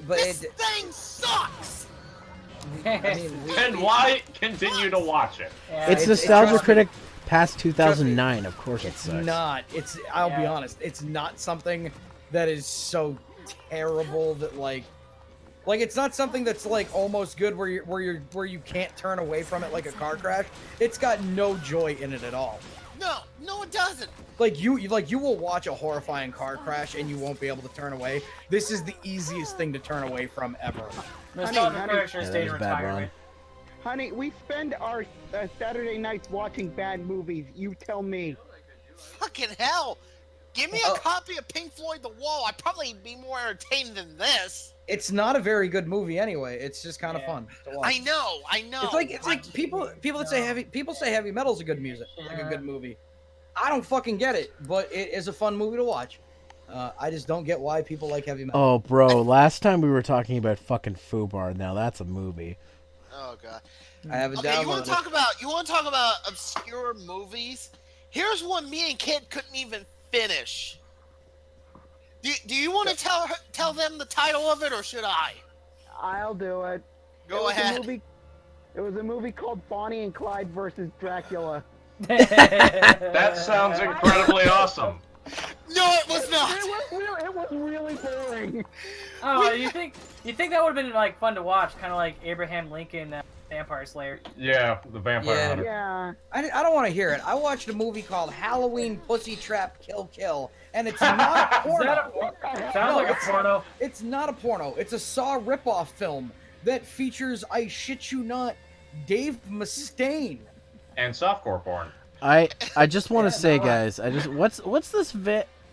Speaker 9: But
Speaker 10: this thing sucks.
Speaker 9: I mean,
Speaker 2: And why continue to watch it?
Speaker 6: Yeah,
Speaker 1: It's Nostalgia Critic past 2009. Of course it sucks.
Speaker 9: I'll be honest. It's not something that is so terrible that like it's not something that's like almost good where you can't turn away from it like a car crash. It's got no joy in it at all.
Speaker 10: No, it doesn't.
Speaker 9: Like you will watch a horrifying car crash and you won't be able to turn away. This is the easiest thing to turn away from ever.
Speaker 7: Honey, we spend our Saturday nights watching bad movies. You tell me.
Speaker 10: Fucking hell. Give me a copy of Pink Floyd The Wall. I'd probably be more entertained than this.
Speaker 9: It's not a very good movie anyway. It's just kind of fun to watch.
Speaker 10: I know.
Speaker 9: It's like people that say heavy metal's a good music, like a good movie. I don't fucking get it, but it is a fun movie to watch. I just don't get why people like heavy metal.
Speaker 1: Oh, bro, last time we were talking about fucking Fubar. Now that's a movie.
Speaker 10: Oh god.
Speaker 9: I have a
Speaker 10: Okay, you want
Speaker 9: download.
Speaker 10: to talk about obscure movies? Here's one me and Kid couldn't even finish. Do you want to tell them the title of it, or should I?
Speaker 7: I'll do it.
Speaker 10: Go ahead.
Speaker 7: It was a movie called Bonnie and Clyde versus Dracula.
Speaker 2: That sounds incredibly awesome.
Speaker 10: No, it was not.
Speaker 7: It was really boring.
Speaker 6: Oh, you think that would have been like fun to watch, kind of like Abraham Lincoln, Vampire Slayer.
Speaker 2: Yeah, the Vampire Hunter.
Speaker 7: Yeah.
Speaker 9: I don't want to hear it. I watched a movie called Halloween Pussy Trap Kill Kill, and it's not a porno.
Speaker 6: Sounds like a porno.
Speaker 9: It's not a porno. It's a Saw ripoff film that features, I shit you not, Dave Mustaine.
Speaker 2: And softcore porn.
Speaker 1: I just want to say, guys, what's this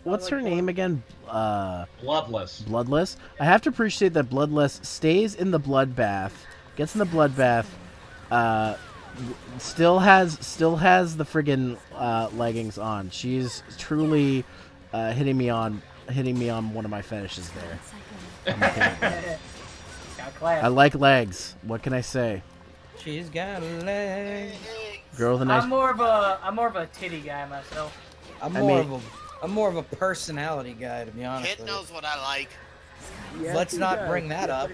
Speaker 1: what's her name again?
Speaker 2: Bloodless.
Speaker 1: Bloodless. I have to appreciate that Bloodless stays in the bloodbath, gets in the bloodbath, still has the friggin' leggings on. She's truly hitting me on one of my fetishes there. I like legs. What can I say?
Speaker 9: She's got legs.
Speaker 1: Girl with a nice.
Speaker 6: I'm more of a titty guy myself.
Speaker 9: I'm
Speaker 1: I
Speaker 9: more of a personality guy, to be honest
Speaker 10: Kit
Speaker 9: with you.
Speaker 10: knows what I like.
Speaker 7: Yes,
Speaker 9: Let's
Speaker 7: he
Speaker 9: not
Speaker 7: does.
Speaker 9: bring that up.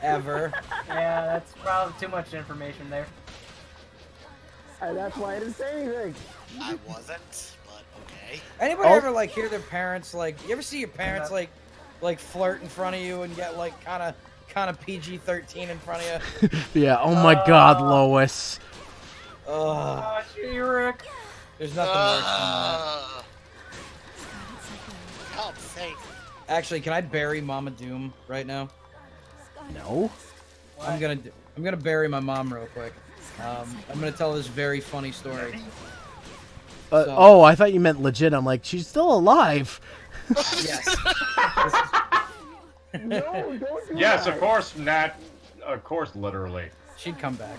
Speaker 9: Ever.
Speaker 6: Yeah, that's probably too much information there.
Speaker 7: And that's why I didn't say anything.
Speaker 10: I wasn't, but okay.
Speaker 9: Anybody
Speaker 1: Oh.
Speaker 9: ever like hear their parents like? You ever see your parents like flirt in front of you and get like kind of PG-13 in front of you?
Speaker 1: Yeah. Oh my God, Lois.
Speaker 9: Ugh.
Speaker 6: Oh, gee, Rick.
Speaker 9: There's nothing worse than that.
Speaker 10: Help sake.
Speaker 9: Actually, can I bury Mama Doom right now?
Speaker 1: No.
Speaker 9: I'm gonna bury my mom real quick. I'm gonna tell this very funny story. So-
Speaker 1: Oh, I thought you meant legit. I'm like, she's still alive.
Speaker 9: Yes.
Speaker 7: No, don't do
Speaker 2: Yes,
Speaker 7: that.
Speaker 2: of course, Nat. Of course, literally.
Speaker 9: She'd come back.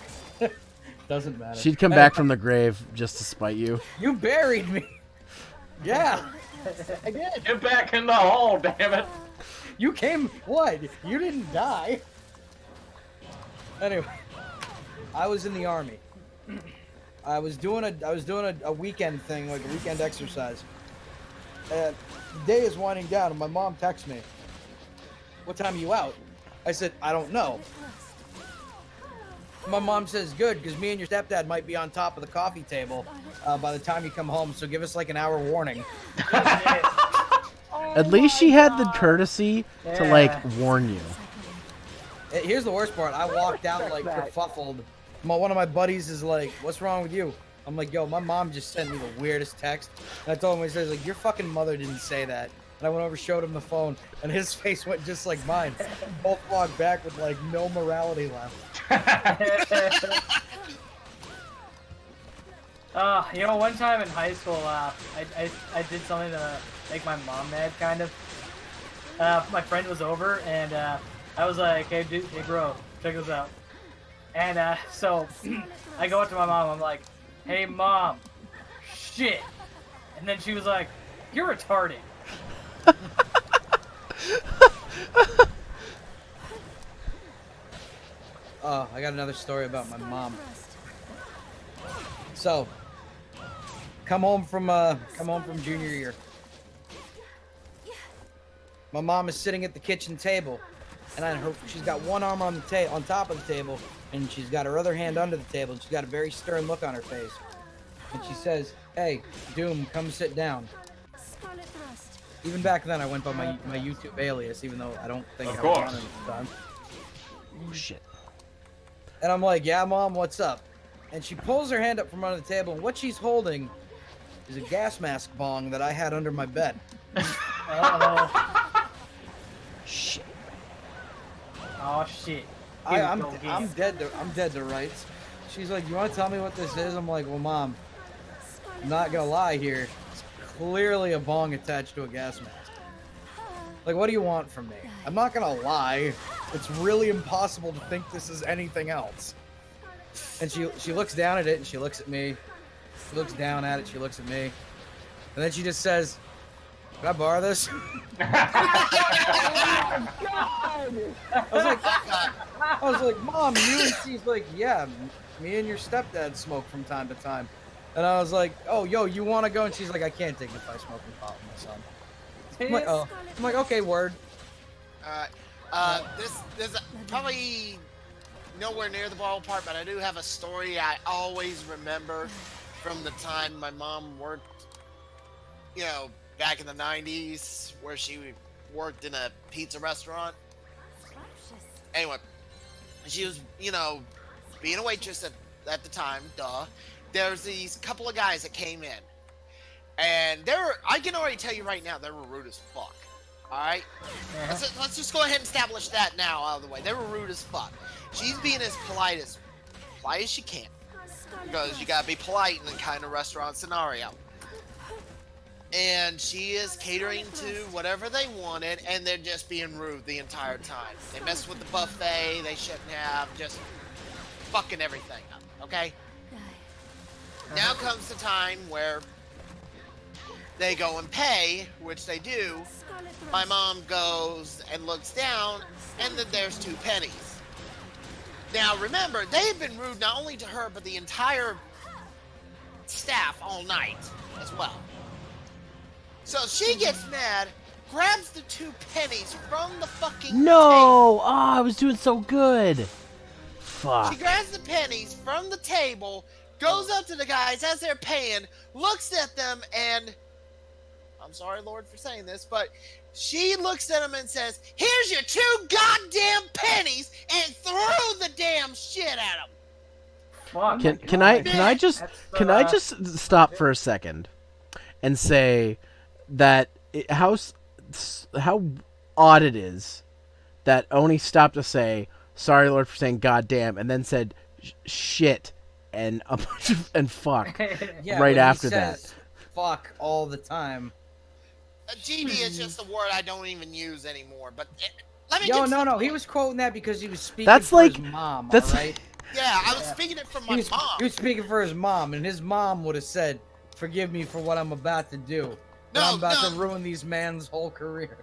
Speaker 9: Doesn't matter.
Speaker 1: She'd come back from the grave just to spite you.
Speaker 9: You buried me. Yeah.
Speaker 7: I did.
Speaker 2: Get back in the hole, damn it.
Speaker 9: You came. What? You didn't die. Anyway, I was in the army. I was doing a weekend thing, like a weekend exercise. And the day is winding down, and my mom texts me, "What time are you out?" I said, "I don't know." My mom says, "Good, because me and your stepdad might be on top of the coffee table by the time you come home, so give us like an hour warning."
Speaker 1: At least she had the courtesy to like warn you.
Speaker 9: Here's the worst part. I walked out like
Speaker 7: That.
Speaker 9: kerfuffled. One of my buddies is like, "What's wrong with you?" I'm like, "Yo, my mom just sent me the weirdest text." And I told him, he says, like, "Your fucking mother didn't say that." And I went over, showed him the phone, and his face went just like mine. Both walked back with like no morality left.
Speaker 6: You know, one time in high school, I did something to make my mom mad, kind of. My friend was over, and I was like, "Hey, dude, hey, bro, check this out." And so I go up to my mom. I'm like, "Hey, mom, shit." And then she was like, "You're retarded."
Speaker 9: Oh, I got another story about my mom. So, come home from junior year. My mom is sitting at the kitchen table, and she's got one arm on on top of the table, and she's got her other hand under the table, and she's got a very stern look on her face. And she says, "Hey, Doom, come sit down." Even back then, I went by my YouTube alias, even though I don't think
Speaker 2: Of
Speaker 9: I was
Speaker 2: course.
Speaker 9: on it at the time.
Speaker 1: Oh shit.
Speaker 9: And I'm like, "Yeah, Mom, what's up?" And she pulls her hand up from under the table, and what she's holding is a gas mask bong that I had under my bed.
Speaker 1: Shit.
Speaker 6: Oh shit.
Speaker 9: I'm dead to rights. She's like, "You want to tell me what this is?" I'm like, "Well, Mom, I'm not gonna lie here. It's clearly a bong attached to a gas mask. Like, what do you want from me? I'm not gonna lie. It's really impossible to think this is anything else." And she looks down at it, and she looks at me. She looks down at it. She looks at me, and then she just says, "Can I borrow this?" I was like, "Mom, you," and she's like, "Yeah, me and your stepdad smoke from time to time." And I was like, "Oh, yo, you want to go?" And she's like, "I can't dignify smoking pot with my son." I'm like, "Oh." I'm like, "Okay, word."
Speaker 10: This is probably nowhere near the ballpark, but I do have a story I always remember from the time my mom worked, you know, back in the 90s, where she worked in a pizza restaurant. Anyway, she was, you know, being a waitress at the time, duh. There's these couple of guys that came in, and I can already tell you right now, they were rude as fuck. Alright? Let's just go ahead and establish that now out of the way. They were rude as fuck. She's being as polite as she can. Because you gotta be polite in the kind of restaurant scenario. And she is catering to whatever they wanted, and they're just being rude the entire time. They mess with the buffet, they shouldn't have, just fucking everything up, okay? Now comes the time where they go and pay, which they do. My mom goes and looks down, and then there's 2 pennies. Now remember, they have been rude not only to her, but the entire staff all night as well. So she gets mad, grabs the 2 pennies from the fucking
Speaker 1: No! Ah, I was doing so good.
Speaker 10: table.
Speaker 1: Fuck.
Speaker 10: She grabs the pennies from the table, goes up to the guys as they're paying, looks at them, and I'm sorry, Lord, for saying this, but she looks at them and says, "Here's your 2 goddamn pennies," and threw the damn shit at them.
Speaker 6: Fuck.
Speaker 1: Can I just stop for a second and say that how odd it is that Oni stopped to say sorry, Lord, for saying goddamn, and then said shit and a bunch of and fuck
Speaker 9: Yeah,
Speaker 1: right
Speaker 9: when he
Speaker 1: after
Speaker 9: says
Speaker 1: that.
Speaker 9: Fuck all the time.
Speaker 10: GB is just a word I don't even use anymore. But let me.
Speaker 9: No. He was quoting that because he was speaking
Speaker 1: That's
Speaker 9: for
Speaker 1: like
Speaker 9: his mom.
Speaker 1: that's
Speaker 9: all right?
Speaker 10: Yeah, I was speaking it from my mom.
Speaker 9: He was speaking for his mom, and his mom would have said, "Forgive me for what I'm about to do. But I'm about to ruin these man's whole career."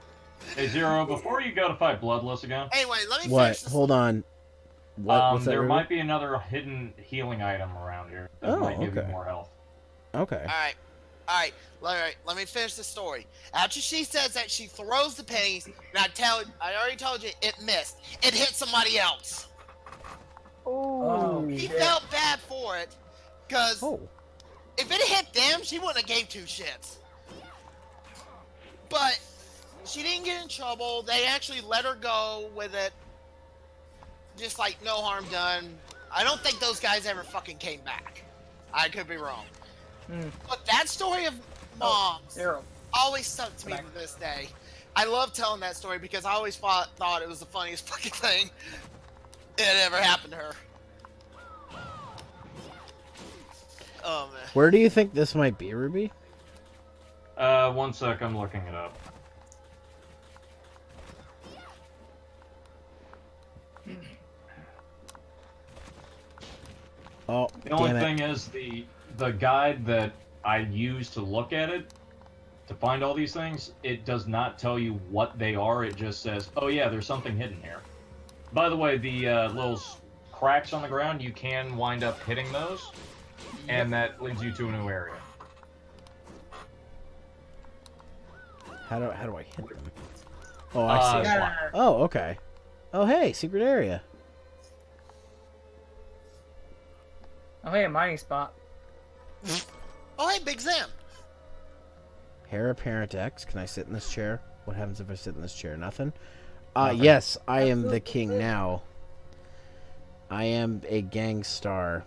Speaker 2: Hey, Zero, before you go to fight Bloodless again.
Speaker 10: Anyway, let me
Speaker 1: What?
Speaker 10: finish this.
Speaker 1: Hold on. What's that,
Speaker 2: there
Speaker 1: Ruby?
Speaker 2: might be another hidden healing item around here that might give you more health.
Speaker 1: Okay.
Speaker 10: All right. Let me finish the story. After she says that, she throws the pennies, and I already told you it missed. It hit somebody else.
Speaker 6: Oh,
Speaker 10: He
Speaker 6: shit.
Speaker 10: felt bad for it, because
Speaker 1: Oh.
Speaker 10: if it hit them, she wouldn't have gave 2 shits. But she didn't get in trouble. They actually let her go with it. Just like no harm done. I don't think those guys ever fucking came back. I could be wrong. But that story of moms
Speaker 6: Zero.
Speaker 10: always stuck to me to this day. I love telling that story because I always thought it was the funniest fucking thing that ever happened to her. Oh man.
Speaker 1: Where do you think this might be, Ruby?
Speaker 2: 1 sec, I'm looking it up.
Speaker 1: Oh,
Speaker 2: The only
Speaker 1: damn it.
Speaker 2: thing is the guide that I use to look at it, to find all these things, it does not tell you what they are. It just says, oh yeah, there's something hidden here. By the way, the little cracks on the ground, you can wind up hitting those, and that leads you to a new area.
Speaker 1: How do I hit them? Oh, I see.
Speaker 2: Slide.
Speaker 1: Oh, okay. Oh, hey, secret area.
Speaker 6: Oh, hey, a mining spot.
Speaker 10: Oh hey, Big Zam.
Speaker 1: Hair apparent X. Can I sit in this chair? What happens if I sit in this chair? Nothing?
Speaker 2: Nothing.
Speaker 1: Yes, I am the king now. I am a gangstar.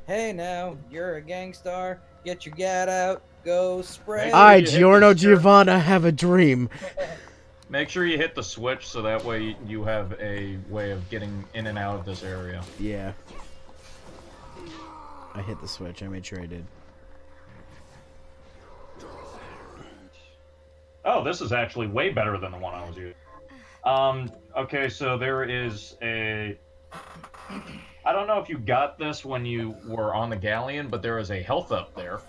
Speaker 9: Hey now, you're a gangstar. Get your gat out. Go spray.
Speaker 1: I,
Speaker 2: you hit
Speaker 1: Giorno
Speaker 2: the chair.
Speaker 1: Giovanna, have a dream.
Speaker 2: Make sure you hit the switch so that way you have a way of getting in and out of this area.
Speaker 1: Yeah. I hit the switch. I made sure I did.
Speaker 2: Oh, this is actually way better than the one I was using. Okay, so there is a... I don't know if you got this when you were on the galleon, but there is a health up there.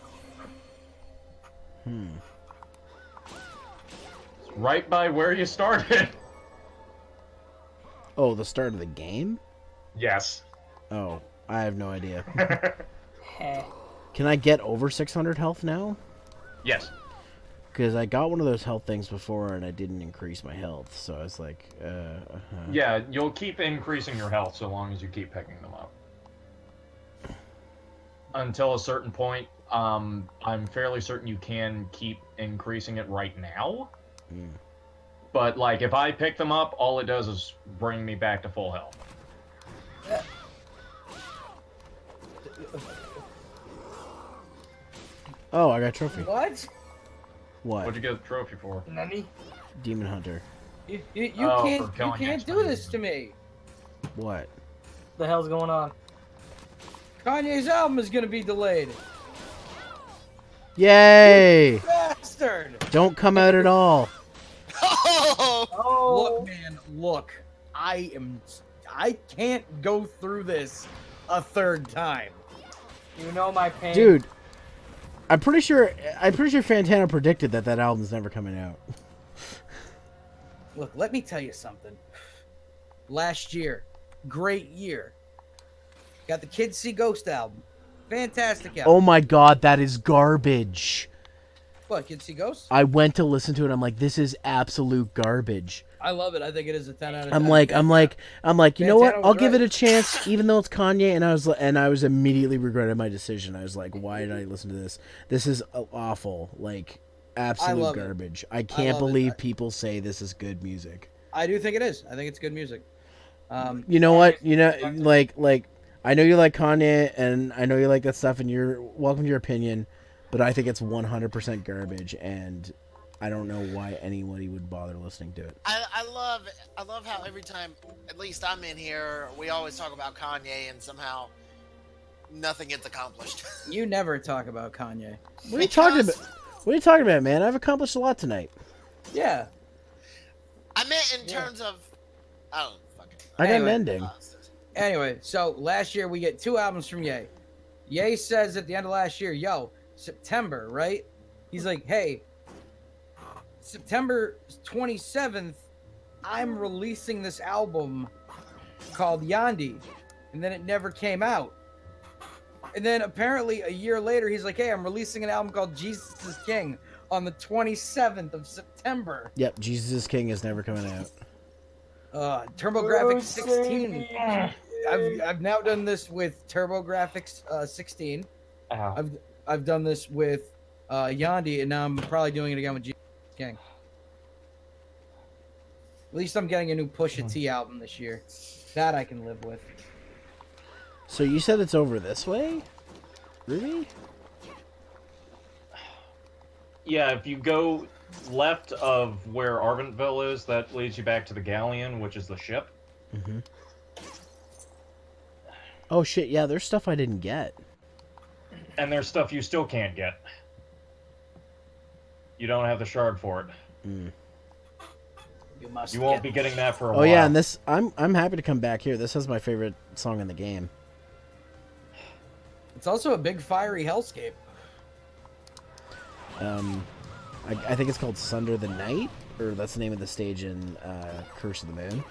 Speaker 2: It's right by where you started.
Speaker 1: Oh, the start of the game?
Speaker 2: Yes.
Speaker 1: Oh, I have no idea.
Speaker 6: Heh.
Speaker 1: Can I get over 600 health now?
Speaker 2: Yes.
Speaker 1: Because I got one of those health things before and I didn't increase my health, so I was like,
Speaker 2: Yeah, you'll keep increasing your health so long as you keep picking them up. Until a certain point, I'm fairly certain you can keep increasing it right now. But, like, if I pick them up, all it does is bring me back to full health.
Speaker 1: Oh, I got a trophy.
Speaker 9: What?
Speaker 1: What?
Speaker 2: What'd you get the trophy for?
Speaker 6: Nani?
Speaker 1: Demon Hunter.
Speaker 9: You
Speaker 2: Oh,
Speaker 9: can't
Speaker 2: for killing
Speaker 9: do
Speaker 2: X-Men.
Speaker 9: this to me.
Speaker 1: What?
Speaker 6: The hell's going on?
Speaker 9: Kanye's album is gonna be delayed.
Speaker 1: Yay!
Speaker 9: Bastard!
Speaker 1: Don't come out at all.
Speaker 10: Oh,
Speaker 6: Oh,
Speaker 9: Look, man, look. I can't go through this a third time.
Speaker 6: you know my pain.
Speaker 1: Dude, I'm pretty sure Fantano predicted that album's never coming out.
Speaker 9: Look, let me tell you something. Last year, great year. Got the Kids See Ghost album. Fantastic album.
Speaker 1: Oh my god, that is garbage.
Speaker 9: What, Kids See Ghosts?
Speaker 1: I went to listen to it. I'm like, this is absolute garbage.
Speaker 9: I love it. I think it is a 10 out of 10.
Speaker 1: I'm like, you know what?
Speaker 9: Fantano was
Speaker 1: I'll give it
Speaker 9: right.
Speaker 1: a chance, even though it's Kanye. And I was immediately regretted my decision. I was like, why did I listen to this? This is awful. Like, absolute
Speaker 9: love it.
Speaker 1: garbage. I can't
Speaker 9: love it.
Speaker 1: believe people say this is good music.
Speaker 9: I do think it is. I think it's good music.
Speaker 1: You know what? You know, like, I know you like Kanye, and I know you like that stuff, and you're welcome to your opinion, but I think it's 100% garbage, and I don't know why anybody would bother listening to it.
Speaker 10: I love how every time, at least I'm in here, we always talk about Kanye and somehow nothing gets accomplished.
Speaker 9: You never talk about Kanye.
Speaker 1: What are you talking about? What are you talking about, man? I've accomplished a lot tonight.
Speaker 9: Yeah.
Speaker 10: I meant in terms of, I don't fucking.
Speaker 1: I got an
Speaker 9: Anyway.
Speaker 1: ending.
Speaker 9: Anyway, so last year we get 2 albums from Ye. Ye says at the end of last year, yo, September, right? He's like, hey, September 27th, I'm releasing this album called Yandi. And then it never came out. And then apparently a year later, he's like, hey, I'm releasing an album called Jesus is King on the 27th of September.
Speaker 1: Yep, Jesus is King is never coming out.
Speaker 9: TurboGrafx 16. I've now done this with TurboGrafx 16.
Speaker 2: Ow.
Speaker 9: I've done this with Yandi, and now I'm probably doing it again with Jesus King. At least I'm getting a new Pusha T album this year. That I can live with.
Speaker 1: So you said it's over this way, Ruby?
Speaker 2: Yeah, if you go left of where Arventville is, that leads you back to the Galleon, which is the ship.
Speaker 1: Mm-hmm. Oh shit! Yeah, there's stuff I didn't get.
Speaker 2: And there's stuff you still can't get. You don't have the shard for it.
Speaker 1: Mm.
Speaker 2: You won't be getting that for a while.
Speaker 1: Oh yeah, and this I'm happy to come back here. This is my favorite song in the game.
Speaker 9: It's also a big fiery hellscape.
Speaker 1: I think it's called Sunder the Night, or that's the name of the stage in Curse of the Moon.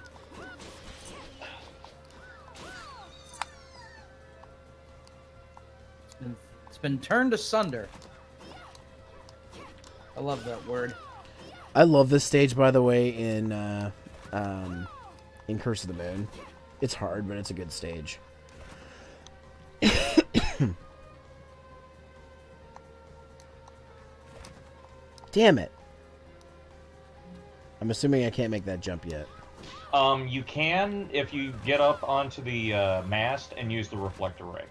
Speaker 9: It's been turned asunder. I love that word.
Speaker 1: I love this stage, by the way, in Curse of the Moon. It's hard, but it's a good stage. Damn it. I'm assuming I can't make that jump yet.
Speaker 2: You can if you get up onto the mast and use the reflector ray.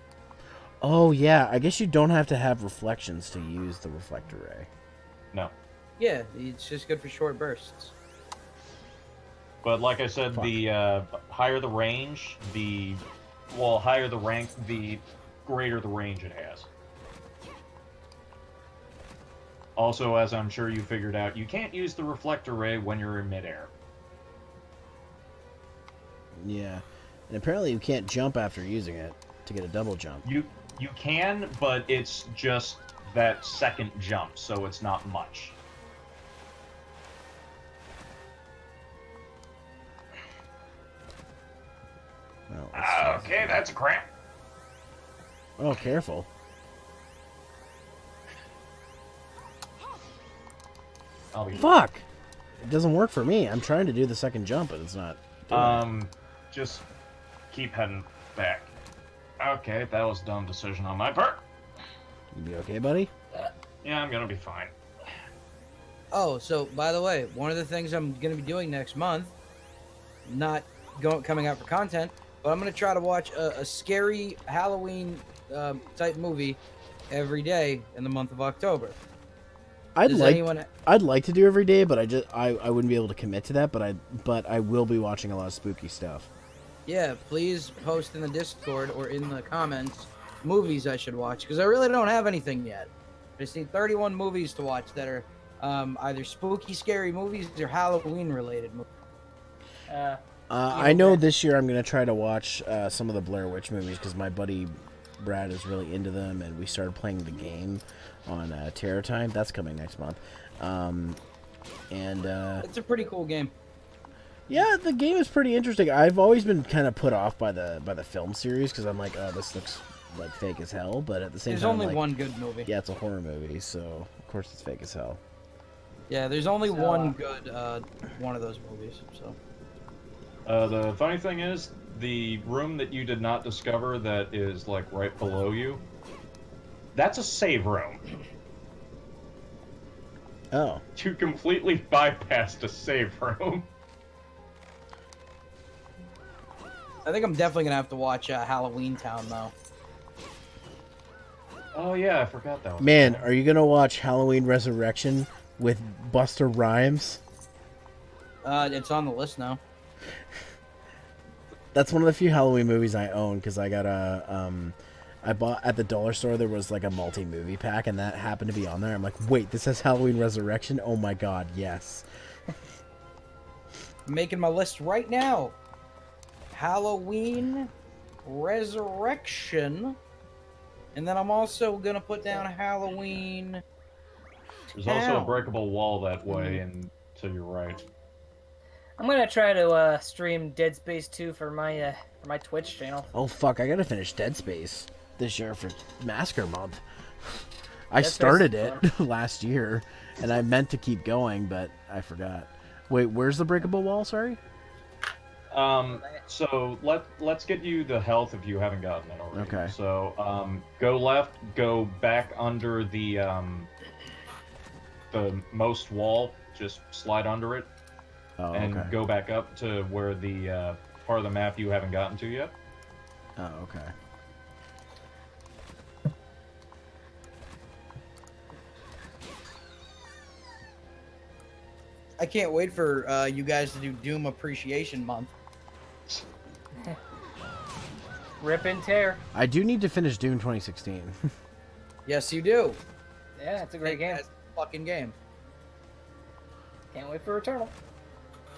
Speaker 1: Oh, yeah. I guess you don't have to have reflections to use the reflector ray.
Speaker 2: No.
Speaker 9: Yeah, it's just good for short bursts.
Speaker 2: But like I said, the higher the range, higher the rank, the greater the range it has. Also, as I'm sure you figured out, you can't use the reflector ray when you're in midair.
Speaker 1: Yeah. And apparently you can't jump after using it to get a double jump.
Speaker 2: You can, but it's just that second jump, so it's not much.
Speaker 1: Well,
Speaker 2: okay, that's a cramp.
Speaker 1: Oh, careful. Fuck! It doesn't work for me. I'm trying to do the second jump, but it's not doing it.
Speaker 2: Just keep heading back. Okay, that was a dumb decision on my part.
Speaker 1: You be okay, buddy?
Speaker 2: Yeah, I'm gonna be fine.
Speaker 9: Oh, so by the way, one of the things I'm going to be doing next month, not coming out for content, but I'm going to try to watch a scary Halloween type movie every day in the month of October.
Speaker 1: I'd like to do every day, but I wouldn't be able to commit to that. But I will be watching a lot of spooky stuff.
Speaker 9: Yeah, please post in the Discord or in the comments movies I should watch, because I really don't have anything yet. I just need 31 movies to watch that are either spooky, scary movies or Halloween related movies.
Speaker 1: I know this year I'm going to try to watch some of the Blair Witch movies because my buddy Brad is really into them, and we started playing the game on Terror Time. That's coming next month.
Speaker 9: It's a pretty cool game.
Speaker 1: Yeah, the game is pretty interesting. I've always been kind of put off by the film series because I'm like, oh, this looks like fake as hell, but at the same
Speaker 9: There's
Speaker 1: time,
Speaker 9: only
Speaker 1: like,
Speaker 9: one good movie.
Speaker 1: yeah, it's a horror movie, so of course it's fake as hell.
Speaker 9: Yeah, there's only one good one of those movies. So.
Speaker 2: The funny thing is, the room that you did not discover that is like right below you, that's a save room.
Speaker 1: Oh.
Speaker 2: You completely bypassed a save room.
Speaker 9: I think I'm definitely gonna have to watch Halloween Town though.
Speaker 2: Oh yeah, I forgot that one.
Speaker 1: Man, are you gonna watch Halloween Resurrection with Buster Rhymes?
Speaker 9: It's on the list now.
Speaker 1: That's one of the few Halloween movies I own because I got I bought at the dollar store. There was like a multi-movie pack, and that happened to be on there. I'm like, wait, this has Halloween Resurrection? Oh my god, yes.
Speaker 9: I'm making my list right now. Halloween Resurrection, and then I'm also gonna put down Halloween.
Speaker 2: There's also a breakable wall that way, and to your right.
Speaker 6: I'm gonna try to stream Dead Space 2 for my Twitch channel.
Speaker 1: Oh fuck, I gotta finish Dead Space this year for Massacre Month. I
Speaker 6: Dead Space
Speaker 1: started
Speaker 6: is
Speaker 1: it last year, and I meant to keep going, but I forgot. Wait, where's the breakable wall? Sorry.
Speaker 2: So let's get you the health if you haven't gotten it already.
Speaker 1: Okay.
Speaker 2: So go left, go back under the most wall, just slide under it, and
Speaker 1: okay.
Speaker 2: go back up to where the part of the map you haven't gotten to yet.
Speaker 1: Oh, okay.
Speaker 9: I can't wait for you guys to do Doom Appreciation Month.
Speaker 6: Rip and tear.
Speaker 1: I do need to finish Dune 2016.
Speaker 9: Yes, you do.
Speaker 6: Yeah, it's a great game.
Speaker 9: It's a fucking game.
Speaker 6: Can't wait for Eternal.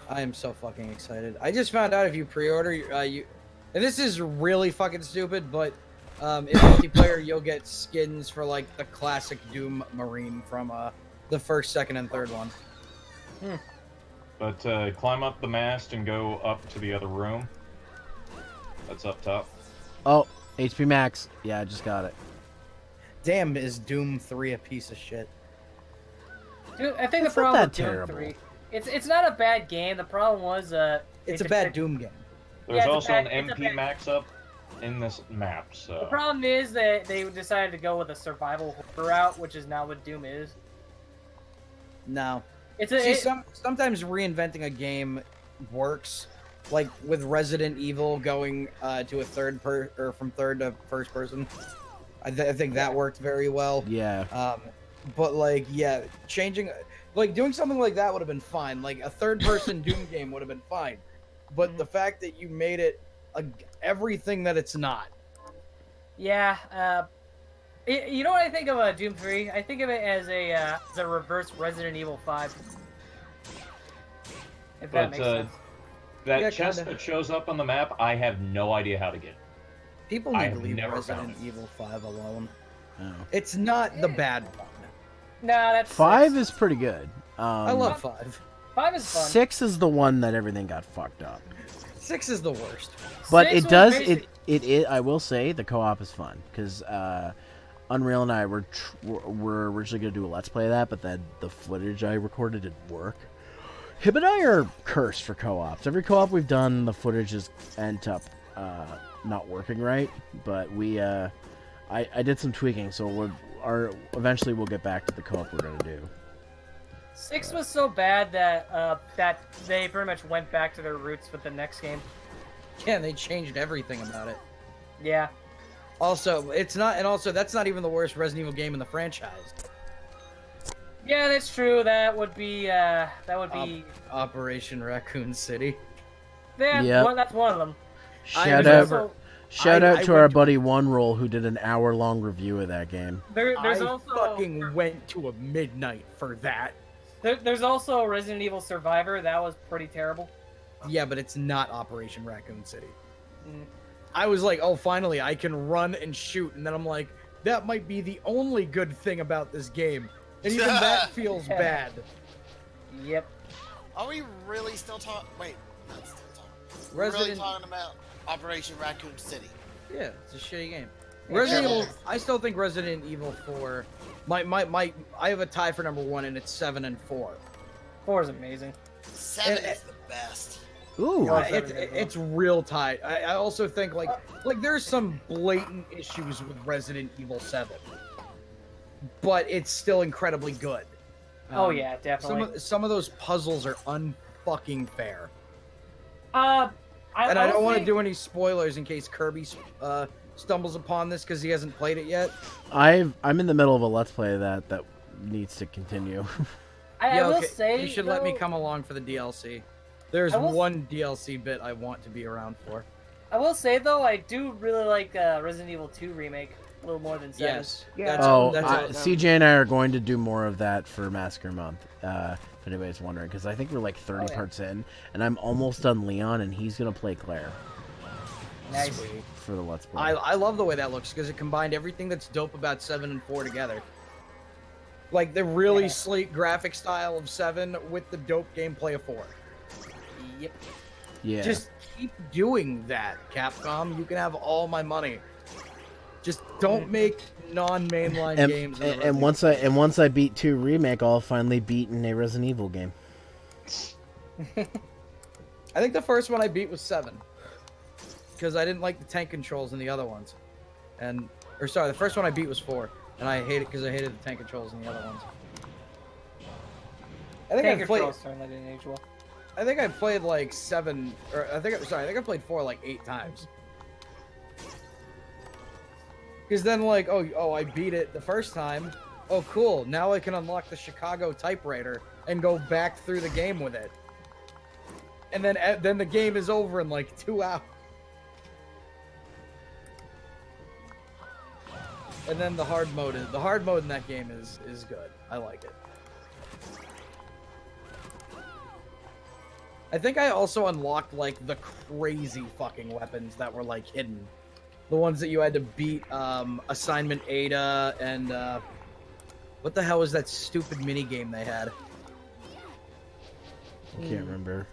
Speaker 9: I am so fucking excited. I just found out if you pre-order, and this is really fucking stupid, but in multiplayer you'll get skins for like the classic Doom Marine from the first, second, and third one.
Speaker 2: But climb up the mast and go up to the other room. That's up top.
Speaker 1: Oh, HP max. Yeah, I just got it.
Speaker 9: Damn, is Doom 3 a piece of shit?
Speaker 6: Dude, I think
Speaker 1: It's
Speaker 6: the
Speaker 1: not
Speaker 6: problem
Speaker 1: that
Speaker 6: with Doom
Speaker 1: terrible.
Speaker 6: 3, it's not a bad game. The problem was
Speaker 9: It's a bad Doom game.
Speaker 2: There's
Speaker 6: Yeah,
Speaker 2: also
Speaker 6: it's
Speaker 2: an
Speaker 6: a
Speaker 2: MP
Speaker 6: bad-
Speaker 2: max up in this map,
Speaker 6: The
Speaker 2: so...
Speaker 6: problem is that they decided to go with a survival horror route, which is not what Doom is.
Speaker 9: No.
Speaker 6: See,
Speaker 9: sometimes reinventing a game works, like with Resident Evil going to a from third to first person. I think that worked very well.
Speaker 1: Yeah.
Speaker 9: But like, yeah, changing, like doing something like that would have been fine. Like a third-person Doom game would have been fine. But the fact that you made it everything that it's not.
Speaker 6: Yeah. You know what I think of Doom 3? I think of it as a reverse Resident Evil 5. If that makes sense.
Speaker 2: That
Speaker 9: Yeah,
Speaker 2: chest
Speaker 9: kinda.
Speaker 2: that shows up on the map, I have no idea how to get.
Speaker 9: People
Speaker 2: I
Speaker 9: need to
Speaker 2: have
Speaker 9: leave
Speaker 2: never found
Speaker 9: Resident Evil 5 alone.
Speaker 1: Oh.
Speaker 9: It's not the bad one.
Speaker 6: Nah, that's
Speaker 1: 5
Speaker 6: 6.
Speaker 1: is pretty good.
Speaker 9: I love 5.
Speaker 6: 5 is fun.
Speaker 1: 6 is the one that everything got fucked up.
Speaker 9: 6 is the worst.
Speaker 1: But
Speaker 6: 6
Speaker 1: it
Speaker 6: was
Speaker 1: does
Speaker 6: basic-
Speaker 1: it I will say the co-op is fun because Unreal and I were originally gonna do a let's play of that, but then the footage I recorded didn't work. Him and I are cursed for co-ops. Every co-op we've done, the footage has ended up not working right. But I did some tweaking, so eventually we'll get back to the co-op we're gonna do.
Speaker 6: 6 was so bad that that they pretty much went back to their roots with the next game.
Speaker 9: Yeah, they changed everything about it.
Speaker 6: Yeah.
Speaker 9: Also, that's not even the worst Resident Evil game in the franchise.
Speaker 6: Yeah, that's true. That would be
Speaker 9: Operation Raccoon City.
Speaker 1: Yep.
Speaker 6: That's one of them.
Speaker 1: Shout
Speaker 6: There's
Speaker 1: out,
Speaker 6: also-
Speaker 1: shout
Speaker 9: I
Speaker 1: out to
Speaker 9: went
Speaker 1: our
Speaker 9: to-
Speaker 1: buddy One Roll who did an hour-long review of that game.
Speaker 6: There's
Speaker 9: I
Speaker 6: also
Speaker 9: fucking went to a midnight for that.
Speaker 6: there's also Resident Evil Survivor. That was pretty terrible.
Speaker 9: Yeah, but it's not Operation Raccoon City.
Speaker 6: Mm.
Speaker 9: I was like, oh, finally, I can run and shoot. And then I'm like, that might be the only good thing about this game. And even that feels bad.
Speaker 6: Yep.
Speaker 10: Are we really still talking? Wait, not still talking. We're really
Speaker 9: Resident...
Speaker 10: talking about Operation Raccoon City.
Speaker 9: Yeah, it's a shitty game. Resident Evil. I still think Resident Evil 4. I have a tie for number 1, and it's 7 and 4.
Speaker 6: 4 is amazing.
Speaker 10: 7 is the best.
Speaker 1: Ooh.
Speaker 9: It's real tight. I also think like there's some blatant issues with Resident Evil 7, but it's still incredibly good.
Speaker 6: Oh yeah, definitely.
Speaker 9: Some of those puzzles are unfucking fair.
Speaker 6: I
Speaker 9: don't want to do any spoilers in case Kirby stumbles upon this because he hasn't played it yet.
Speaker 1: I'm in the middle of a Let's Play that needs to continue.
Speaker 6: I will say
Speaker 9: you should let me come along for the DLC. There's one DLC bit I want to be around for.
Speaker 6: I will say though, I do really like Resident Evil 2 remake a little more than 7.
Speaker 9: Yes.
Speaker 7: Yeah.
Speaker 1: CJ and I are going to do more of that for Massacre Month. If anybody's wondering, because I think we're like 30 parts in, and I'm almost done Leon, and he's gonna play Claire.
Speaker 6: Nice.
Speaker 1: For the Let's Play.
Speaker 9: I love the way that looks because it combined everything that's dope about 7 and 4 together. Like the really sleek graphic style of 7 with the dope gameplay of 4.
Speaker 6: Yep.
Speaker 1: Yeah.
Speaker 9: Just keep doing that, Capcom. You can have all my money. Just don't make non-mainline games.
Speaker 1: And once I beat 2 remake, I'll finally beat in a Resident Evil game.
Speaker 9: I think the first one I beat was 7 because I didn't like the tank controls in the other ones, the first one I beat was 4, and I hate it because I hated the tank controls in the other ones. I think I played like 7, or I think I played 4 like 8 times. Because then like, I beat it the first time. Oh, cool. Now I can unlock the Chicago typewriter and go back through the game with it. And then the game is over in like 2 hours. And then the hard mode in that game is good. I like it. I think I also unlocked like the crazy fucking weapons that were like hidden. The ones that you had to beat Assignment Ada and what the hell was that stupid mini game they had?
Speaker 1: I can't remember.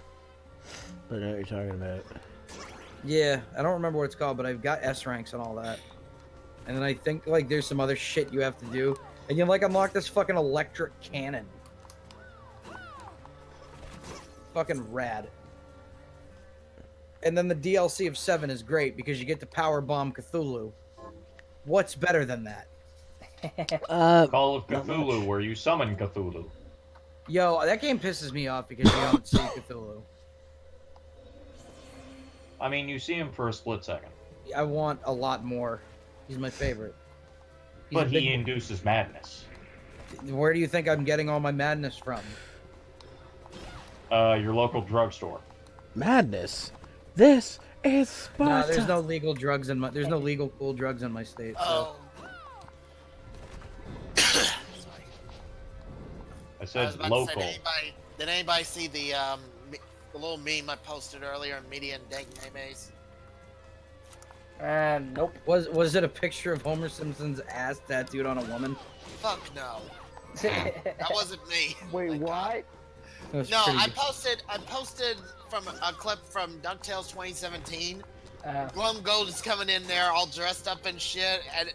Speaker 1: But I know what you're talking about.
Speaker 9: Yeah, I don't remember what it's called, but I've got S ranks and all that. And then I think like there's some other shit you have to do. And you like unlock this fucking electric cannon. Fucking rad. And then the DLC of 7 is great because you get to power bomb Cthulhu. What's better than that?
Speaker 2: Call of Cthulhu, where you summon Cthulhu.
Speaker 9: Yo, that game pisses me off because you don't see Cthulhu.
Speaker 2: I mean, you see him for a split second.
Speaker 9: I want a lot more. He's my favorite.
Speaker 2: But he induces madness.
Speaker 9: Where do you think I'm getting all my madness from?
Speaker 2: Your local drugstore.
Speaker 1: Madness? This is Sparta.
Speaker 9: No, there's no legal drugs in my. There's no legal cool drugs in my state. So.
Speaker 2: I said
Speaker 10: was about
Speaker 2: local.
Speaker 10: To say, did anybody see the little meme I posted earlier on Media and Dank Memes?
Speaker 6: Nope.
Speaker 9: Was it a picture of Homer Simpson's ass tattooed on a woman?
Speaker 10: Fuck no. That wasn't me.
Speaker 7: Wait, what?
Speaker 10: No, I posted from a clip from DuckTales 2017. Glum Gold is coming in there all dressed up and shit, and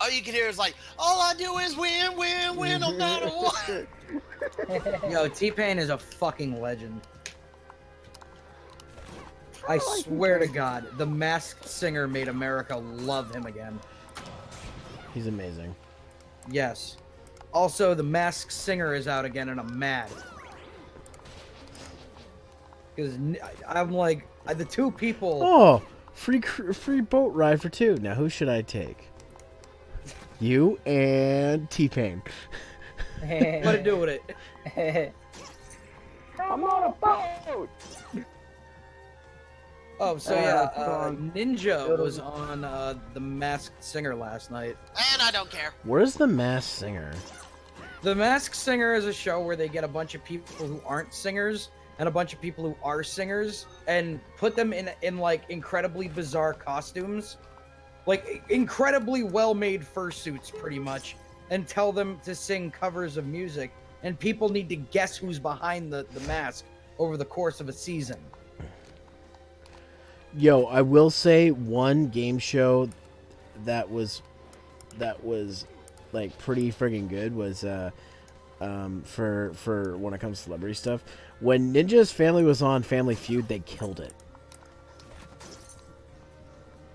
Speaker 10: all you can hear is like, all I do is win, win, win, no matter what.
Speaker 9: Yo, T-Pain is a fucking legend. I swear to God, the Masked Singer made America love him again.
Speaker 1: He's amazing.
Speaker 9: Yes. Also, the Masked Singer is out again, and I'm mad. Because I'm like, the 2 people...
Speaker 1: Oh, free boat ride for 2. Now, who should I take? You and T-Pain.
Speaker 9: What to do with it?
Speaker 7: I'm on a boat!
Speaker 9: Oh, so yeah, Ninja was on The Masked Singer last night.
Speaker 10: And I don't care.
Speaker 1: Where's the Masked Singer?
Speaker 9: The Masked Singer is a show where they get a bunch of people who aren't singers and a bunch of people who are singers and put them in like incredibly bizarre costumes, like incredibly well-made fursuits pretty much, and tell them to sing covers of music, and people need to guess who's behind the mask over the course of a season.
Speaker 1: Yo, I will say one game show that was like pretty friggin' good was for when it comes to celebrity stuff. When Ninja's family was on Family Feud, they killed it.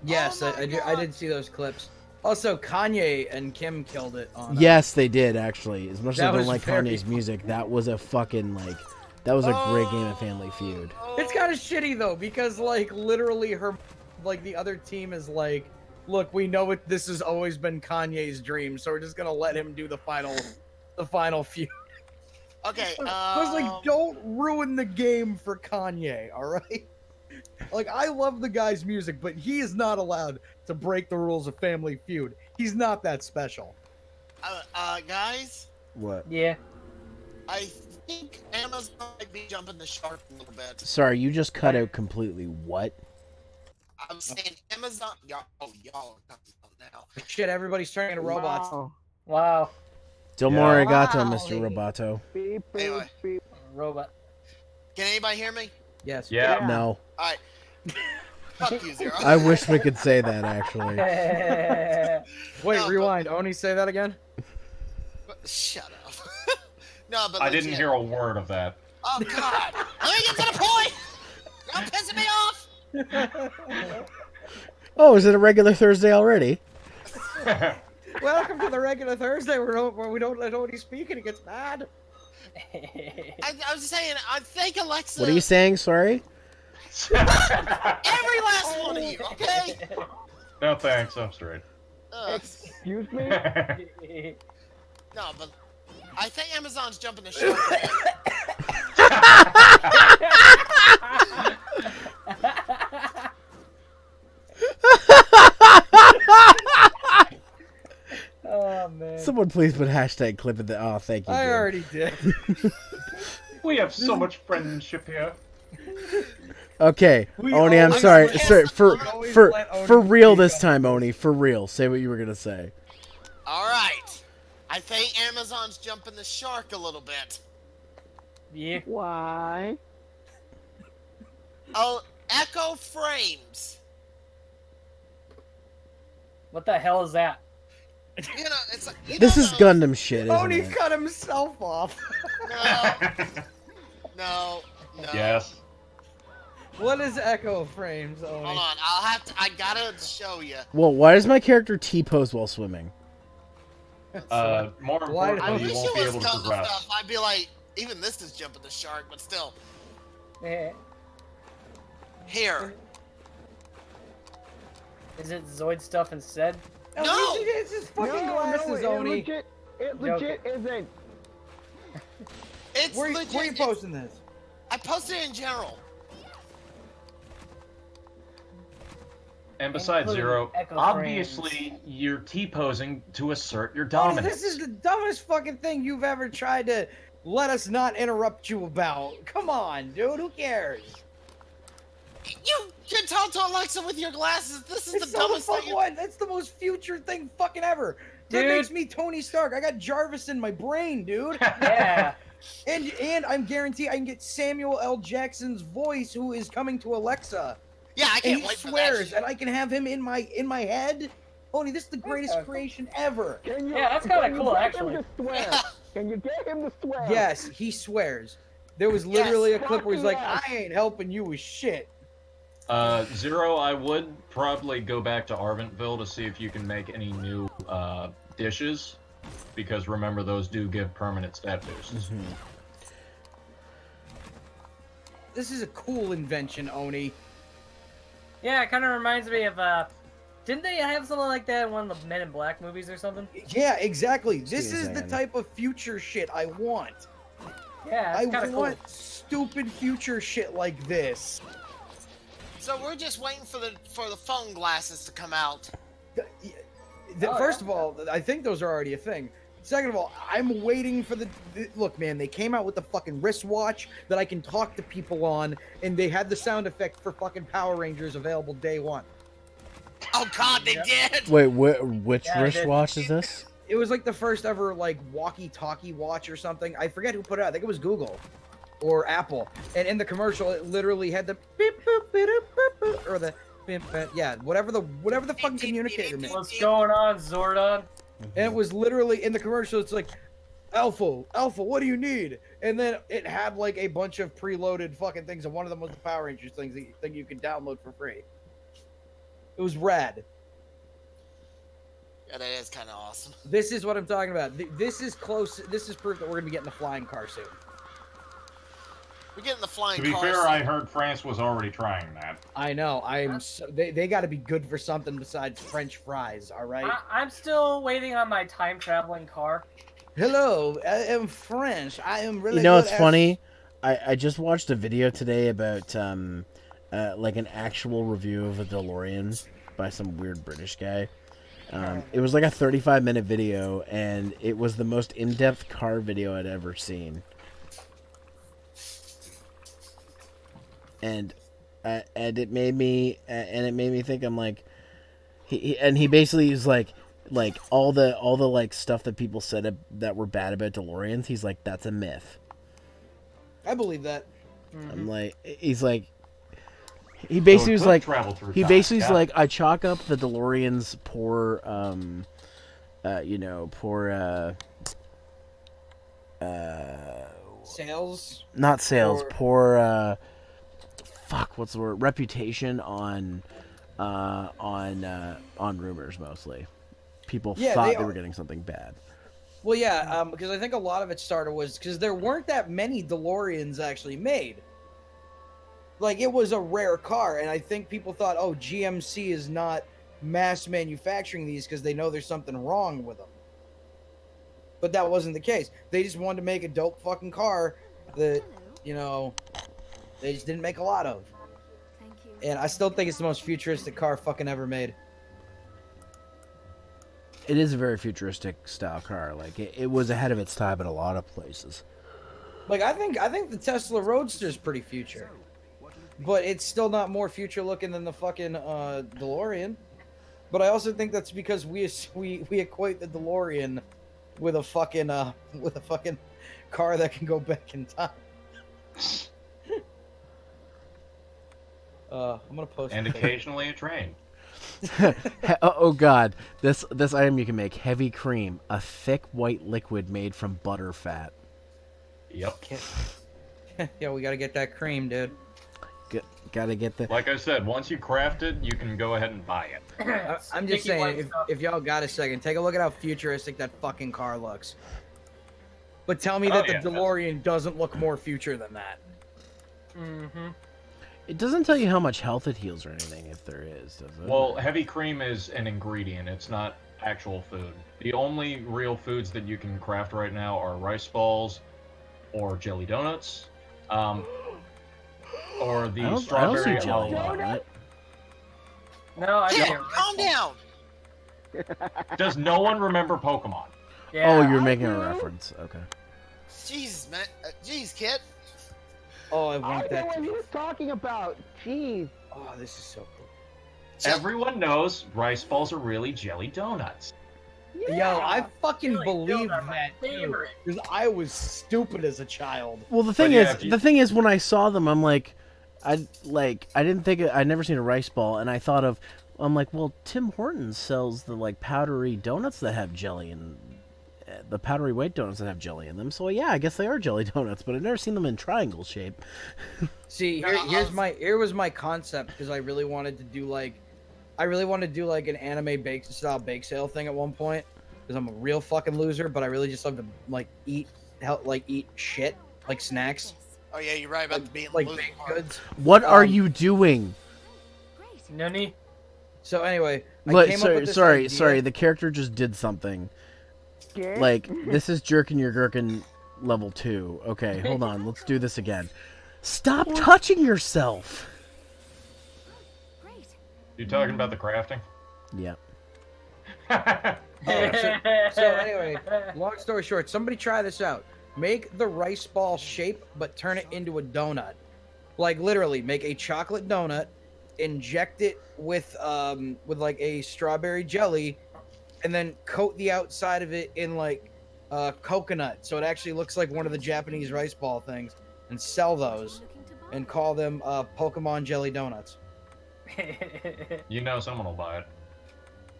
Speaker 9: Yes,
Speaker 10: Oh
Speaker 9: I did see those clips. Also, Kanye and Kim killed it on.
Speaker 1: Yes, they did actually. As much as I
Speaker 9: That
Speaker 1: don't
Speaker 9: was
Speaker 1: like
Speaker 9: very
Speaker 1: Kanye's music, that was a fucking that was a great game of Family Feud.
Speaker 9: It's kind of shitty though, because like literally the other team is like, look, we know this has always been Kanye's dream, so we're just gonna let him do the final feud.
Speaker 10: Okay.
Speaker 9: Because like, don't ruin the game for Kanye, all right? Like, I love the guy's music, but he is not allowed to break the rules of Family Feud. He's not that special.
Speaker 10: Guys,
Speaker 1: What?
Speaker 6: Yeah.
Speaker 10: I think Amazon might be jumping the shark a little bit.
Speaker 1: Sorry, you just cut out completely. What?
Speaker 10: I'm saying Amazon. Y'all are coming up now.
Speaker 9: Shit, everybody's turning into robots.
Speaker 6: Wow.
Speaker 1: Del
Speaker 2: Yeah.
Speaker 1: more arigato,
Speaker 9: Wow.
Speaker 1: Mr. Roboto.
Speaker 7: Beep, beep,
Speaker 10: Anyway.
Speaker 7: beep.
Speaker 6: Robot.
Speaker 10: Can anybody hear me?
Speaker 9: Yes.
Speaker 2: Yeah.
Speaker 1: No.
Speaker 10: All right. Fuck you, Zero.
Speaker 1: I wish we could say that, actually.
Speaker 9: Wait,
Speaker 10: No, but-
Speaker 9: rewind. Oni, say that again?
Speaker 10: Shut up. No, but
Speaker 2: I didn't
Speaker 10: legit.
Speaker 2: hear a word of that.
Speaker 10: Oh God! Let me get to the point. You're pissing me off.
Speaker 1: Oh, is it a regular Thursday already?
Speaker 9: Welcome to the regular Thursday where we don't let Oni speak and he gets mad.
Speaker 10: I was saying, I think Alexa.
Speaker 1: What are you saying? Sorry?
Speaker 10: Every last one of you, okay?
Speaker 2: No thanks, I'm straight.
Speaker 7: Excuse me?
Speaker 10: No, but I think Amazon's jumping the shark.
Speaker 6: Oh man.
Speaker 1: Someone please put hashtag clip in the. Oh, thank you.
Speaker 9: I
Speaker 1: Jim.
Speaker 9: already did.
Speaker 2: We have so much friendship here.
Speaker 1: Okay,
Speaker 9: We
Speaker 1: Oni, I'm
Speaker 9: always
Speaker 1: sorry.
Speaker 9: let-
Speaker 1: Sorry,
Speaker 9: we always let Oni
Speaker 1: real
Speaker 9: speak
Speaker 1: this
Speaker 9: up.
Speaker 1: time, Oni. For real. Say what you were gonna say.
Speaker 10: All right. I think Amazon's jumping the shark a little bit.
Speaker 6: Yeah.
Speaker 7: Why?
Speaker 10: Oh, Echo Frames.
Speaker 6: What the hell is that?
Speaker 10: You know, it's like
Speaker 1: This is
Speaker 10: gun.
Speaker 1: Gundam shit, isn't
Speaker 9: Oni
Speaker 1: it?
Speaker 9: cut himself off.
Speaker 10: No.
Speaker 2: Yes.
Speaker 9: What is Echo Frames, Oni?
Speaker 10: Hold on, I gotta show you.
Speaker 1: Well, why does my character T-pose while swimming?
Speaker 2: More
Speaker 9: Why-
Speaker 10: I
Speaker 2: importantly,
Speaker 10: wish
Speaker 2: you won't be
Speaker 10: it
Speaker 2: able
Speaker 10: was
Speaker 2: to
Speaker 10: Gundam
Speaker 2: progress.
Speaker 10: stuff. I'd be like, even this is jumping the shark, but still.
Speaker 6: Eh.
Speaker 10: Here.
Speaker 6: Is it Zoid stuff instead?
Speaker 10: No!
Speaker 9: It's just fucking
Speaker 7: No,
Speaker 9: glasses,
Speaker 7: it
Speaker 9: Oni.
Speaker 7: legit isn't.
Speaker 10: It's
Speaker 9: Where
Speaker 10: legit.
Speaker 9: are you posting this?
Speaker 10: I posted it in general.
Speaker 2: And besides,
Speaker 6: Including
Speaker 2: Zero,
Speaker 6: echo
Speaker 2: obviously you're T-posing to assert your
Speaker 9: Oni,
Speaker 2: dominance.
Speaker 9: this is the dumbest fucking thing you've ever tried to let us not interrupt you about. Come on, dude. Who cares?
Speaker 10: You can talk to Alexa with your glasses. This is
Speaker 9: It's
Speaker 10: the
Speaker 9: so
Speaker 10: dumbest
Speaker 9: fuck
Speaker 10: thing.
Speaker 9: what? That's the most future thing fucking ever. That
Speaker 6: Dude.
Speaker 9: makes me Tony Stark. I got Jarvis in my brain, dude.
Speaker 6: Yeah.
Speaker 9: and I'm guaranteed I can get Samuel L. Jackson's voice, who is coming to Alexa.
Speaker 10: Yeah, I
Speaker 9: And
Speaker 10: can't
Speaker 9: he
Speaker 10: wait for
Speaker 9: swears,
Speaker 10: that.
Speaker 9: and I can have him in my head. Oni, this is the greatest
Speaker 6: Okay.
Speaker 9: creation ever.
Speaker 7: Can you,
Speaker 6: Yeah, that's kinda
Speaker 7: can you
Speaker 6: cool,
Speaker 7: get
Speaker 6: actually.
Speaker 7: Him to swear? Can you get him to swear?
Speaker 9: Yes, he swears. There was literally a clip where he's like,
Speaker 7: Yes.
Speaker 9: I ain't helping you with shit.
Speaker 2: Zero, I would probably go back to Arventville to see if you can make any new dishes, because remember, those do give permanent stat boosts.
Speaker 9: This is a cool invention, Oni.
Speaker 6: Yeah, it kind of reminds me of, didn't they have something like that in one of the Men in Black movies or something?
Speaker 9: Yeah, exactly. This
Speaker 1: Excuse
Speaker 9: is the
Speaker 1: me.
Speaker 9: type of future shit I want.
Speaker 6: Yeah,
Speaker 9: I
Speaker 6: it's kind of cool.
Speaker 9: want stupid future shit like this.
Speaker 10: So we're just waiting for the phone glasses to come out.
Speaker 9: First of all, I think those are already a thing. Second of all, I'm waiting for the look, man. They came out with the fucking wristwatch that I can talk to people on, and they had the sound effect for fucking Power Rangers available day one.
Speaker 10: Oh God, they did.
Speaker 1: Wait, which
Speaker 6: Yeah, I did.
Speaker 1: wristwatch is this?
Speaker 9: It was like the first ever like walkie-talkie watch or something. I forget who put it out. I think it was Google or Apple. And in the commercial, it literally had the beep boop beep boop or the yeah, whatever the fucking communicator meant.
Speaker 6: What's going on, Zordon?
Speaker 9: And it was literally in the commercial. It's like, Alpha, what do you need? And then it had like a bunch of preloaded fucking things, and one of them was the Power Rangers things that you could download for free. It was rad.
Speaker 10: Yeah, that is kind of awesome.
Speaker 9: This is what I'm talking about. This is close. This is proof that we're gonna be getting the flying car soon.
Speaker 10: We're getting the flying
Speaker 2: To be
Speaker 10: car
Speaker 2: fair,
Speaker 10: soon.
Speaker 2: I heard France was already trying that.
Speaker 9: I know. They got to be good for something besides French fries. All right.
Speaker 6: I'm still waiting on my time traveling car.
Speaker 9: Hello, I am French. I am really.
Speaker 1: You know,
Speaker 9: good
Speaker 1: it's
Speaker 9: at...
Speaker 1: funny. I just watched a video today about like an actual review of a DeLorean by some weird British guy. It was like a 35-minute video, and it was the most in-depth car video I'd ever seen. And it made me think. I'm like, he basically is like all the like stuff that people said that were bad about DeLoreans. He's like, that's a myth.
Speaker 9: I believe that.
Speaker 1: I'm like, he's like, he basically was like, he basically is like, I chalk up the DeLorean's poor,
Speaker 9: Sales.
Speaker 1: Not sales, poor. Fuck, what's the word? Reputation on rumors mostly. People thought they were getting something bad.
Speaker 9: Well, yeah, because I think a lot of it started was because there weren't that many DeLoreans actually made. Like, it was a rare car, and I think people thought, oh, GMC is not mass manufacturing these because they know there's something wrong with them. But that wasn't the case. They just wanted to make a dope fucking car that, you know, they just didn't make a lot of. And I still think it's the most futuristic car fucking ever made.
Speaker 1: It is a very futuristic style car. Like, it was ahead of its time in a lot of places.
Speaker 9: Like, I think the Tesla Roadster is pretty future. But it's still not more future looking than the fucking DeLorean. But I also think that's because we equate the DeLorean with a fucking car that can go back in time. I'm gonna post.
Speaker 2: And occasionally a train.
Speaker 1: Oh god, this item you can make: heavy cream, a thick white liquid made from butter fat.
Speaker 2: Yep.
Speaker 9: Yeah, we gotta get that cream, dude.
Speaker 1: Gotta get the.
Speaker 2: Like I said, once you craft it, you can go ahead and buy it.
Speaker 9: I'm just saying, if y'all got a second, take a look at how futuristic that fucking car looks. But tell me that the DeLorean doesn't look more future than that.
Speaker 6: Mm-hmm.
Speaker 1: It doesn't tell you how much health it heals or anything, if there is, does it?
Speaker 2: Well, heavy cream is an ingredient. It's not actual food. The only real foods that you can craft right now are rice balls or jelly donuts. Or the strawberry jelly donut.
Speaker 6: No, I
Speaker 10: Kid,
Speaker 6: can't.
Speaker 10: calm down.
Speaker 2: Does no one remember Pokemon?
Speaker 6: Yeah,
Speaker 1: oh, you're making a reference. Okay.
Speaker 10: Jeez, man. Jeez, kid.
Speaker 9: Oh, I
Speaker 7: I
Speaker 9: want
Speaker 7: know
Speaker 9: that.
Speaker 7: what he's talking about. Jeez.
Speaker 9: Oh, this is so cool.
Speaker 2: Everyone knows rice balls are really jelly donuts.
Speaker 9: Yo, I fucking
Speaker 6: Jelly
Speaker 9: believe
Speaker 6: donut, my
Speaker 9: that too,
Speaker 6: favorite.
Speaker 9: because I was stupid as a child.
Speaker 1: Well, the thing
Speaker 2: yeah,
Speaker 1: is,
Speaker 2: if you-
Speaker 1: the thing is, when I saw them, I'm like, I didn't think I'd never seen a rice ball, and I thought of, I'm like, well, Tim Hortons sells the like powdery donuts that have jelly and the powdery white donuts that have jelly in them. So yeah, I guess they are jelly donuts, but I've never seen them in triangle shape.
Speaker 9: See, here was my concept, because I really wanted to do like an anime bake sale thing at one point, because I'm a real fucking loser, but I really just love to eat shit, like snacks,
Speaker 10: Oh yeah, you're right about being
Speaker 9: like
Speaker 10: losing
Speaker 9: baked
Speaker 10: part.
Speaker 9: goods.
Speaker 1: What are you doing?
Speaker 6: Nani?
Speaker 9: So anyway, I
Speaker 1: Look,
Speaker 9: came up with this
Speaker 1: sorry.
Speaker 9: idea.
Speaker 1: The character just did something.
Speaker 7: Yeah.
Speaker 1: Like, this is jerking your gherkin level 2. Okay, hold on. Let's do this again. Stop touching yourself.
Speaker 2: You talking about the crafting?
Speaker 1: Yeah.
Speaker 9: So anyway, long story short, somebody try this out. Make the rice ball shape, but turn it into a donut. Like literally, make a chocolate donut, inject it with like a strawberry jelly, and then coat the outside of it in like coconut, so it actually looks like one of the Japanese rice ball things, and sell those, and call them Pokemon jelly donuts.
Speaker 2: You know someone will buy it.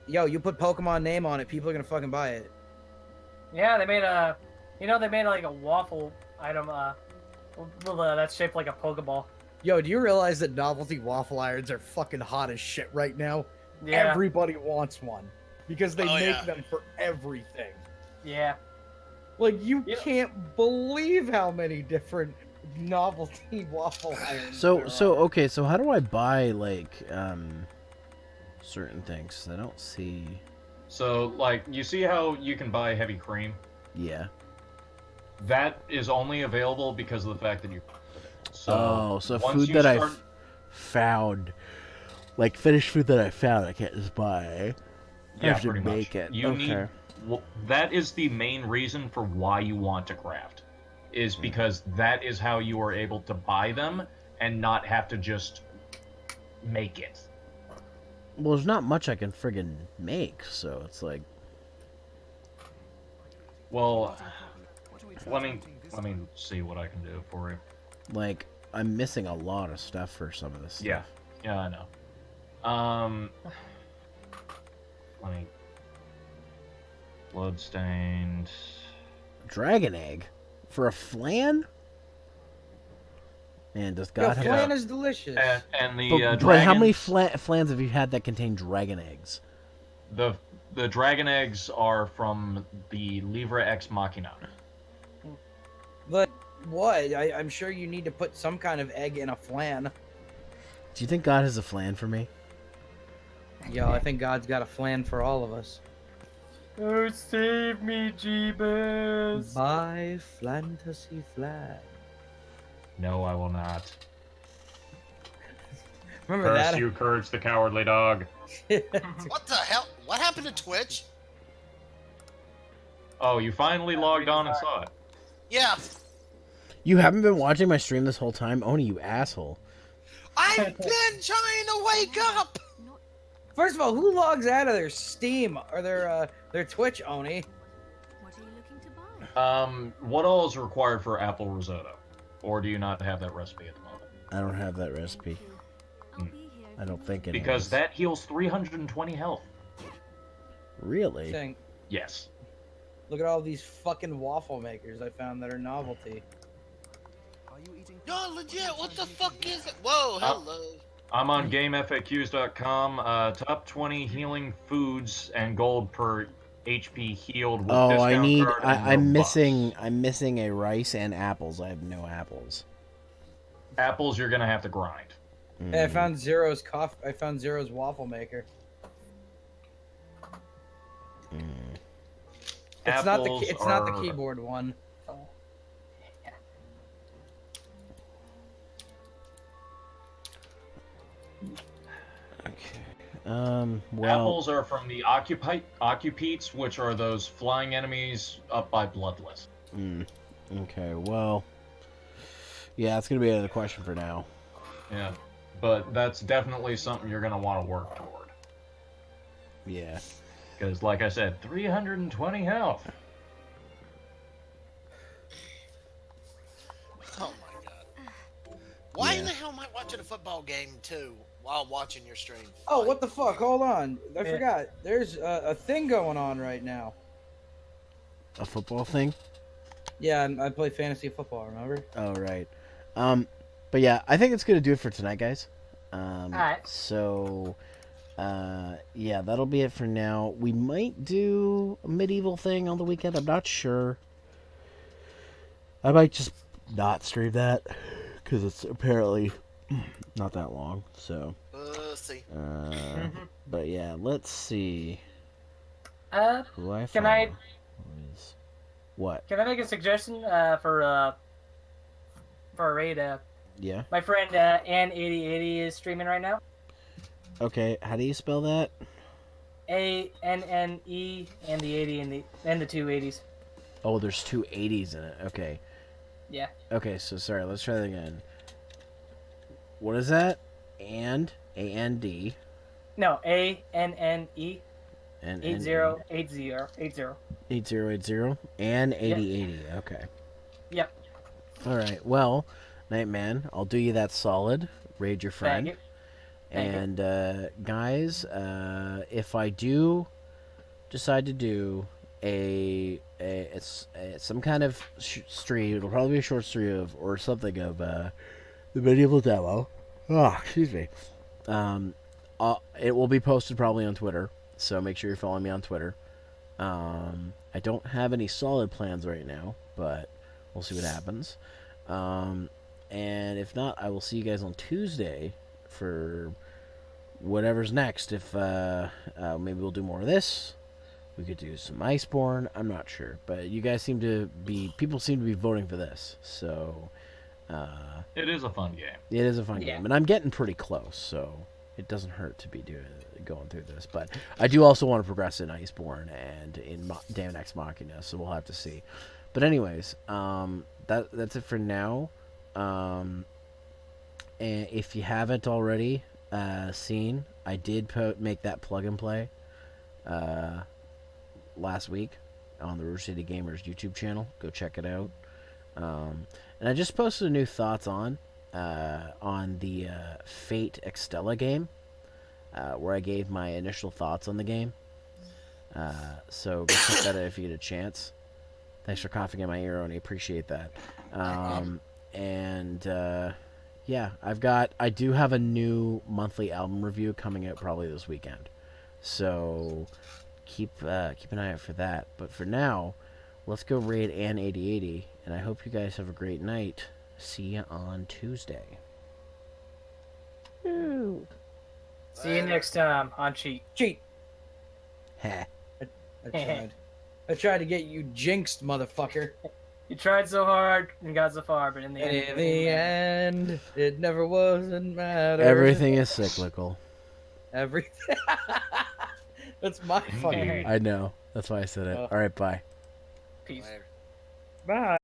Speaker 9: Yo, you put Pokemon name on it, people are gonna fucking buy it.
Speaker 6: Yeah, they made a, they made like a waffle item, that's shaped like a Pokeball.
Speaker 9: Yo, do you realize that novelty waffle irons are fucking hot as shit right now?
Speaker 6: Yeah.
Speaker 9: Everybody wants one because they
Speaker 10: Oh,
Speaker 9: make
Speaker 10: yeah.
Speaker 9: them for everything.
Speaker 6: Yeah.
Speaker 9: Like, you can't believe how many different novelty waffle irons there are.
Speaker 1: So how do I buy, like, certain things? I don't see...
Speaker 2: So, like, you see how you can buy heavy cream?
Speaker 1: Yeah.
Speaker 2: That is only available because of the fact that you... So,
Speaker 1: so
Speaker 2: once
Speaker 1: food
Speaker 2: you
Speaker 1: that
Speaker 2: start...
Speaker 1: I found, like, finished food that I found, I can't just buy. I
Speaker 2: Yeah,
Speaker 1: have to
Speaker 2: pretty
Speaker 1: make
Speaker 2: much.
Speaker 1: it.
Speaker 2: You
Speaker 1: Okay.
Speaker 2: need... Well, that is the main reason for why you want to craft. Is because that is how you are able to buy them and not have to just make it.
Speaker 1: Well, there's not much I can friggin' make, so it's like...
Speaker 2: Well, let me see what I can do for you.
Speaker 1: Like, I'm missing a lot of stuff for some of this stuff.
Speaker 2: Yeah, I know. Let me... Bloodstained...
Speaker 1: Dragon egg? For a flan? Man, does God have...
Speaker 9: flan is delicious.
Speaker 2: And the
Speaker 1: but how many
Speaker 2: dragons-
Speaker 1: flans have you had that contain dragon eggs?
Speaker 2: The dragon eggs are from the Livre Ex Machina.
Speaker 9: But what? I'm sure you need to put some kind of egg in a flan.
Speaker 1: Do you think God has a flan for me?
Speaker 9: Yo, I think God's got a flan for all of us.
Speaker 6: Oh, save me, Jeebus!
Speaker 9: Buy Fantasy Flag.
Speaker 2: No, I will not.
Speaker 9: Remember
Speaker 2: Curse
Speaker 9: that?
Speaker 2: you, Courage the Cowardly Dog.
Speaker 10: What the hell? What happened to Twitch?
Speaker 2: Oh, you finally logged on and saw it.
Speaker 10: Yeah,
Speaker 1: You haven't been watching my stream this whole time? Oni, you asshole.
Speaker 10: I've been trying to wake up.
Speaker 9: First of all, who logs out of their Steam or their Twitch, Oni?
Speaker 4: What are you looking to buy?
Speaker 2: What all is required for apple risotto? Or do you not have that recipe at the moment?
Speaker 1: I don't have that recipe.
Speaker 4: I'll be here.
Speaker 1: I don't think it
Speaker 2: Because
Speaker 1: is.
Speaker 2: that heals 320 health.
Speaker 1: Really?
Speaker 9: Thing.
Speaker 2: Yes.
Speaker 9: Look at all these fucking waffle makers I found that are novelty.
Speaker 10: No, legit. What the fuck is it? Whoa, hello.
Speaker 2: I'm on GameFAQs.com. Top 20 healing foods and gold per HP healed with
Speaker 1: Oh,
Speaker 2: discount
Speaker 1: I need.
Speaker 2: card and
Speaker 1: I'm
Speaker 2: no bucks.
Speaker 1: missing. I'm missing a rice and apples. I have no apples.
Speaker 2: Apples, you're gonna have to grind.
Speaker 9: Hey, I found Zero's I found Zero's waffle maker. It's not the.
Speaker 2: Apples
Speaker 9: It's not the
Speaker 2: are-
Speaker 9: keyboard one.
Speaker 1: Well.
Speaker 2: Apples are from the Occupeats, which are those flying enemies up by Bloodless.
Speaker 1: Okay. Well. Yeah, it's gonna be another question for now.
Speaker 2: Yeah, but that's definitely something you're gonna want to work toward.
Speaker 1: Yeah.
Speaker 2: Because, like I said, 320 health.
Speaker 10: Oh my god. Why in the hell am I watching a football game too while watching your stream?
Speaker 9: Oh, what the fuck? Hold on. I forgot. There's a thing going on right now.
Speaker 1: A football thing?
Speaker 9: Yeah, I play fantasy football, remember?
Speaker 1: Oh, right. But yeah, I think it's gonna do it for tonight, guys.
Speaker 6: Alright.
Speaker 1: So, yeah, that'll be it for now. We might do a medieval thing on the weekend. I'm not sure. I might just not stream that because it's apparently not that long. So,
Speaker 10: See.
Speaker 1: but yeah, let's see. Who I
Speaker 6: Can I?
Speaker 1: follow is- What?
Speaker 6: Can I make a suggestion for a raid?
Speaker 1: Yeah.
Speaker 6: My friend Ann8080 is streaming right now.
Speaker 1: Okay. How do you spell that?
Speaker 6: ANNE and the 80 and the two 80s.
Speaker 1: Oh, there's two 80s in it. Okay.
Speaker 6: Yeah.
Speaker 1: Okay, so sorry, let's try that again. What is that? And A-N-D.
Speaker 6: No, ANNE
Speaker 1: And
Speaker 6: 8080.
Speaker 1: 8080 and 8080. Okay.
Speaker 6: Yep.
Speaker 1: All right. Well, Nightman, I'll do you that solid. Raid your friend. And guys, if I do decide to do some kind of stream, it'll probably be a short stream or something of the medieval demo. Oh, excuse me. It will be posted probably on Twitter, so make sure you're following me on Twitter. I don't have any solid plans right now, but we'll see what happens. And if not, I will see you guys on Tuesday for whatever's next. If maybe we'll do more of this. We could do some Iceborne. I'm not sure, but you guys people seem to be voting for this, so
Speaker 2: it is a fun game.
Speaker 1: It is a fun game, and I'm getting pretty close, so it doesn't hurt to be going through this. But I do also want to progress in Iceborne and in Damn Ex Machina, so we'll have to see. But anyways, that's it for now. And if you haven't already seen, I did make that plug and play last week on the Rouge City Gamers YouTube channel. Go check it out. And I just posted a new thoughts on the Fate Extella game, where I gave my initial thoughts on the game. So go check that out if you get a chance. Thanks for coughing in my ear, Oni. Appreciate that. Yeah, I do have a new monthly album review coming out probably this weekend. So keep an eye out for that. But for now, let's go raid Ann8080, and I hope you guys have a great night. See you on Tuesday.
Speaker 7: Ooh.
Speaker 6: See you next time on Cheat.
Speaker 9: Cheat.
Speaker 1: Heh.
Speaker 9: I tried to get you jinxed, motherfucker.
Speaker 6: You tried so hard and got so far, but in the
Speaker 9: end, it never wasn't matter.
Speaker 1: Everything is cyclical.
Speaker 9: Everything. That's my fucking.
Speaker 1: I know. That's why I said it. All right, bye.
Speaker 6: Peace.
Speaker 9: Bye.